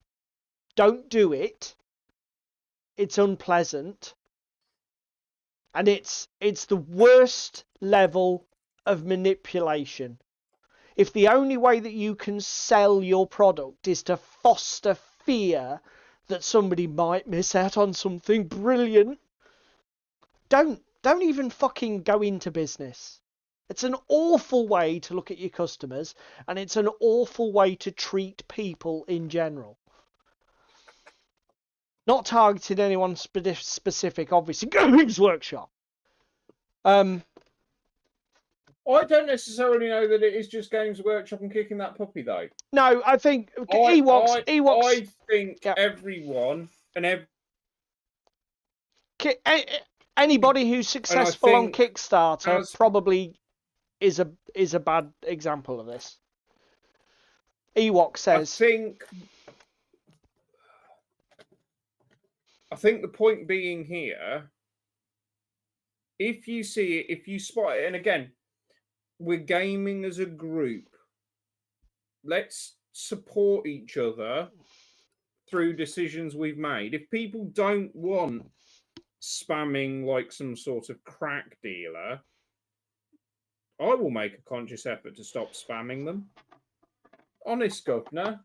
C: Don't do it. It's unpleasant. And it's the worst level of manipulation. If the only way that you can sell your product is to foster fear that somebody might miss out on something brilliant, don't even fucking go into business. It's an awful way to look at your customers, and it's an awful way to treat people in general. Not targeting anyone specific, obviously. Games Workshop.
A: I don't necessarily know that it is just Games Workshop and kicking that puppy, though.
C: No, I think Ewoks.
A: I think everyone and
C: anybody who's successful on Kickstarter probably is a bad example of this. Ewok says.
A: I think the point being here, if you see it, if you spot it, and again, we're gaming as a group. Let's support each other through decisions we've made. If people don't want spamming like some sort of crack dealer, I will make a conscious effort to stop spamming them. Honest, governor.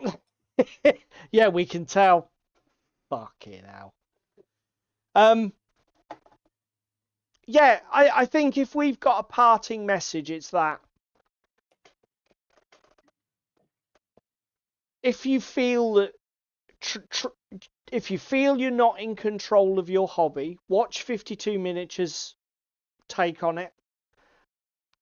C: Yeah, we can tell. Fucking hell. Yeah, I think if we've got a parting message, it's that. If you feel that, if you feel you're not in control of your hobby, watch 52 Miniatures take on it.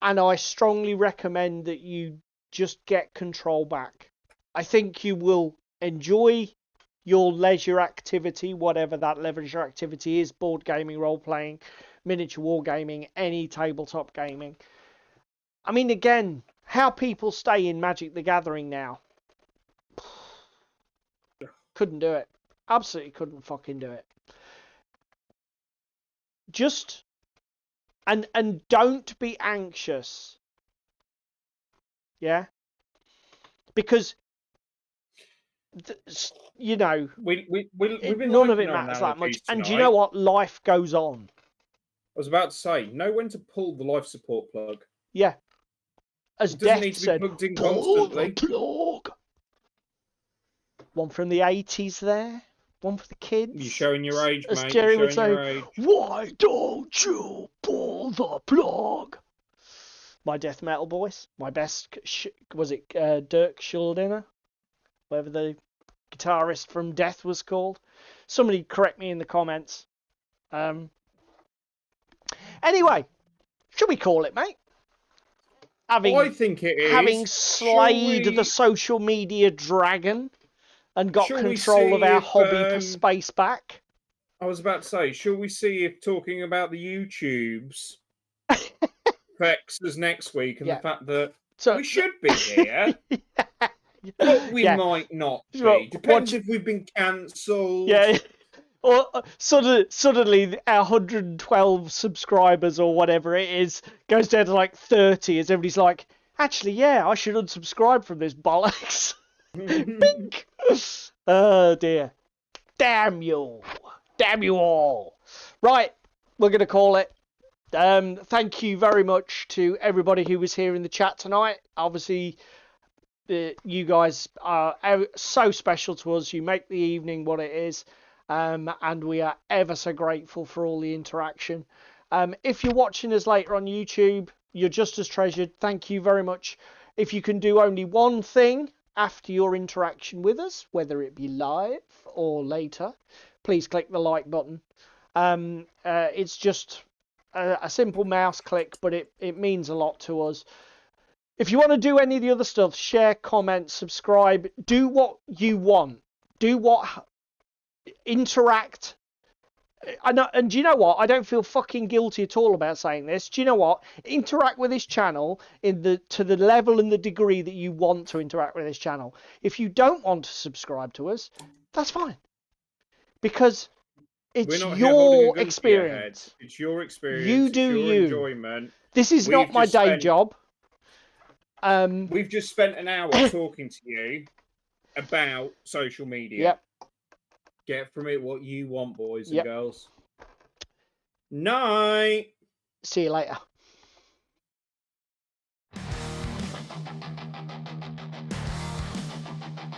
C: And I strongly recommend that you just get control back. I think you will enjoy your leisure activity, whatever that leisure activity is, board gaming, role-playing, miniature wargaming, any tabletop gaming. I mean, again, how people stay in Magic the Gathering now. Couldn't do it. Absolutely couldn't fucking do it. Just... And don't be anxious. Yeah? Because... you know,
A: we've been
C: none of it matters that much. And do you know what? Life goes on.
A: I was about to say, know when to pull the life support plug.
C: Yeah. As Death said,
A: plugged in
C: pull
A: constantly.
C: the plug. One from the 80s there. One for the kids.
A: You're showing your age,
C: as
A: mate.
C: Jerry
A: You're
C: would
A: say,
C: why don't you pull the plug? My death metal voice. My best, was it Dirk Schuldiner? Whatever the guitarist from Death was called. Somebody correct me in the comments. Anyway, should we call it, mate?
A: I think it is.
C: Having slayed the social media dragon and got control of our hobby space back.
A: I was about to say, shall we see if talking about the YouTubes affects us next week and the fact that we should be here, but we might not be. Depends if we've been cancelled.
C: Yeah. Or suddenly our 112 subscribers or whatever it is goes down to like 30 as everybody's like, actually, yeah, I should unsubscribe from this bollocks. Bink! Oh dear. Damn you. Damn you all. Right, we're going to call it. Thank you very much to everybody who was here in the chat tonight. Obviously, you guys are so special to us. You make the evening what it is. And we are ever so grateful for all the interaction. If you're watching us later on YouTube, you're just as treasured. Thank you very much. If you can do only one thing after your interaction with us, whether it be live or later, please click the like button. It's just a simple mouse click, but it means a lot to us. If you want to do any of the other stuff, share, comment, subscribe, do what you want. Do what... Interact I know, and do you know what? I don't feel fucking guilty at all about saying this. Do you know what? Interact with this channel to the level and the degree that you want to interact with this channel. If you don't want to subscribe to us, that's fine. Because
A: We're
C: it's
A: not here holding a
C: your
A: gun to your head.
C: experience.
A: It's your experience.
C: You
A: It's
C: do
A: your
C: you.
A: enjoyment.
C: This is not my day job.
A: We've just spent an hour talking to you about social media.
C: Yep.
A: Get from it what you want, boys and
C: Yep.
A: girls. Night.
C: See you later.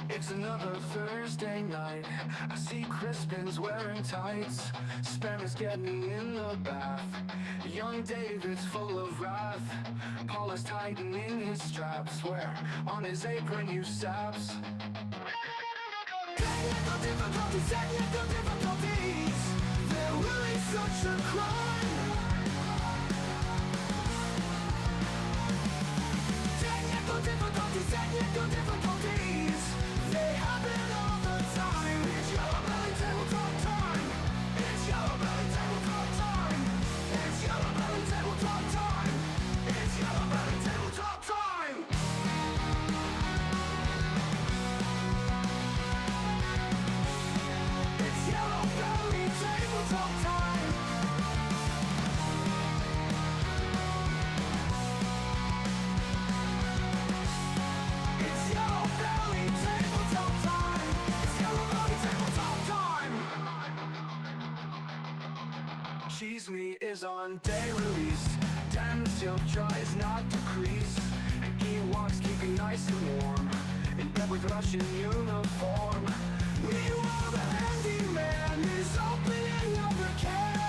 B: It's another Thursday night. I see Crispin's wearing tights. Spanner's getting in the bath. Young David's full of wrath. Paula's tightening his straps. Where on his apron you saps. Technical difficulties, technical difficulties. They're really such a crime. Technical difficulties, technical difficulties. They happen all the time. It's Yellow Belly Tabletop time. It's Yellow Belly Tabletop time. It's Yellow Belly Tabletop time. It's Yellow Belly Tabletop time. It's Yellow Belly Tabletop time. It's Yellow Belly Tabletop time. It's Yellow Belly Tabletop time. Cheese Me is on day release. Damn Silk tries not to crease. And Ewoks keeping nice and warm. In bed with Russian uniform. Meanwhile the handyman is opening up a can.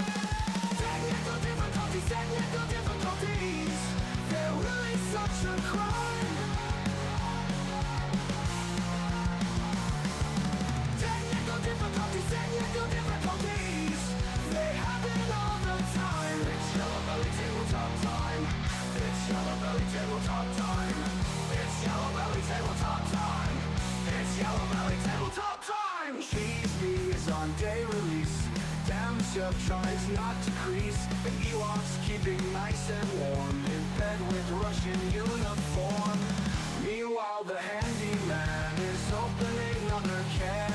B: Technical difficulties, technical difficulties. They're really such a crime. Technical difficulties, technical difficulties. They happen all the time. It's Yellow Belly Tabletop time. It's Yellow Belly Tabletop time. It's Yellow Belly Tabletop time. It's Yellow Belly Tabletop time. Cheese Me is on day release. Damn Chef tries not to crease. The Ewoks keeping nice and warm. In bed with Russian uniform. Meanwhile the handyman is opening another can.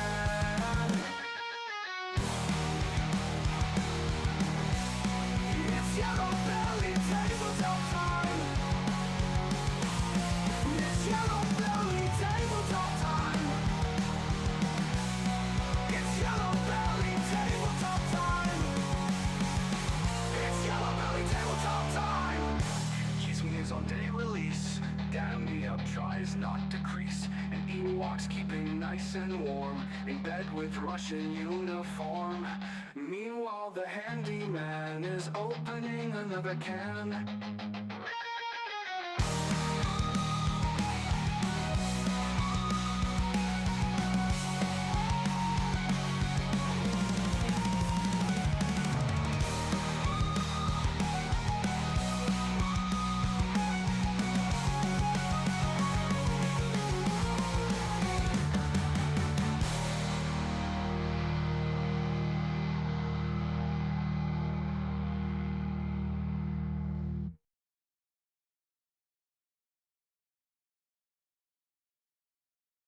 B: It's Yellow Belly Tabletop time. It's Yellow Belly Tabletop time. It's Yellow Belly Tabletop time. It's Yellow Belly Tabletop time. Cheese Me is on day release. Damn Me Up tries not to crease. And Ewoks keeping nice and warm. In bed with Russian uniform. Meanwhile the handyman is opening another can.